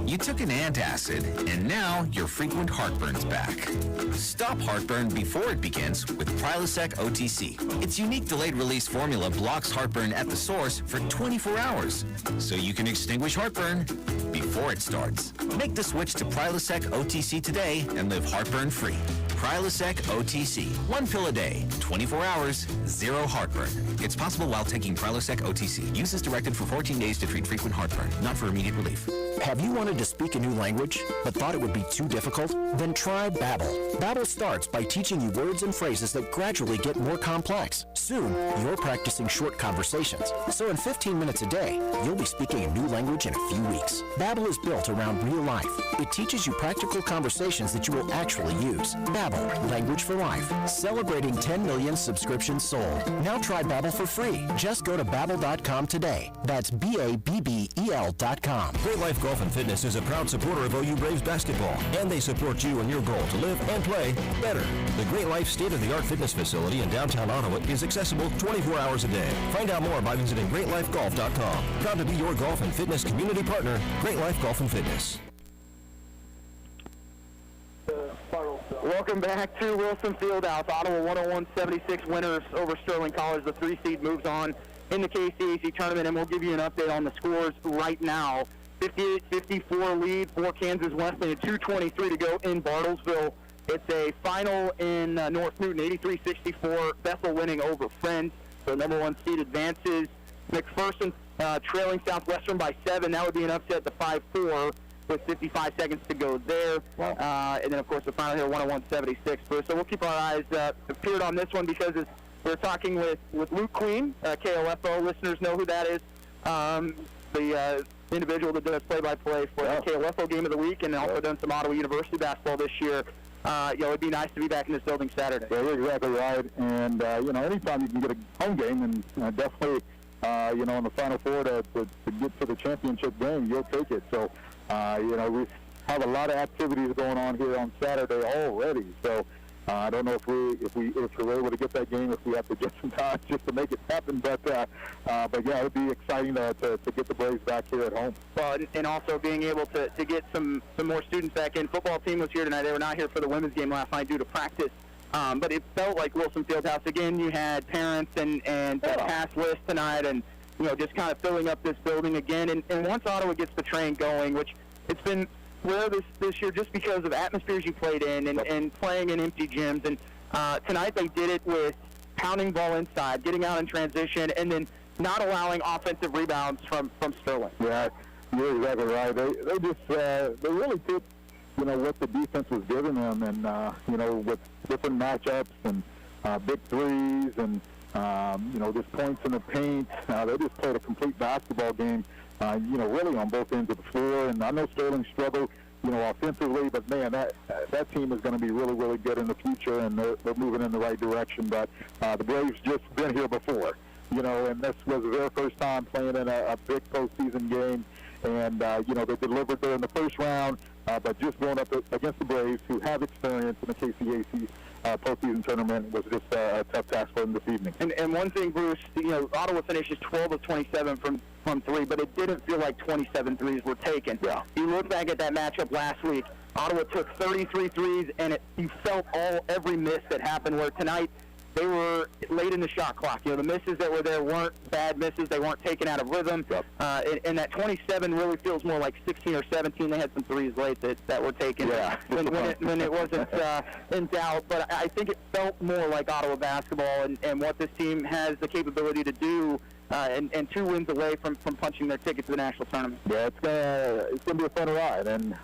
You took an antacid, and now your frequent heartburn's back. Stop heartburn before it begins with Prilosec OTC. Its unique delayed-release formula blocks heartburn at the source for 24 hours, so you can extinguish heartburn before it starts. Make the switch to Prilosec OTC today and live heartburn-free. Prilosec OTC. 1 pill a day, 24 hours, 0 heartburn. It's possible while taking Prilosec OTC. Use is directed for 14 days to treat frequent heartburn, not for immediate relief. Have you wanted to speak a new language, but thought it would be too difficult? Then try Babbel. Babbel starts by teaching you words and phrases that gradually get more complex. Soon, you're practicing short conversations. So in 15 minutes a day, you'll be speaking a new language in a few weeks. Babbel is built around real life. It teaches you practical conversations that you will actually use. Babbel, language for life. Celebrating 10 million subscriptions sold. Now try Babbel for free. Just go to Babbel.com today. That's BABBEL.com. Great Life Golf and Fitness is a proud supporter of OU Braves basketball, and they support you in your goal to live and play better. The Great Life state-of-the-art fitness facility in downtown Ottawa is accessible 24 hours a day. Find out more by visiting GreatLifeGolf.com. Proud to be your golf and fitness community partner, Great Life Golf and Fitness. Welcome back to Wilson Fieldhouse. Ottawa 101-76 winners over Sterling College. The 3 seed moves on in the KCAC tournament, and we'll give you an update on the scores right now. 58-54 lead for Kansas Wesleyan and 2:23 to go in Bartlesville. It's a final in North Newton, 83-64. Bethel winning over Friends. So number 1 seed advances McPherson trailing Southwestern by 7. That would be an upset to 5-4 with 55 seconds to go there. And then, of course, the final here, 101-76. So we'll keep our eyes peeled on this one because we're talking with Luke Queen, KOFO. Listeners know who that is. The individual that does play-by-play for the KOFO Game of the Week and also done some Ottawa University basketball this year. It'd be nice to be back in this building Saturday. Yeah, you're exactly right. And, anytime you can get a home game, and definitely, in the Final Four to get to the championship game, you'll take it. So, we have a lot of activities going on here on Saturday already. So, I don't know if we're able to get that game, if we have to get some time just to make it happen. But yeah, it'd be exciting to get the Braves back here at home. Well, and also being able to get some more students back in. Football team was here tonight. They were not here for the women's game last night due to practice. But it felt like Wilson Fieldhouse. Again, you had parents and that pass list tonight and, just kind of filling up this building again. And once Ottawa gets the train going, which it's been rare this year just because of atmospheres you played in and playing in empty gyms. And tonight they did it with pounding ball inside, getting out in transition, and then not allowing offensive rebounds from Sterling. Yeah, you're exactly right. They just they really took what the defense was giving them, and with different matchups and big threes and just points in the paint. They just played a complete basketball game. Really on both ends of the floor. And I know Sterling struggled, offensively, but man, that team is going to be really, really good in the future, and they're moving in the right direction. But the Braves just been here before, and this was their first time playing in a big postseason game. And, they delivered there in the first round, but just going up against the Braves, who have experience in the KCAC postseason tournament, was just a tough task for them this evening. And one thing, Bruce, Ottawa finishes 12 of 27 from three, but it didn't feel like 27 threes were taken. Yeah. You look back at that matchup last week, Ottawa took 33 threes, and you felt every miss that happened, where tonight they were late in the shot clock. The misses that were there weren't bad misses. They weren't taken out of rhythm. Yep. And that 27 really feels more like 16 or 17. They had some threes late that were taken when it wasn't in doubt. But I think it felt more like Ottawa basketball and what this team has the capability to do, and 2 wins away from punching their ticket to the national tournament. Yeah, it's gonna be a fun ride. And,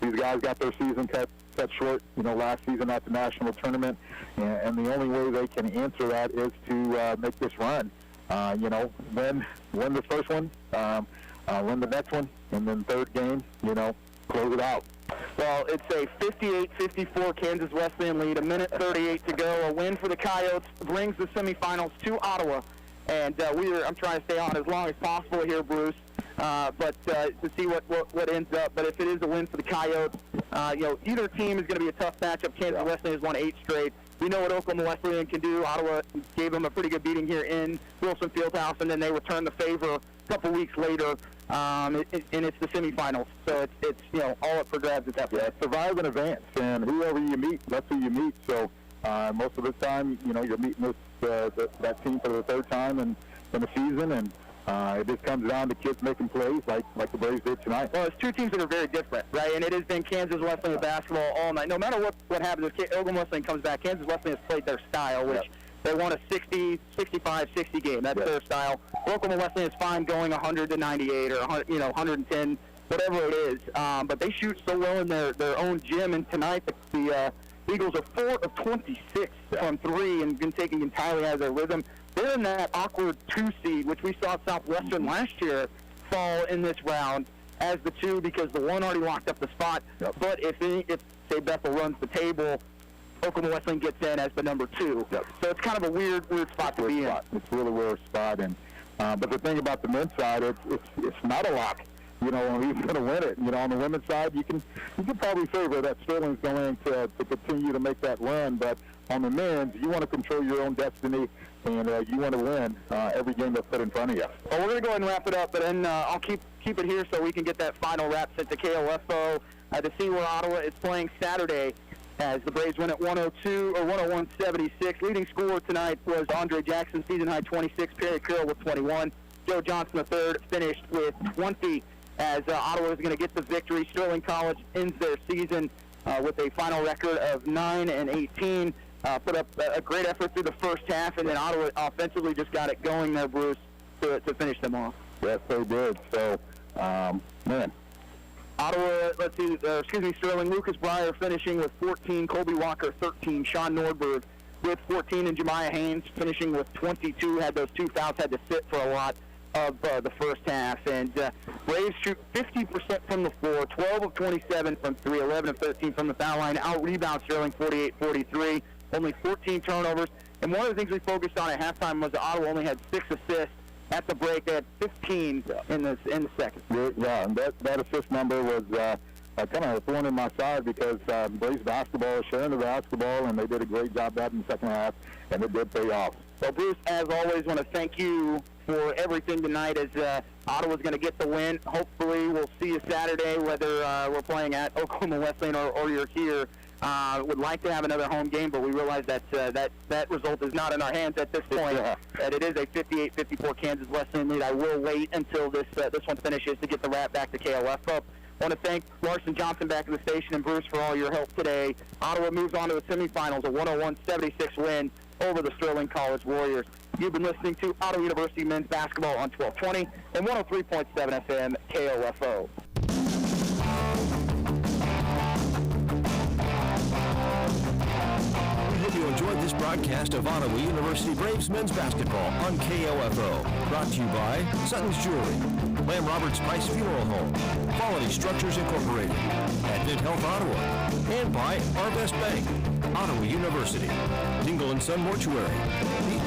these guys got their season cut short, last season at the national tournament, and the only way they can answer that is to make this run. Win the first one, win the next one, and then third game, close it out. Well, it's a 58-54 Kansas Wesleyan lead, 1:38 to go. A win for the Coyotes brings the semifinals to Ottawa, and I'm trying to stay on as long as possible here, Bruce. But to see what ends up. But if it is a win for the Coyotes, either team is going to be a tough matchup. Kansas Wesleyan has won 8 straight. We know what Oklahoma Wesleyan can do. Ottawa gave them a pretty good beating here in Wilson Fieldhouse, and then they returned the favor a couple weeks later, and it's the semifinals. So it's all up for grabs at that point. Yeah, survive and advance, and whoever you meet, that's who you meet. So most of the time, you're meeting that team for the third time in the season, and it just comes down to kids making plays like the Braves did tonight. Well, it's 2 teams that are very different, right? And it has been Kansas Wesleyan basketball all night. No matter what happens, if Oklahoma Wesleyan comes back, Kansas Wesleyan has played their style, which they won a 60, 65, 60 game. That's their style. Oklahoma Wesleyan is fine going 100 to 98 or 110, whatever it is. But they shoot so well in their own gym. And tonight the Eagles are 4 of 26 from 3 and been taking entirely out of their rhythm. They're in that awkward 2 seed, which we saw Southwestern last year fall in this round as the 2 because the 1 already locked up the spot. Yep. But if say Bethel runs the table, Oklahoma Wesleyan gets in as the number 2. Yep. So it's kind of a weird spot to be in. It's a really weird spot. And but the thing about the men's side, it's not a lock. Who's going to win it? On the women's side, you can probably favor that Sterling's going to continue to make that run. But on the men's, you want to control your own destiny, and you want to win every game that's put in front of you. Well, we're going to go ahead and wrap it up, but then I'll keep it here so we can get that final wrap sent to KOFO to see where Ottawa is playing Saturday as the Braves win at 102 or 101-76. Leading scorer tonight was Andre Jackson, season high 26. Perry Carroll with 21. Joe Johnson III finished with 20 as Ottawa is going to get the victory. Sterling College ends their season with a final record of 9-18. Put up a great effort through the first half, and then Ottawa offensively just got it going there, Bruce. to finish them off. Yes, they did. So, man. Ottawa, Sterling, Lucas Breyer finishing with 14, Colby Walker 13, Sean Nordberg with 14, and Jemiah Haynes finishing with 22. Had those 2 fouls, had to sit for a lot of the first half. And Braves shoot 50% from the floor, 12 of 27 from 3, 11 of 13 from the foul line. Out-rebound Sterling 48-43, only 14 turnovers. And one of the things we focused on at halftime was that Ottawa only had 6 assists. At the break, they had 15 in the second. Yeah, and that assist number was kind of a thorn in my side because Braves basketball is sharing the basketball, and they did a great job that in the second half, and it did pay off. Well, Bruce, as always, want to thank you for everything tonight as Ottawa's going to get the win. Hopefully, we'll see you Saturday, whether we're playing at Oklahoma Wesleyan or you're here. Would like to have another home game, but we realize that that result is not in our hands at this point. That it is a 58-54 Kansas Wesleyan lead. I will wait until this one finishes to get the wrap back to KOF. But I want to thank Larson Johnson back at the station and Bruce for all your help today. Ottawa moves on to the semifinals, a 101-76 win over the Sterling College Warriors. You've been listening to Ottawa University men's basketball on 1220 and 103.7 FM KOFO. You enjoyed this broadcast of Ottawa University Braves men's basketball on KOFO. Brought to you by Sutton's Jewelry, Lamb Roberts Price Funeral Home, Quality Structures Incorporated, Advent Health Ottawa, and by Arvest Bank, Ottawa University, Dingle & Son Mortuary, the